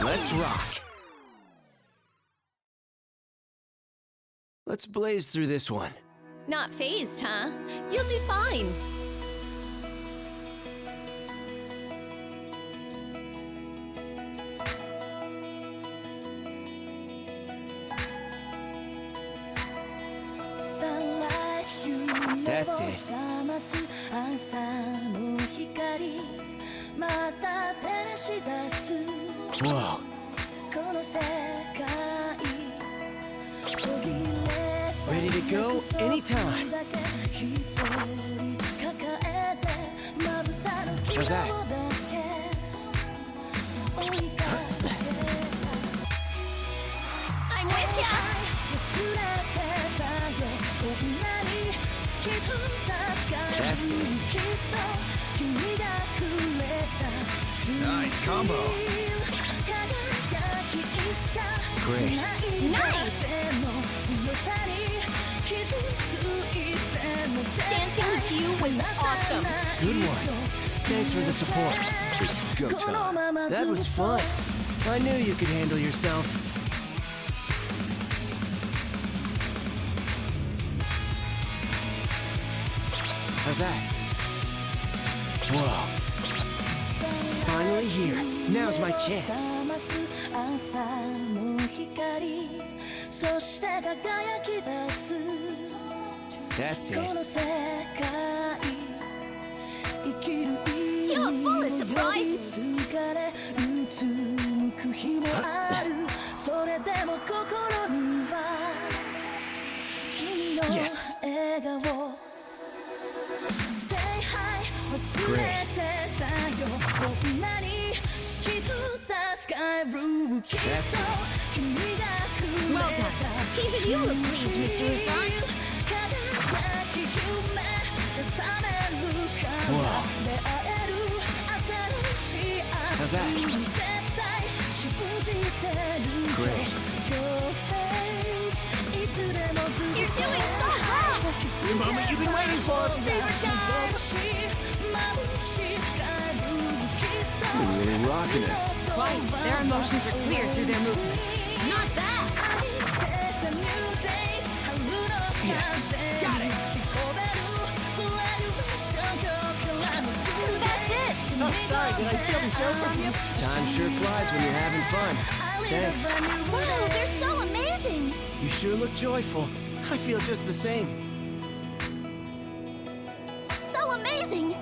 Let's rock. Let's blaze through this one. Not phased, huh? You'll do fine. That's it. Whoa. Ready to go anytime. How's that? I'm with ya! That's it. Nice combo. Great. Nice! Dancing with you was awesome. Good one. Thanks for the support. It's go time. That was fun. I knew you could handle yourself. How's that? Whoa. Finally here. Now's my chance. That's it. You're full of surprises. Yes. Great. That's it. Well done. Even you look pleased, Mitsuru-san. Whoa. How's that? Great. You're doing so well! The moment you've been waiting for. Favorite time! You're really rocking it. Quite. Their emotions are clear through their movement. Not bad! Yes. Got it. That's it! Oh, sorry. Did I steal the show from you? Time sure flies when you're having fun. Thanks. Wow, they're so amazing. You sure look joyful. I feel just the same. So amazing.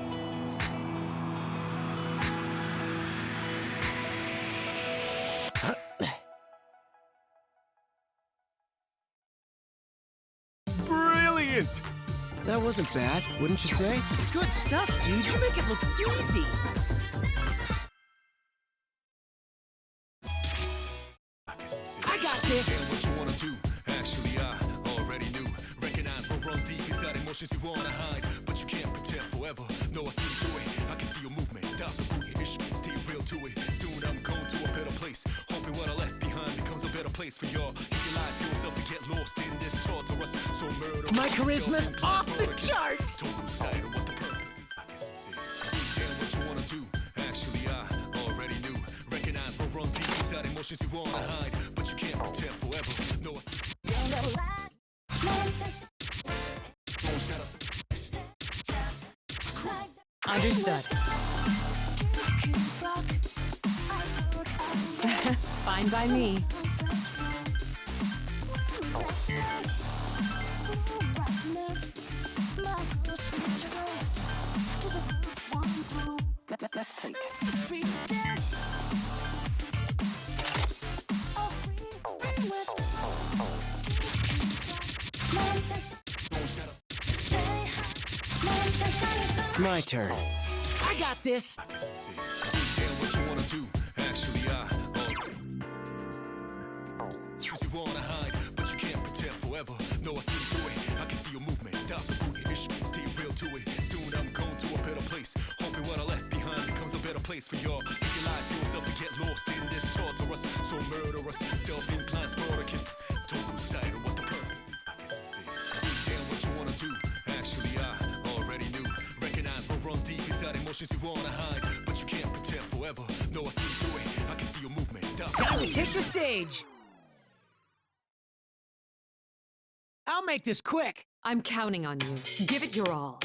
Brilliant! That wasn't bad, wouldn't you say? Good stuff, dude. You make it look easy. I got this. What you wanna do? Actually, I already knew. Recognize what runs deep inside emotions you wanna hide, but you can't pretend forever. No, I see through it. I can see your movement. Stop the booty issue. Stay real to it. Soon I'm going to a better place. Hoping what I left behind becomes a better place for y'all. You can lie to yourself and get lost in this torturous. So murder. My charisma's off the charts. Total sight of what the purpose is. I can see. Damn what you wanna do. Actually, I already knew. emotions you wanna hide, but you can't pretend forever. No, it's don't shut up. Understood. Fine by me. Let's take. My turn. I got this. I can see. Damn what you wanna do. Actually, cause you wanna hide, but you can't pretend forever. No, I see through it. I can see your movement. Stop the booty issue. Stay real to it. Soon I'm going to a better place. Hoping what I left behind becomes a better place for y'all. If you lie to yourself and get lost in this torturous, so murderous, self-inclined Spartacus. Total sight of what the purpose is. I can see. Damn what you wanna do. Actually, I already knew. Recognize what runs deep inside emotions you wanna hide, but you can't pretend forever. No, I see through it. I can see your movement. Stop. Time to take the stage. I'll make this quick. I'm counting on you. Give it your all.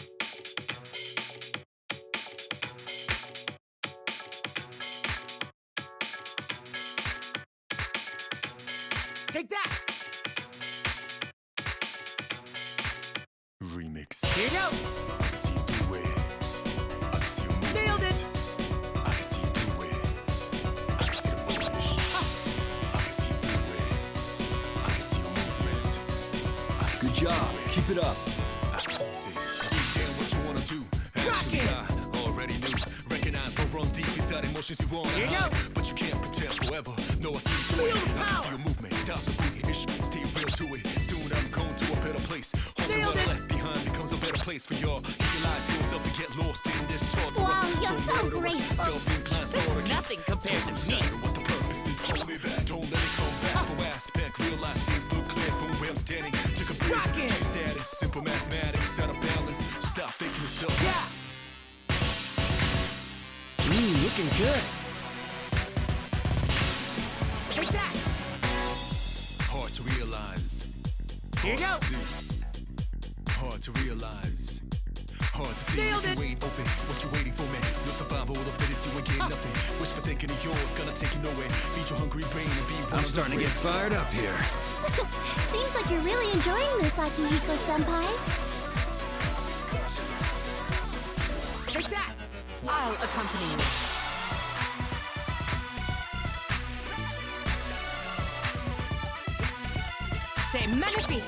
Take that. Remix. Here you go. I can see through it. I can see your movement. Nailed it. I can see through it. I can see the bullish. I can see through it. I can see your movement. I can Good see job. through it. Keep it up. I can see. Damn what you wanna do. Actually, I already knew. Recognize what runs deep inside emotions you wanna Here you hide, go. but you can't pretend forever. No, I see through it. Feel the I can see power. your movement. Stop the booty issue. Stay real to it. Soon I'm going to a better place. Hoping Nailed what I it. left behind becomes a better place for y'all. If you lie to yourself and get lost in this torturous, Wow, you're so murderous, graceful. self-inclined Spartacus. nothing compared to me. What the purpose is, only that. Don't let it come back for aspect. Realize things look clear from where I'm standing. Took a break, Rock it. change status, simple mathematics, out of balance. So stop thinking yourself. Yeah. Looking good. Take that. Hard to realize. Here you Hard go. to see. Hard to realize. Hard to see. Nailed If you it. ain't open, what you waiting for, man? Your survival of the fittest, you ain't getting nothing. Wish for thinking of yours, gonna take you nowhere. Feed your hungry brain and be one I'm of those starting to get rare- fired up here. Seems like you're really enjoying this, Akihiko-senpai. Take that. I'll accompany you. Say magnifique.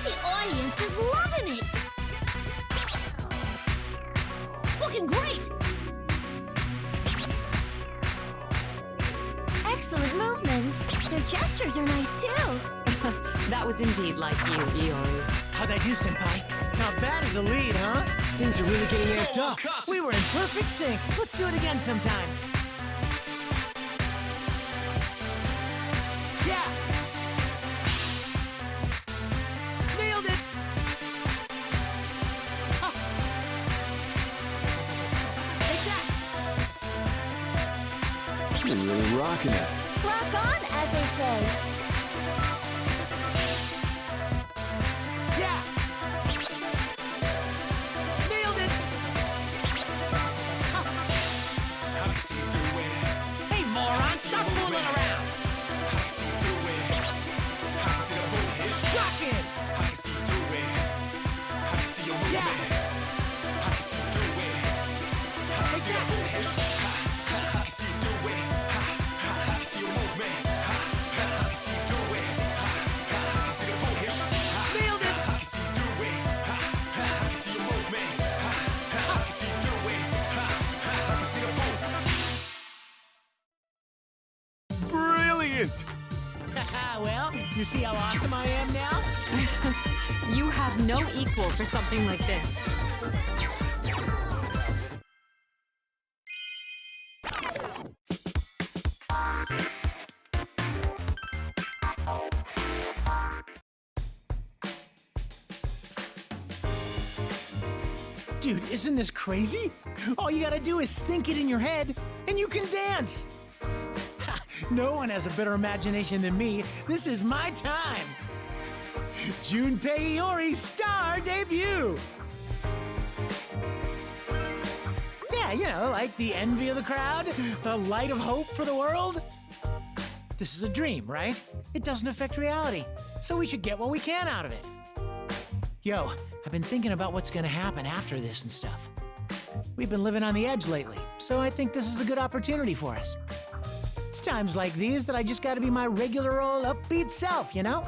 The audience is loving it. Looking great. Excellent movements. Their gestures are nice too. That was indeed like you, Iori. How'd I do, senpai? Not bad as a lead, huh? Things are really getting amped up. We were in perfect sync. Let's do it again sometime. Yeah. Nailed it. Huh. Take that. You're really rocking it. Rock on, as they say. Yeah. Nailed it. Huh. I can see through it. Hey, moron, stop fooling around. I can see through it. I can see the bullish. Rock it. I can see through it. I can see your movement. Yeah. I can see through it. I can see the bullish. I can see through it. I can see your movement. I can see through it. I can see the bullish. Nailed it. I can see through it. I can see your movement. I can see through it. I can see the bullish. Brilliant! Well, you see how awesome I am now? You have no equal for something like this. Dude, isn't this crazy? All you gotta do is think it in your head, and you can dance! Ha, no one has a better imagination than me. This is my time! Junpei Iori's star debut! Yeah, you know, like the envy of the crowd, the light of hope for the world. This is a dream, right? It doesn't affect reality, so we should get what we can out of it. Yo, I've been thinking about what's gonna happen after this and stuff. We've been living on the edge lately, so I think this is a good opportunity for us. It's times like these that I just gotta be my regular old upbeat self, you know?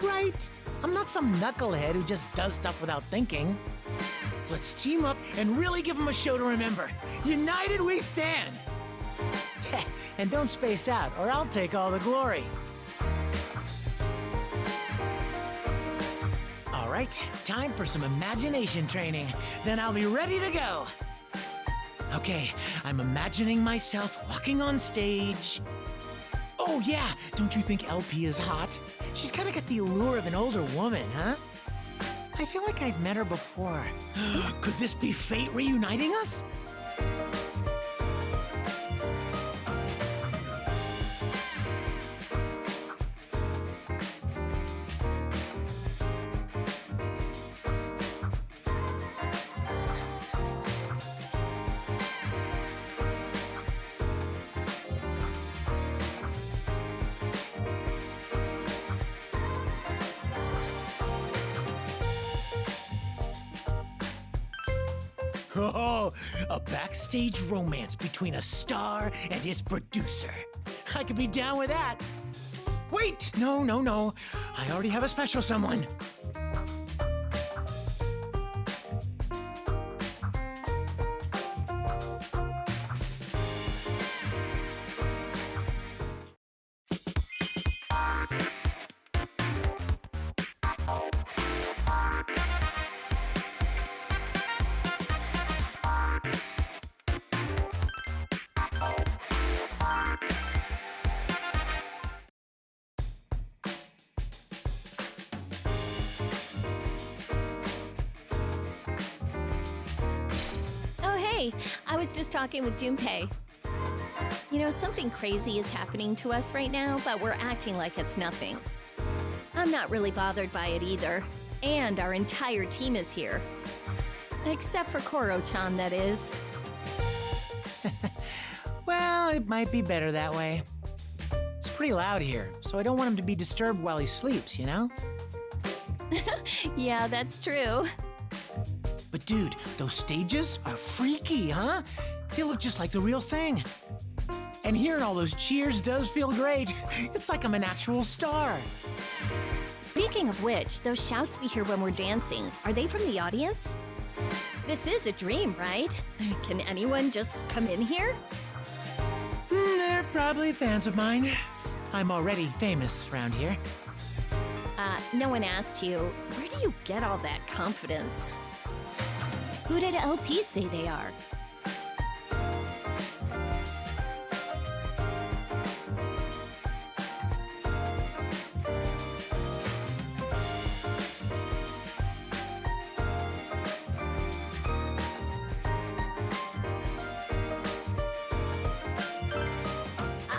Right? I'm not some knucklehead who just does stuff without thinking. Let's team up and really give them a show to remember. United we stand! And don't space out, or I'll take all the glory. All right, time for some imagination training. Then I'll be ready to go. Okay, I'm imagining myself walking on stage. Oh yeah, don't you think LP is hot? She's kind of got the allure of an older woman, huh? I feel like I've met her before. Could this be fate reuniting us? Oh, a backstage romance between a star and his producer. I could be down with that. Wait, no. I already have a special someone. I was just talking with Junpei. You know, something crazy is happening to us right now, but we're acting like it's nothing. I'm not really bothered by it either. And our entire team is here. Except for Koro-chan, that is. Well, it might be better that way. It's pretty loud here, so I don't want him to be disturbed while he sleeps, you know? Yeah, that's true. But dude, those stages are freaky, huh? They look just like the real thing. And hearing all those cheers does feel great. It's like I'm an actual star. Speaking of which, those shouts we hear when we're dancing, are they from the audience? This is a dream, right? Can anyone just come in here? They're probably fans of mine. I'm already famous around here. No one asked you, where do you get all that confidence? Who did LP say they are?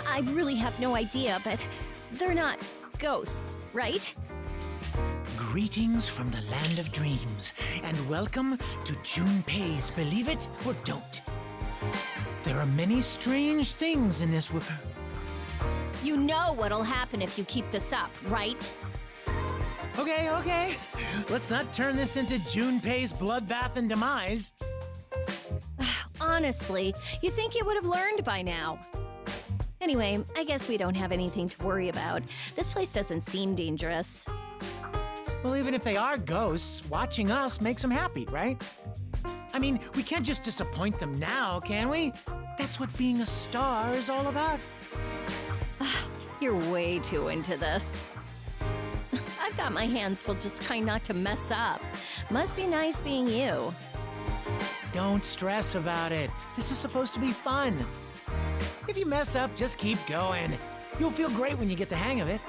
I really have no idea, but they're not ghosts, right? Greetings from the land of dreams, and welcome to Junpei's Believe It or Don't. There are many strange things in this world. You know what'll happen if you keep this up, right? Okay. Let's not turn this into Junpei's bloodbath and demise. Honestly, you think you would have learned by now. Anyway, I guess we don't have anything to worry about. This place doesn't seem dangerous. Well, even if they are ghosts, watching us makes them happy, right? I mean, we can't just disappoint them now, can we? That's what being a star is all about. You're way too into this. I've got my hands full just trying not to mess up. Must be nice being you. Don't stress about it. This is supposed to be fun. If you mess up, just keep going. You'll feel great when you get the hang of it.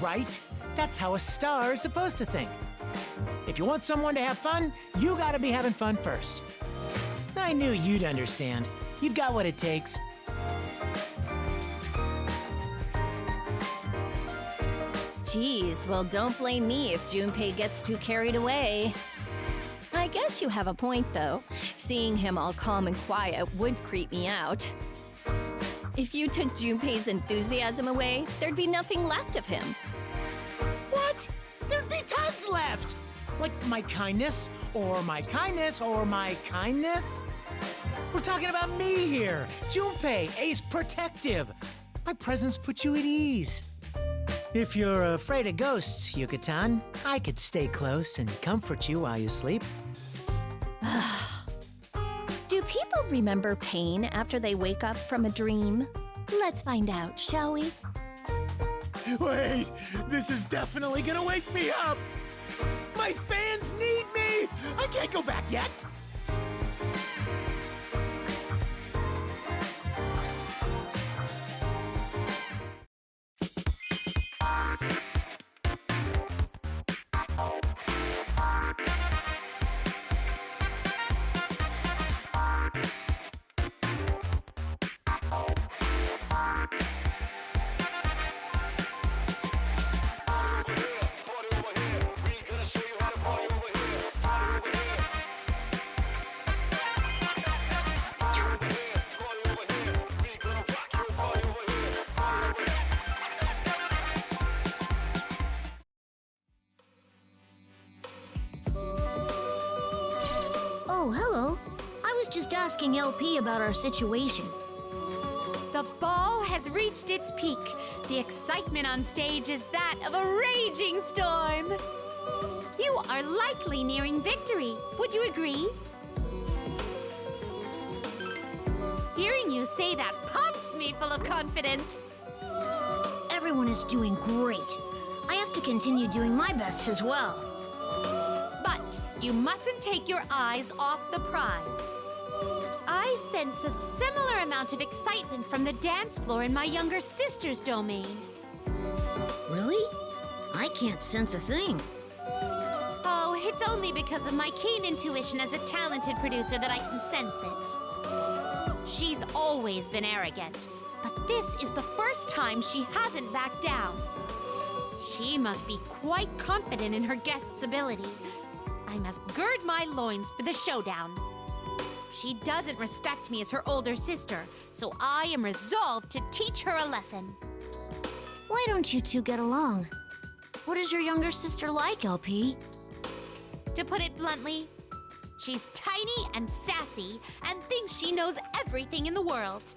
right? That's how a star is supposed to think. If you want someone to have fun, you gotta be having fun first. I knew you'd understand. You've got what it takes. Geez, well, don't blame me if Junpei gets too carried away. I guess you have a point, though. Seeing him all calm and quiet would creep me out. If you took Junpei's enthusiasm away, there'd be nothing left of him. What? There'd be tons left! Like my kindness, or my kindness, or my kindness? We're talking about me here. Junpei, Ace Protective. My presence puts you at ease. If you're afraid of ghosts, Yucatan, I could stay close and comfort you while you sleep. Do people remember pain after they wake up from a dream? Let's find out, shall we? Wait, this is definitely gonna wake me up! My fans need me! I can't go back yet! Oh, hello. I was just asking LP about our situation. The ball has reached its peak. The excitement on stage is that of a raging storm. You are likely nearing victory. Would you agree? Hearing you say that pumps me full of confidence. Everyone is doing great. I have to continue doing my best as well. But you mustn't take your eyes off the prize. I sense a similar amount of excitement from the dance floor in my younger sister's domain. Really? I can't sense a thing. Oh, it's only because of my keen intuition as a talented producer that I can sense it. She's always been arrogant, but this is the first time she hasn't backed down. She must be quite confident in her guest's ability. I must gird my loins for the showdown. She doesn't respect me as her older sister, so I am resolved to teach her a lesson. Why don't you two get along? What is your younger sister like, LP? To put it bluntly, she's tiny and sassy and thinks she knows everything in the world.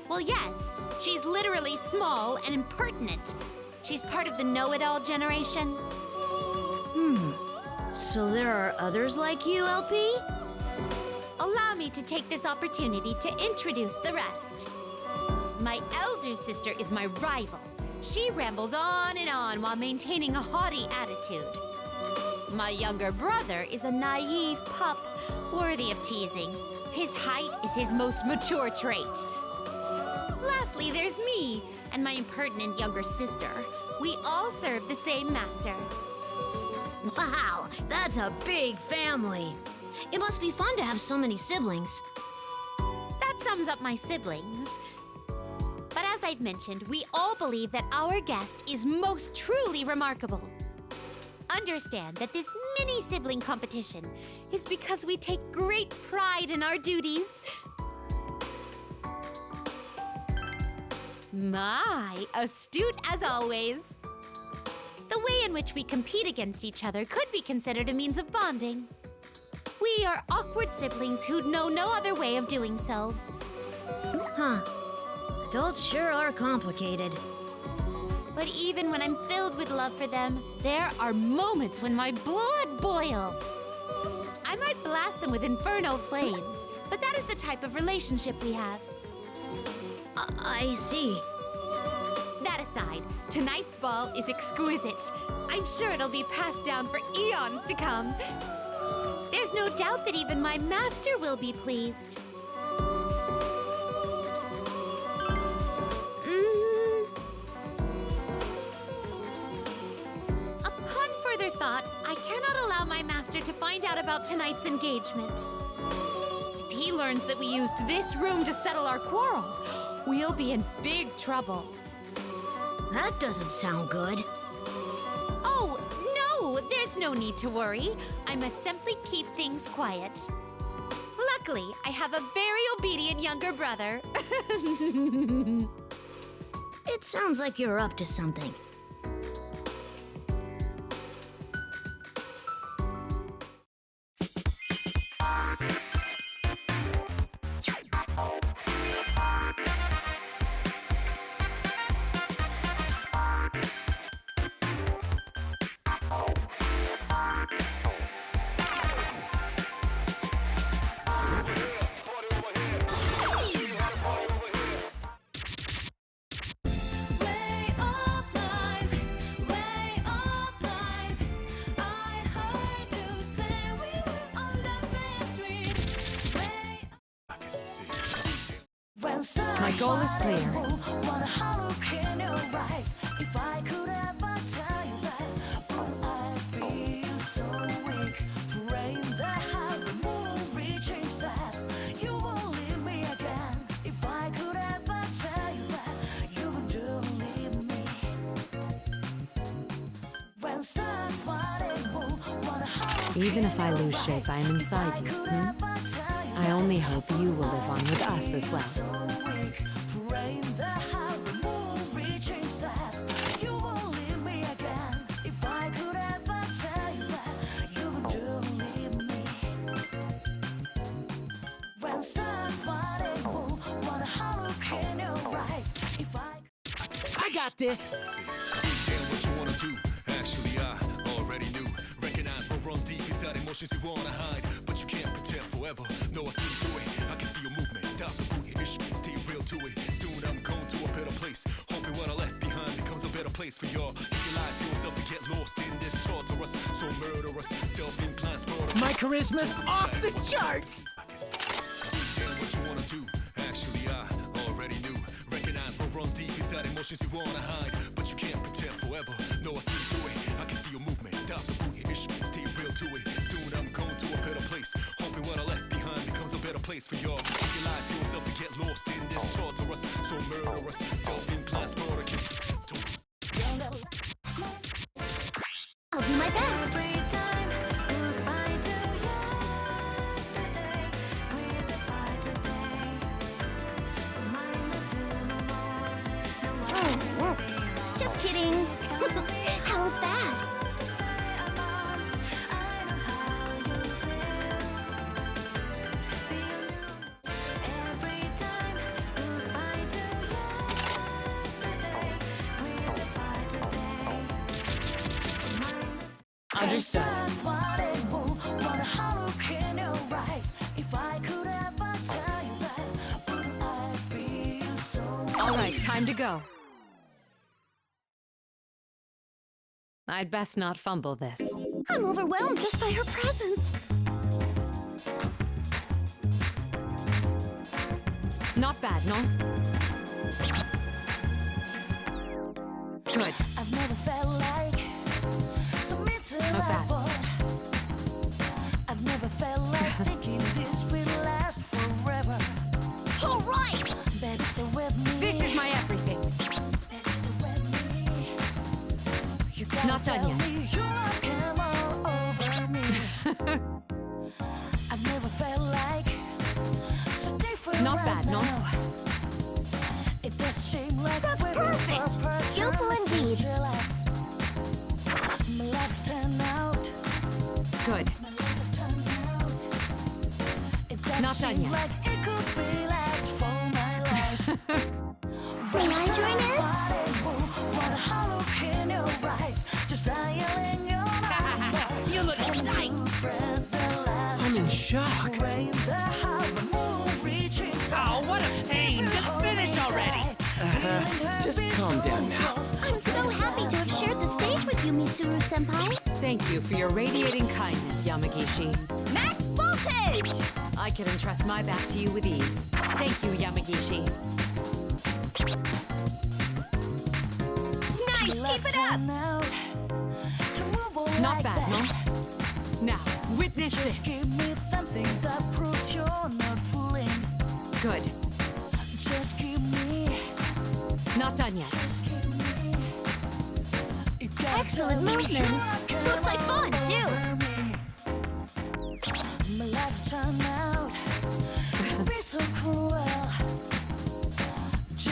Well, yes, she's literally small and impertinent. She's part of the know-it-all generation. So there are others like you, LP? Allow me to take this opportunity to introduce the rest. My elder sister is my rival. She rambles on and on while maintaining a haughty attitude. My younger brother is a naive pup, worthy of teasing. His height is his most mature trait. Lastly, there's me and my impertinent younger sister. We all serve the same master. Wow, that's a big family. It must be fun to have so many siblings. That sums up my siblings. But as I've mentioned, we all believe that our guest is most truly remarkable. Understand that this mini-sibling competition is because we take great pride in our duties. My, astute as always. The way in which we compete against each other could be considered a means of bonding. We are awkward siblings who'd know no other way of doing so. Huh. Adults sure are complicated. But even when I'm filled with love for them, there are moments when my blood boils. I might blast them with inferno flames, but that is the type of relationship we have. I see. That aside, tonight's ball is exquisite. I'm sure it'll be passed down for eons to come. There's no doubt that even my master will be pleased. Upon further thought, I cannot allow my master to find out about tonight's engagement. If he learns that we used this room to settle our quarrel, we'll be in big trouble. That doesn't sound good. Oh, no, there's no need to worry. I must simply keep things quiet. Luckily, I have a very obedient younger brother. It sounds like you're up to something. My goal is clear. Even if I lose shape, I am inside you. I only hope you will live on with us as well. I got this. What you wanna do? Actually, I already knew. Recognize what runs deep inside emotions you wanna hide, but you can't pretend forever. No, I see through it. I can see your movement. Stop the booty issue. Stay real to it. Soon I'm going to a better place. Hoping what I left behind becomes a better place for y'all. If you lie to yourself and get lost in this torturous, so murderous, self-inclined sport. My charisma's off the charts. What you wanna do? Actually, I already knew. Recognize what runs deep inside emotions you wanna hide, but you can't pretend forever. No, I see through it. I can see your movement. Stop the booty issue. Stay real to it. Soon I'm going to a better place. Hoping what I left behind becomes a better place for y'all. If you lie to yourself and get lost in this torturous, so murderous, self-inclined Spartacus. I'll do my best. Just kidding. How's that? Understood. All right, time to go. I'd best not fumble this. I'm overwhelmed just by her presence. Not bad, no? Good. I've never felt like How's that? I've never felt like thinking this will last forever. All right. Baby, stay with me. This is my everything. Baby, stay with me. You gotta Not done tell yet. me your love came all over me. I've never felt like so different. Not bad, no? now. It does seem like That's we're perfect. for a person Skillful so indeed. jealous. My life turned out. Good. My life turned out. It does Not done seem yet. like it could be last for my life. May I join in? You look psyched. I'm in shock. Oh, what a pain. Just finish already. Just calm down now. I'm so happy to have shared the stage with you, Mitsuru-senpai. Thank you for your radiating kindness, Yamagishi. Max voltage! I can entrust my back to you with ease. Thank you, Yamagishi. Nice, keep it up! Not bad, no? Now, witness this. Good. Not done yet. Excellent movements. Looks like fun, too.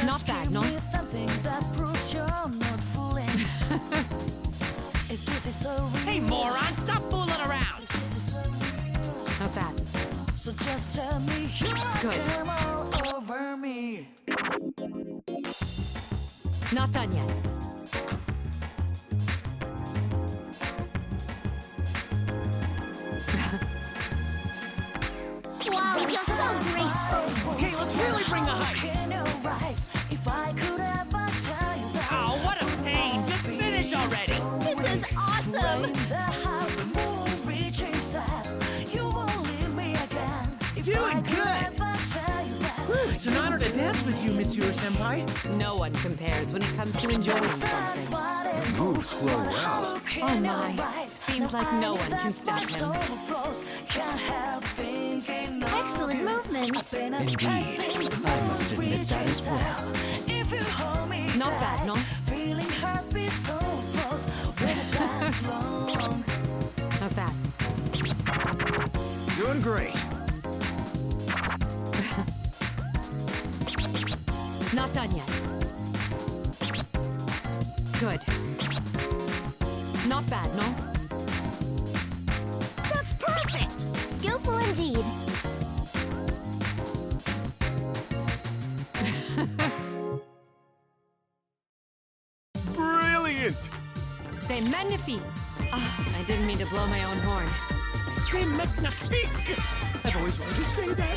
Not bad, no? Hey, moron, stop fooling around. How's that? So just tell me you Good. come all over me. Not done yet. Wow, you're so graceful. Okay, let's really bring the hype. Oh, what a pain. Just finish already. This is awesome! Doing good. Whew, it's an honor to dance with you, Mitsuru-senpai. No one compares when it comes to enjoying something. Moves flow well. Oh my. Seems like no one can stop him. Excellent movements. Indeed. I must admit that as well. Not bad, no? How's that? Doing great. Not done yet. Good. Not bad, no? That's perfect. Skillful indeed. Brilliant. C'est magnifique! I didn't mean to blow my own horn. C'est magnifique. I've always wanted to say that.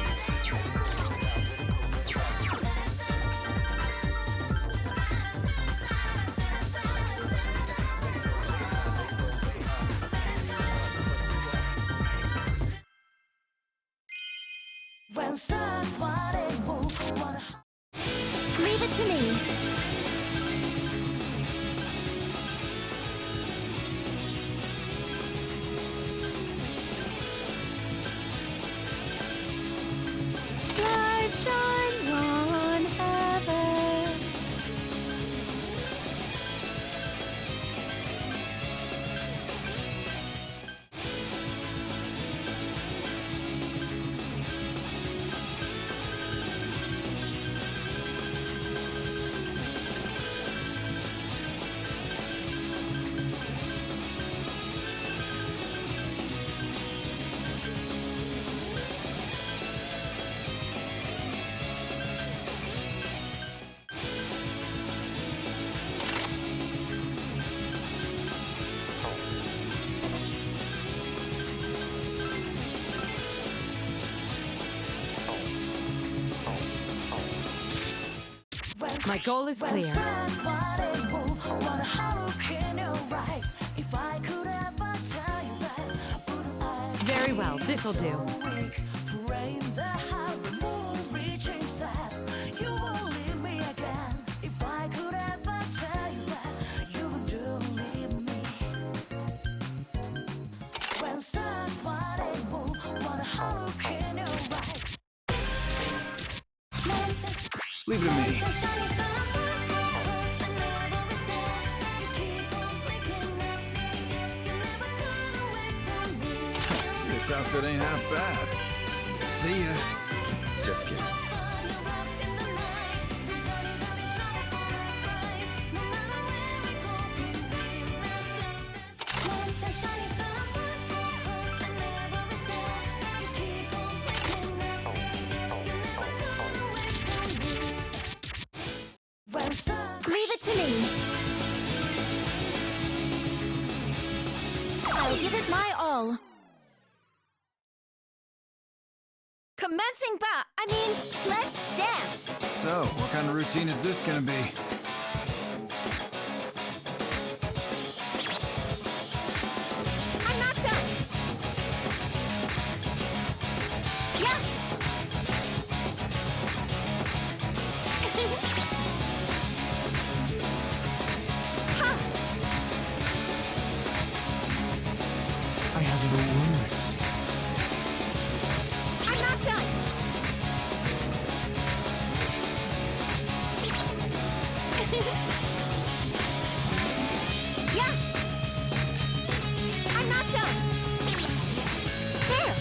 Leave it to me. Light shines on heaven. My goal is clear. Very well, this'll do. Leave it to me. This outfit ain't half bad. See ya. Just kidding. it to me. I'll give it my all. Commencing let's dance. So, what kind of routine is this gonna be? I'm not done. Yeah. Huh. I have no words. I'm not done. Yeah. I'm not done. There.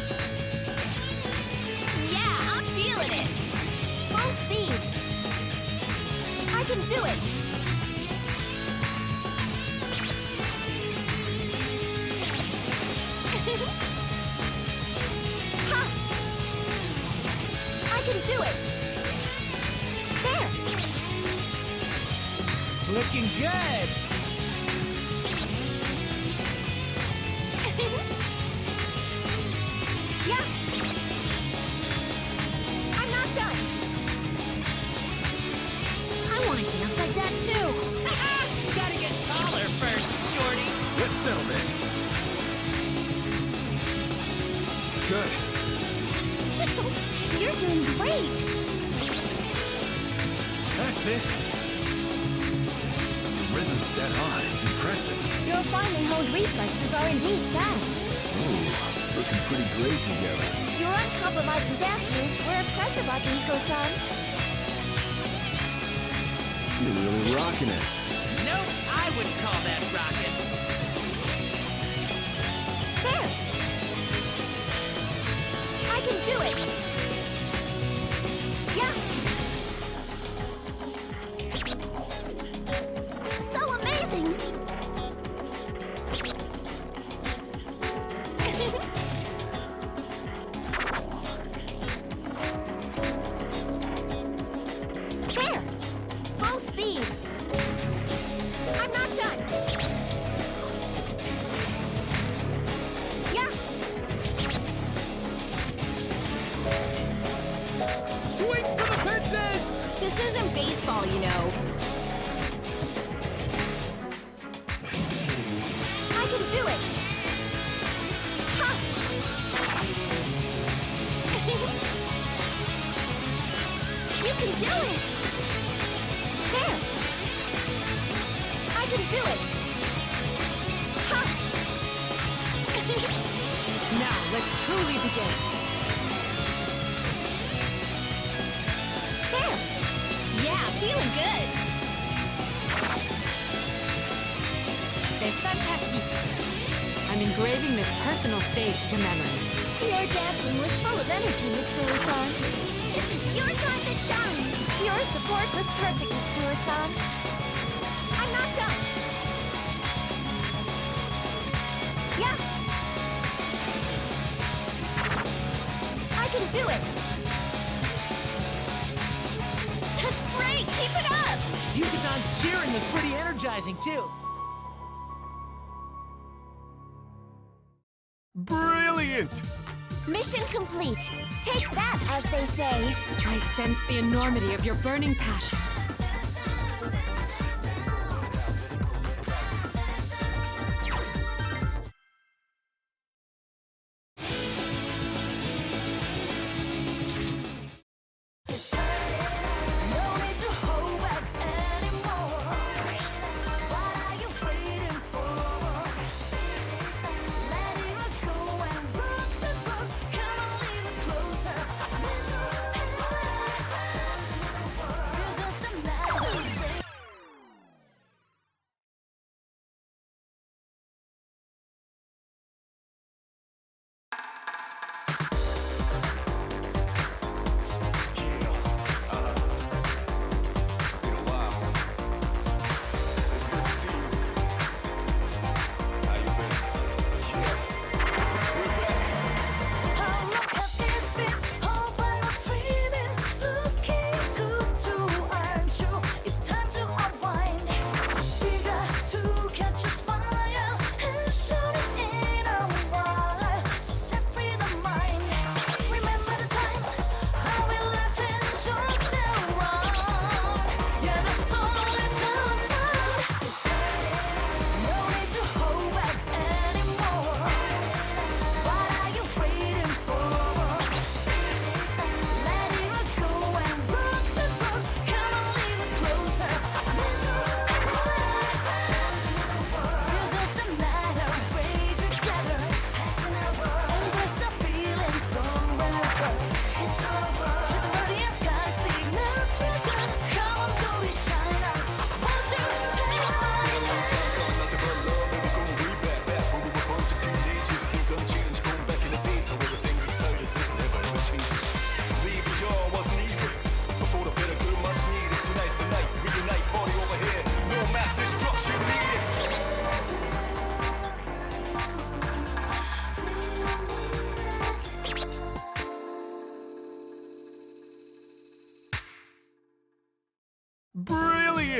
Yeah, I'm feeling it. Full speed. I can do it. Ha! I can do it. There. Looking good. Yeah. I'm not done. I want to dance like that too. You gotta get taller first, shorty. Let's settle this. Good. You're doing great. That's it. The rhythm's dead on. Impressive. Your finely honed reflexes are indeed fast. Ooh, looking pretty great together. Your uncompromising dance moves were impressive, Akihiko-san. You're really rocking it. Nope, I wouldn't call that rockin'. There. I can do it. Yeah. So amazing. There. Full speed. I'm not done. Yeah. Swing for the fences! This isn't baseball, you know. I can do it. Ha! You can do it. There. I can do it. Ha! Now, let's truly begin. There. Yeah, feeling good. C'est fantastique. I'm engraving this personal stage to memory. Your dancing was full of energy, Mitsuru-san. This is your time to shine. Your support was perfect, Mitsuru-san. I'm not done. Yeah. I can do it. That's great. Keep it up. Yukatan's cheering was pretty energizing, too. Brilliant! Mission complete. Take that, as they say. I sense the enormity of your burning passion.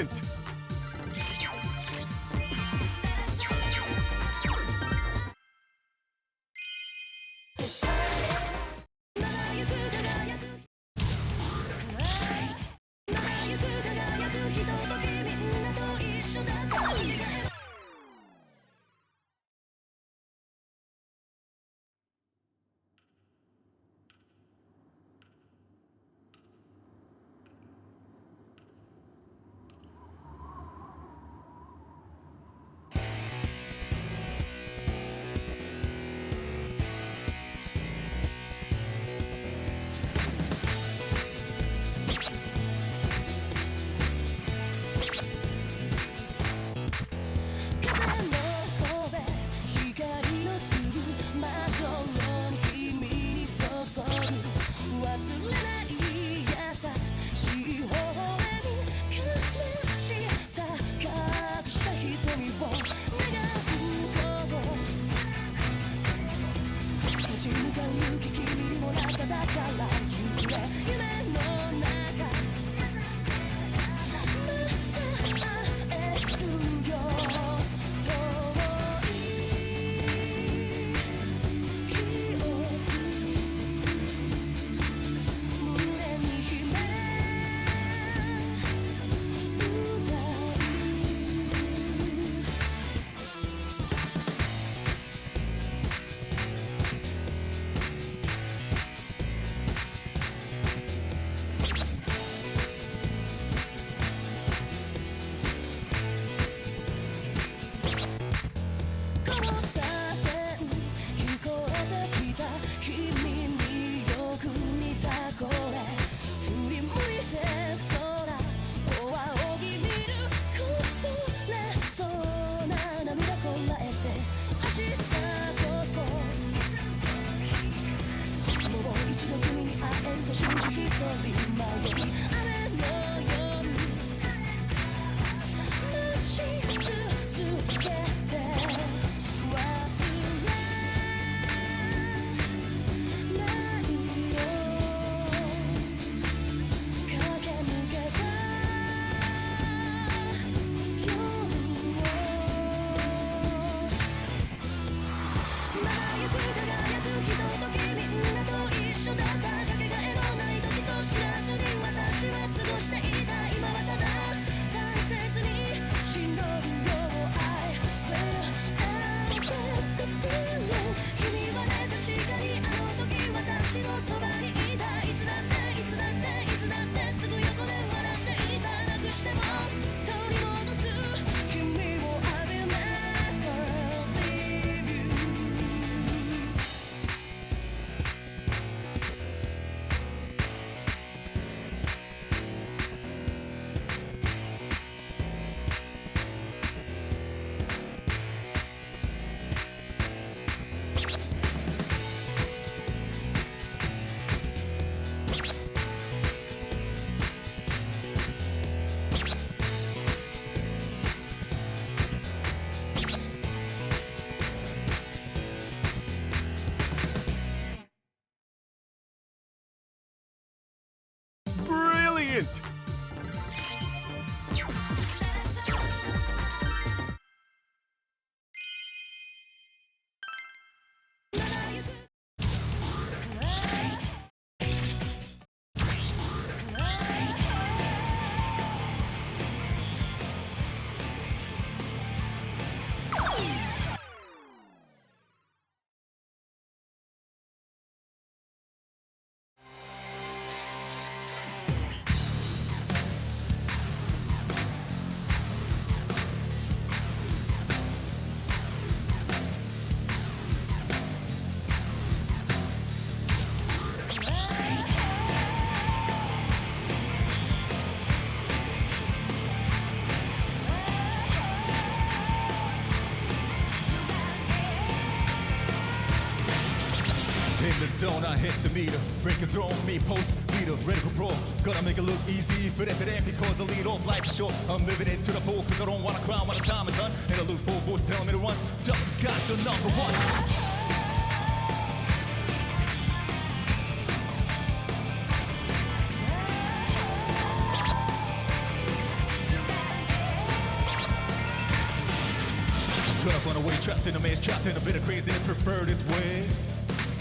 Brilliant! Brilliant! In the zone, I hit the meter. Break a throne, me post leader, ready for pro. Gonna make it look easy, but if it ain't because the lead off life is short. I'm living it to the full, cause I don't wanna cry when the time is done. And I look for a voice telling me to run. Justice Scott's the number one. Caught up on a way, trapped in a maze, trapped in a bit of crazy and prefer this way.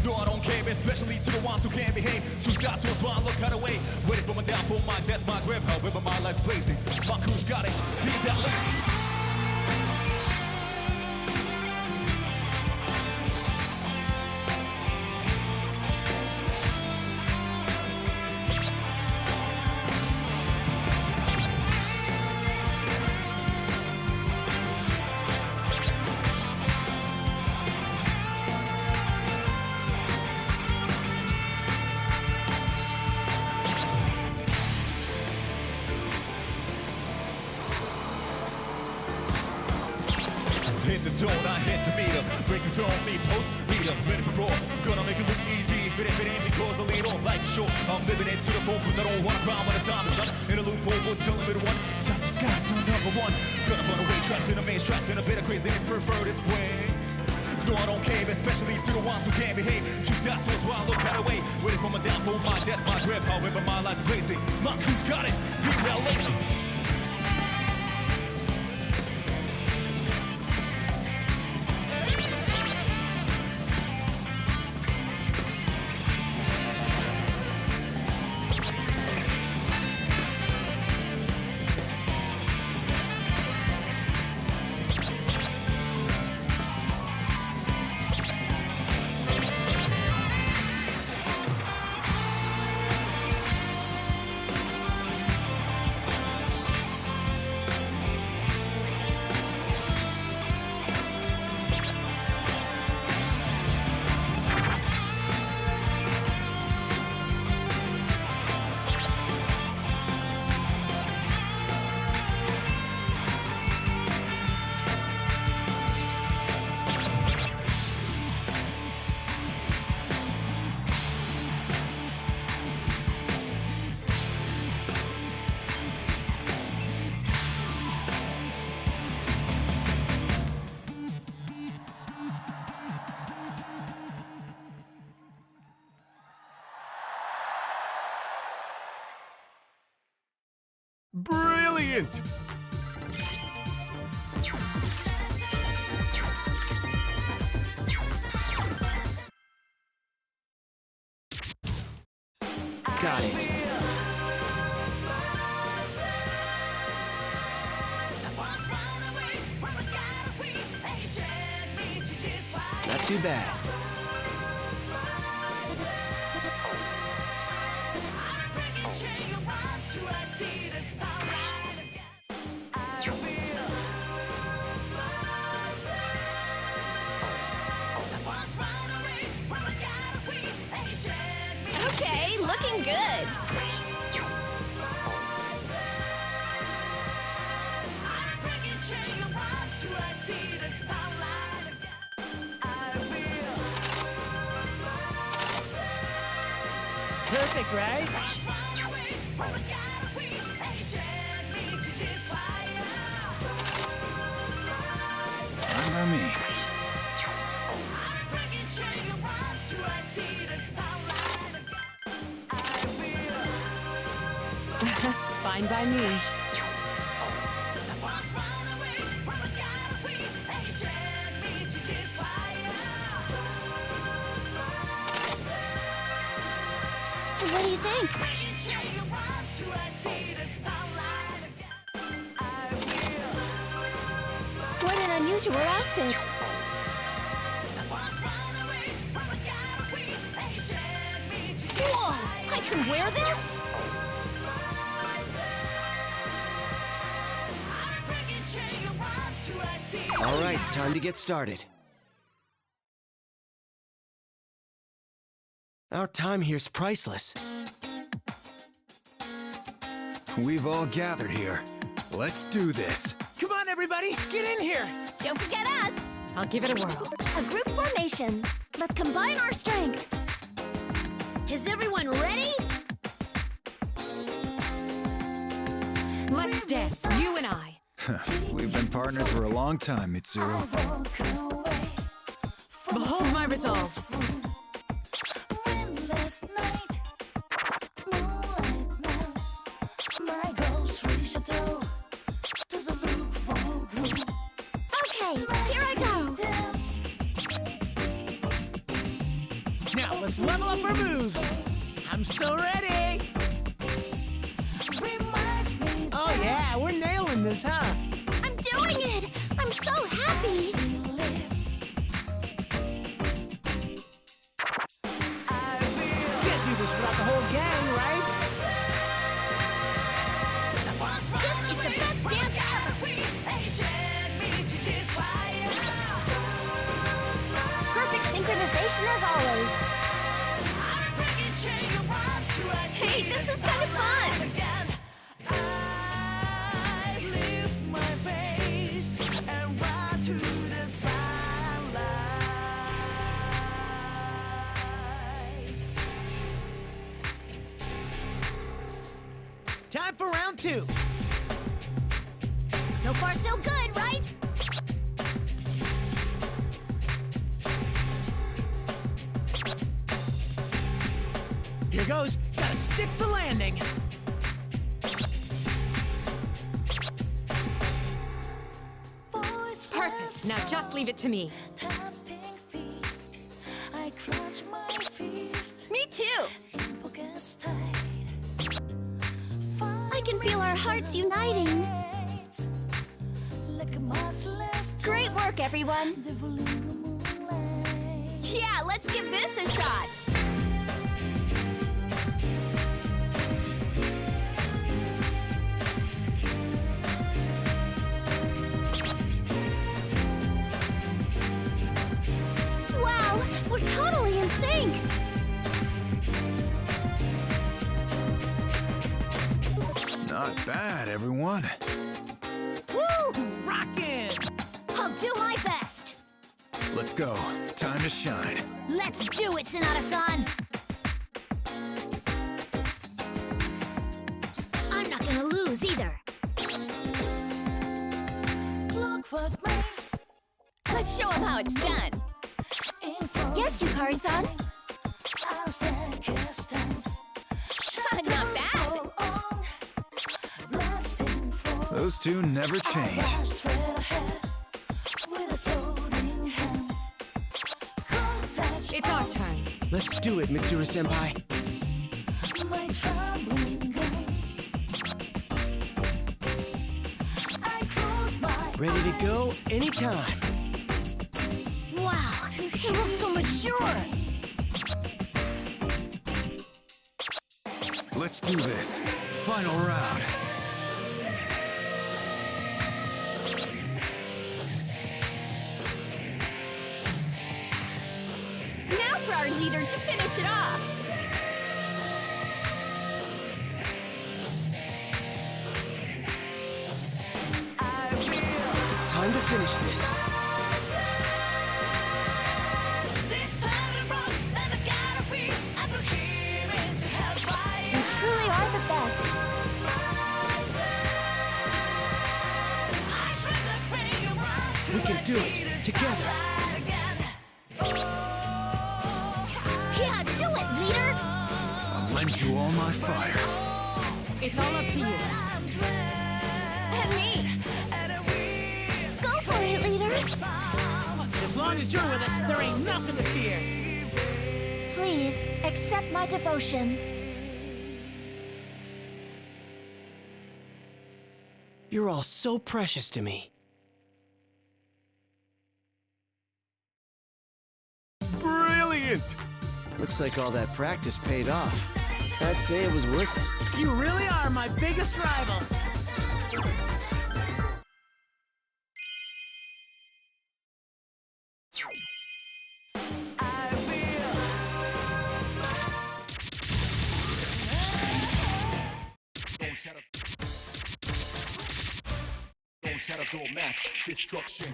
No, I don't care, especially to the ones who can't behave. Two shots to a smile, look out away. Waiting for my downfall, my death, my grave. However, my life's blazing. My crew's got it. Leave that lazy. Hit the zone, I hit the meter. Breaking through on me, post leader. Ready for brawl. Gonna make it look easy. If it ain't because I lead on life is short. I'm living it to the full cause I don't wanna cry when the time is up. In a loophole, was telling me to one. Touch the sky, so number one. Gonna run away, trapped in a maze, trapped in a bit of crazy and prefer this way. No, I don't care, especially to the ones who can't behave. Two shots to a swallow, look out away. Waiting for my downfall, my death, my grave. However, my life's crazy. My crew's got it. Be well lazy. Brilliant! Got it. Not too bad. Okay, looking good. Perfect, right? Fine by me. Fine by me. What do you think? What an unusual outfit. Whoa! I can wear this? All right, time to get started. Our time here's priceless. We've all gathered here. Let's do this. Come on, everybody, get in here. Don't forget us. I'll give it a whirl. A group formation. Let's combine our strength. Is everyone ready? Let's dance, you and I. We've been partners for a long time, Mitsuru. Behold my resolve. Okay, here I let's level up our moves. I'm so ready. Oh yeah, we're nailing this, huh? I'm doing it! I'm so happy! Can't do this without the whole gang, right? This is the best dance ever! Perfect synchronization as always. Hey, this is kind of fun! Time for round 2. So far, so good, right? Here goes. Gotta stick the landing. Perfect. Now just leave it to me. Me too! I can feel our hearts uniting. Great work, everyone. Yeah, let's give this a shot! Wow, we're totally in sync! Not bad, everyone. Woo! Rockin'! I'll do my best! Let's go. Time to shine. Let's do it, Sonata-san! I'm not gonna lose either. Let's show him how it's done! Yes, Yukari-san. Not bad! Those two never change. It's our turn. Let's do it, Mitsuru-senpai. Ready to go anytime. Wow, he looks so mature! Let's do this. Final round. Now for our leader to finish it off! It's time to finish this. You truly are the best. We can do it together. Yeah, do it, leader! I'll lend you all my fire. It's all up to you. And me! Go for it, leader! As long as you're with us, there ain't nothing to fear. Please, accept my devotion. You're all so precious to me. Brilliant! Looks like all that practice paid off. I'd say it was worth it. You really are my biggest rival. Shadow mass destruction.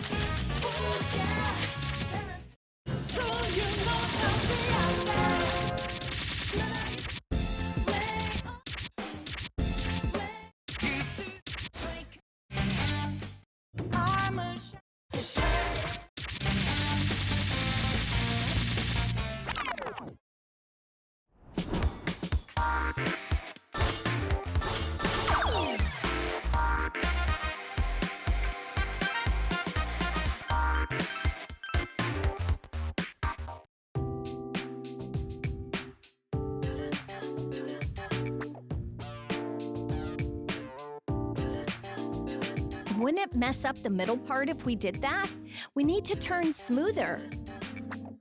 wouldn't it mess up the middle part if we did that? We need to turn smoother.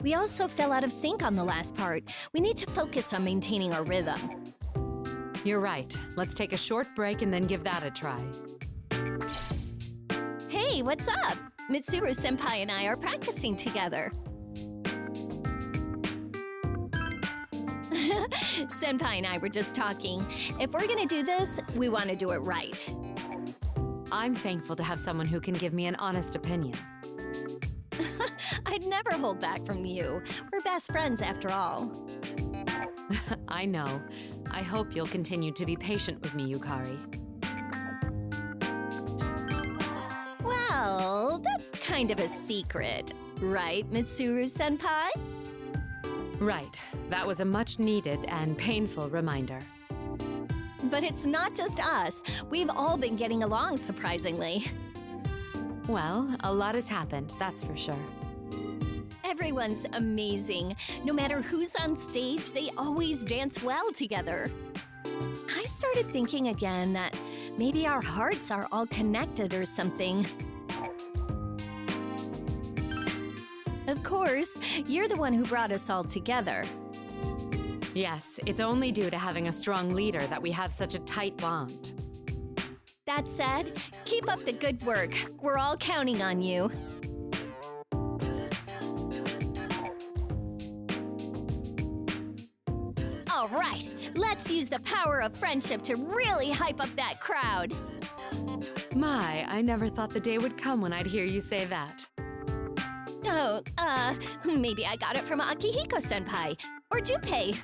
We also fell out of sync on the last part. We need to focus on maintaining our rhythm. You're right. Let's take a short break and then give that a try. Hey, what's up? Mitsuru-senpai and I are practicing together. Senpai and I were just talking. If we're gonna do this, we want to do it right. I'm thankful to have someone who can give me an honest opinion. I'd never hold back from you. We're best friends after all. I know. I hope you'll continue to be patient with me, Yukari. Well, that's kind of a secret, right, Mitsuru-senpai? Right. That was a much-needed and painful reminder. But it's not just us. We've all been getting along, surprisingly. Well, a lot has happened, that's for sure. Everyone's amazing. No matter who's on stage, they always dance well together. I started thinking again that maybe our hearts are all connected or something. Of course, you're the one who brought us all together. Yes, it's only due to having a strong leader that we have such a tight bond. That said, keep up the good work. We're all counting on you. All right, let's use the power of friendship to really hype up that crowd. My, I never thought the day would come when I'd hear you say that. Oh, maybe I got it from Akihiko-senpai or Junpei.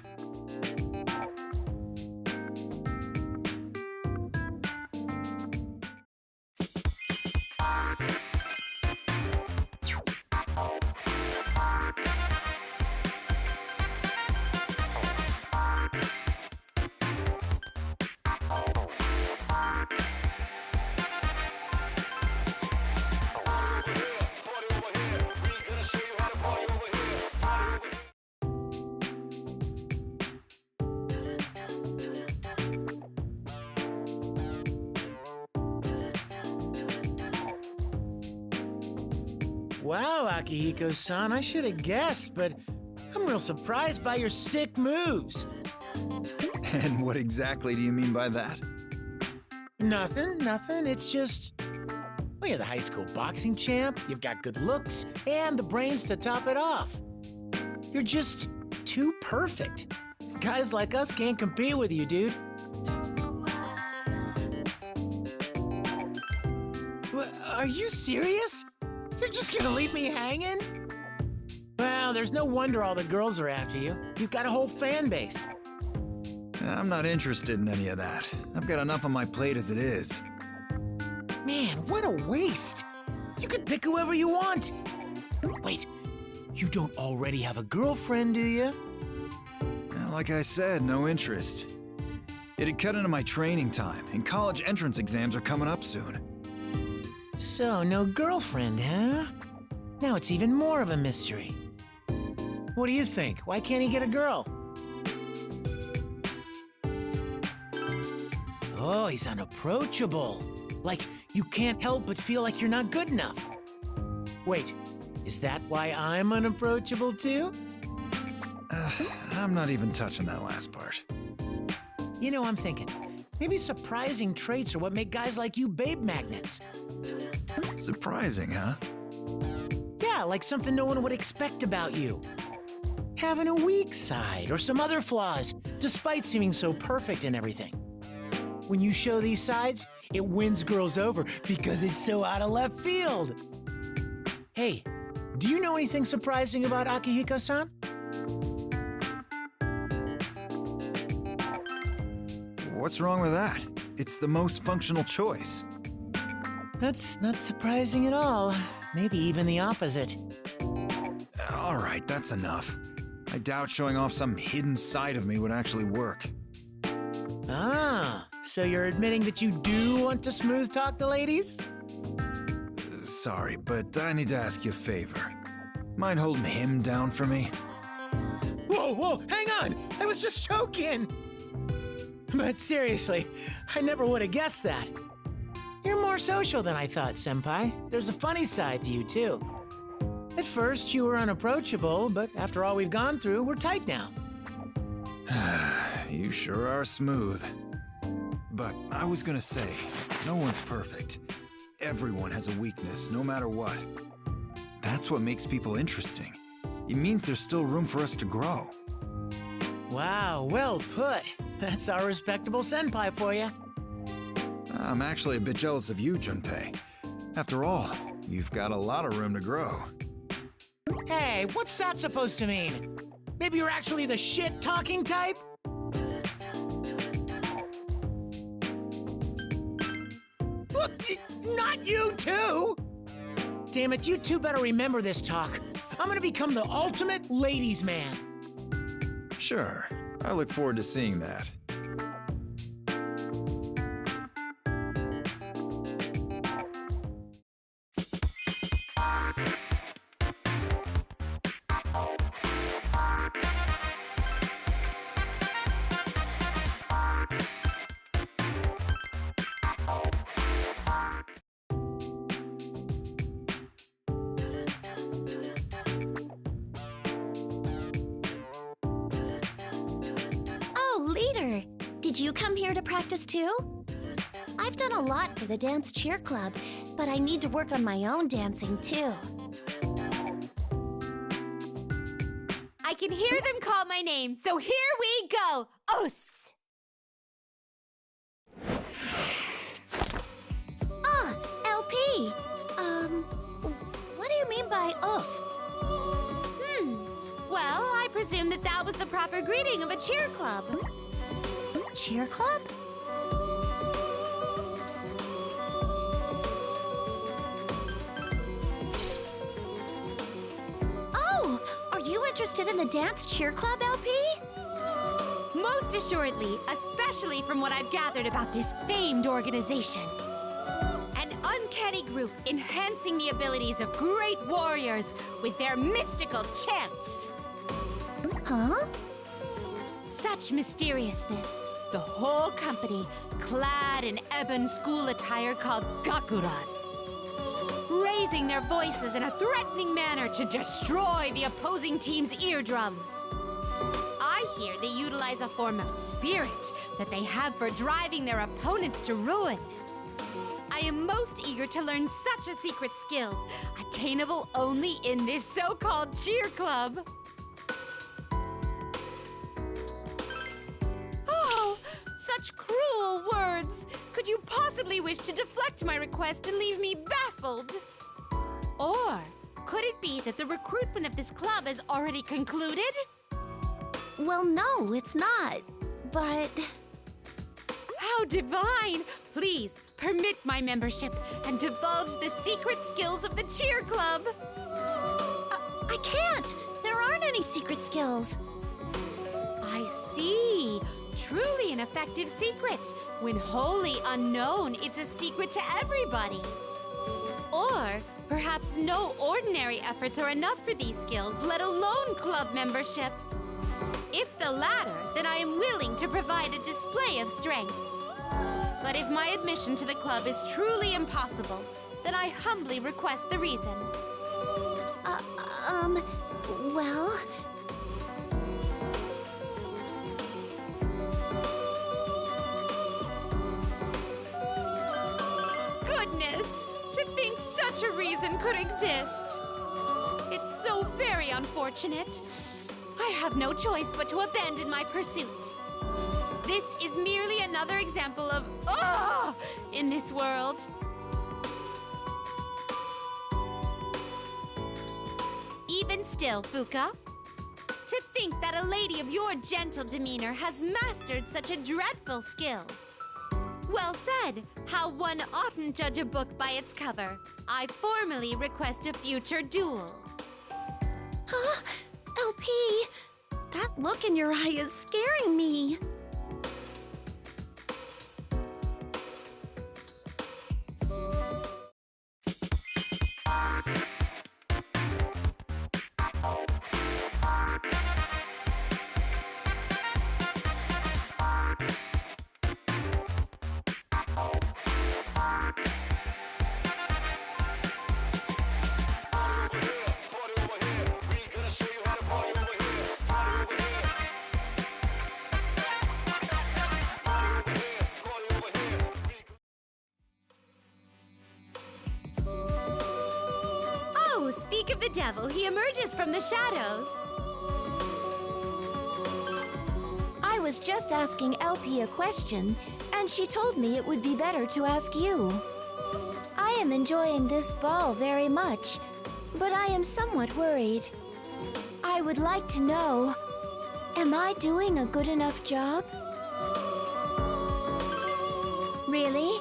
Wow, Akihiko-san, I should have guessed, but I'm real surprised by your sick moves. And what exactly do you mean by that? Nothing. It's just... Well, you're the high school boxing champ, you've got good looks, and the brains to top it off. You're just too perfect. Guys like us can't compete with you, dude. Are you serious? You're just gonna leave me hanging? Well, there's no wonder all the girls are after you. You've got a whole fan base. I'm not interested in any of that. I've got enough on my plate as it is. Man, what a waste. You could pick whoever you want. Wait, you don't already have a girlfriend, do you? Like I said, no interest. It'd cut into my training time, and college entrance exams are coming up soon. So, no girlfriend, huh? Now it's even more of a mystery. What do you think? Why can't he get a girl? Oh, he's unapproachable. Like, you can't help but feel like you're not good enough. Wait, is that why I'm unapproachable too? I'm not even touching that last part. You know, I'm thinking, maybe surprising traits are what make guys like you babe magnets. Surprising, huh? Yeah, like something no one would expect about you. Having a weak side or some other flaws, despite seeming so perfect and everything. When you show these sides, it wins girls over because it's so out of left field. Hey, do you know anything surprising about Akihiko-san? What's wrong with that? It's the most functional choice. That's not surprising at all. Maybe even the opposite. All right, that's enough. I doubt showing off some hidden side of me would actually work. Ah, so you're admitting that you do want to smooth talk the ladies? Sorry, but I need to ask you a favor. Mind holding him down for me? Whoa, hang on! I was just joking! But seriously, I never would have guessed that. You're more social than I thought, Senpai. There's a funny side to you, too. At first, you were unapproachable, but after all we've gone through, we're tight now. You sure are smooth. But I was gonna say, no one's perfect. Everyone has a weakness, no matter what. That's what makes people interesting. It means there's still room for us to grow. Wow, well put. That's our respectable senpai for you. I'm actually a bit jealous of you, Junpei. After all, you've got a lot of room to grow. Hey, what's that supposed to mean? Maybe you're actually the shit-talking type? What? Not you too! Damn it, you two better remember this talk. I'm gonna become the ultimate ladies' man. Sure, I look forward to seeing that. Leader, did you come here to practice too? I've done a lot for the dance cheer club, but I need to work on my own dancing too. I can hear them call my name, so here we go! Os! Ah, LP! What do you mean by os? Well, I presume that was the proper greeting of a cheer club. Cheer club? Oh, are you interested in the dance cheer club, LP? Most assuredly, especially from what I've gathered about this famed organization. An uncanny group enhancing the abilities of great warriors with their mystical chants. Huh? Such mysteriousness. The whole company clad in ebon school attire called Gakuran, raising their voices in a threatening manner to destroy the opposing team's eardrums. I hear they utilize a form of spirit that they have for driving their opponents to ruin. I am most eager to learn such a secret skill, attainable only in this so-called cheer club. Oh, such cruel words! Could you possibly wish to deflect my request and leave me baffled? Or could it be that the recruitment of this club has already concluded? Well, no, it's not. But... How divine! Please, permit my membership and divulge the secret skills of the cheer club. I can't! There aren't any secret skills. I see. Truly an effective secret. When wholly unknown, it's a secret to everybody. Or perhaps no ordinary efforts are enough for these skills, let alone club membership. If the latter, then I am willing to provide a display of strength. But if my admission to the club is truly impossible, then I humbly request the reason. Well... Goodness! To think such a reason could exist! It's so very unfortunate. I have no choice but to abandon my pursuit. This is merely another example of in this world. Even still, Fuka, to think that a lady of your gentle demeanor has mastered such a dreadful skill. Well said. How one oughtn't judge a book by its cover. I formally request a future duel. Huh? LP, that look in your eye is scaring me. Oh, speak of the devil, he emerges from the shadows. I was just asking LP a question, and she told me it would be better to ask you. I am enjoying this ball very much, but I am somewhat worried. I would like to know, am I doing a good enough job? Really?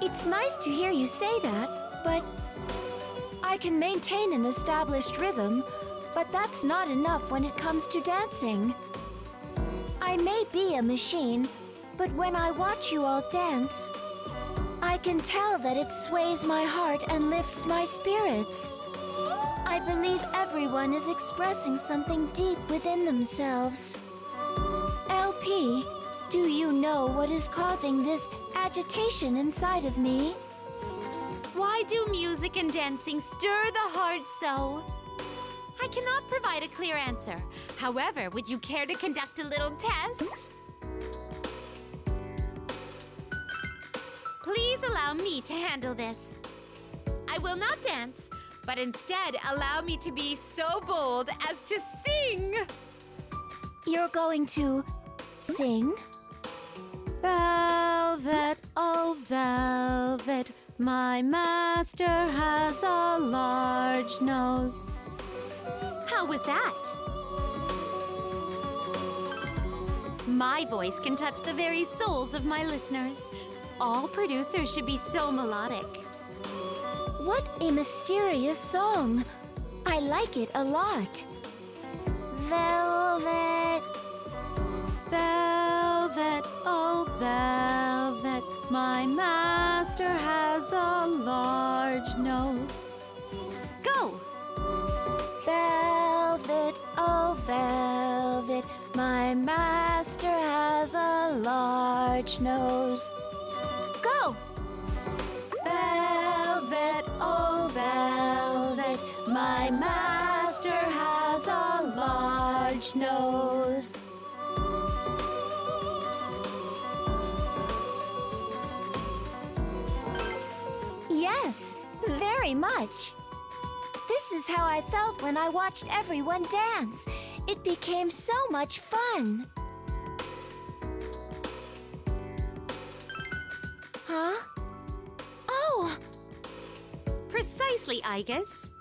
It's nice to hear you say that, but I can maintain an established rhythm, but that's not enough when it comes to dancing. I may be a machine, but when I watch you all dance, I can tell that it sways my heart and lifts my spirits. I believe everyone is expressing something deep within themselves. LP, do you know what is causing this agitation inside of me? Why do music and dancing stir the heart so? I cannot provide a clear answer. However, would you care to conduct a little test? Please allow me to handle this. I will not dance, but instead allow me to be so bold as to sing. You're going to sing? Velvet, oh velvet, my master has a large nose. How was that? My voice can touch the very souls of my listeners. All producers should be so melodic. What a mysterious song. I like it a lot. Velvet. Velvet, oh velvet, my master has a large nose. Go! Velvet, oh velvet, my master has a large nose. Go! Velvet, oh velvet, my master has a large nose. Yes, very much. This is how I felt when I watched everyone dance. It became so much fun. Huh? Oh! Precisely, Igus.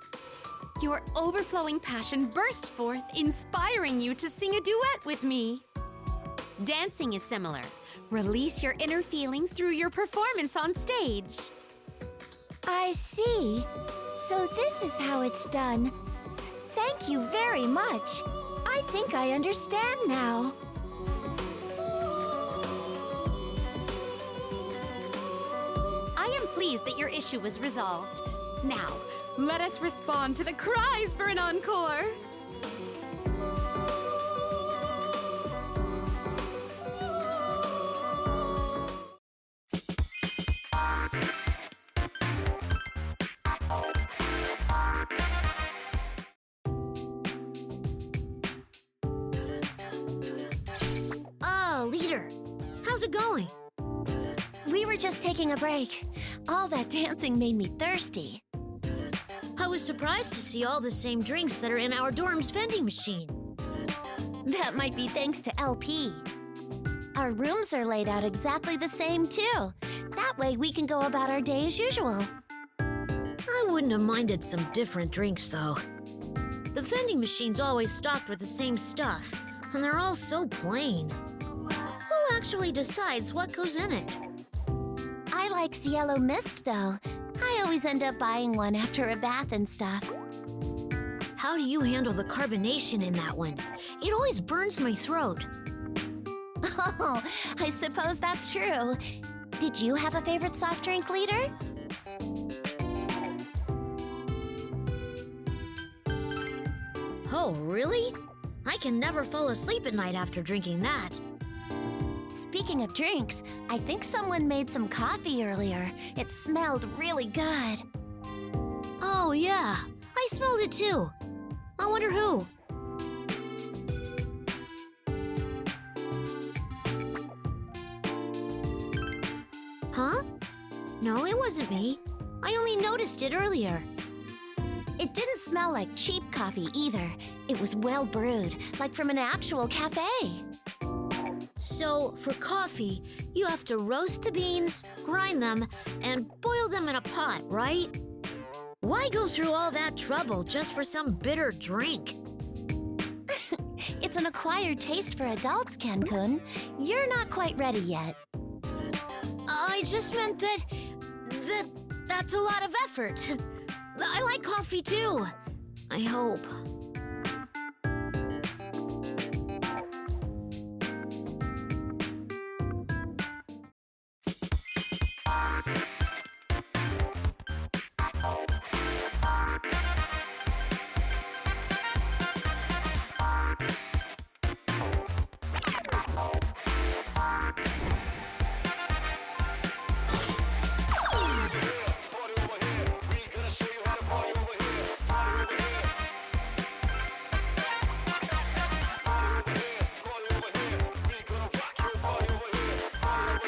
Your overflowing passion burst forth, inspiring you to sing a duet with me. Dancing is similar. Release your inner feelings through your performance on stage. I see. So this is how it's done. Thank you very much. I think I understand now. I am pleased that your issue was resolved. Now, let us respond to the cries for an encore. Oh, leader. How's it going? We were just taking a break. All that dancing made me thirsty. I was surprised to see all the same drinks that are in our dorm's vending machine. That might be thanks to LP. Our rooms are laid out exactly the same, too. That way we can go about our day as usual. I wouldn't have minded some different drinks, though. The vending machine's always stocked with the same stuff, and they're all so plain. Who actually decides what goes in it? I like Cielo Mist, though. I always end up buying one after a bath and stuff. How do you handle the carbonation in that one? It always burns my throat. Oh, I suppose that's true. Did you have a favorite soft drink, leader? Oh, really? I can never fall asleep at night after drinking that. Speaking of drinks, I think someone made some coffee earlier. It smelled really good. Oh, yeah. I smelled it too. I wonder who. Huh? No, it wasn't me. I only noticed it earlier. It didn't smell like cheap coffee either. It was well brewed, like from an actual cafe. So, for coffee, you have to roast the beans, grind them, and boil them in a pot, right? Why go through all that trouble just for some bitter drink? It's an acquired taste for adults, Cancun. You're not quite ready yet. I just meant that's a lot of effort. I like coffee too. I hope.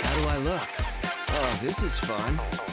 How do I look? Oh, this is fun.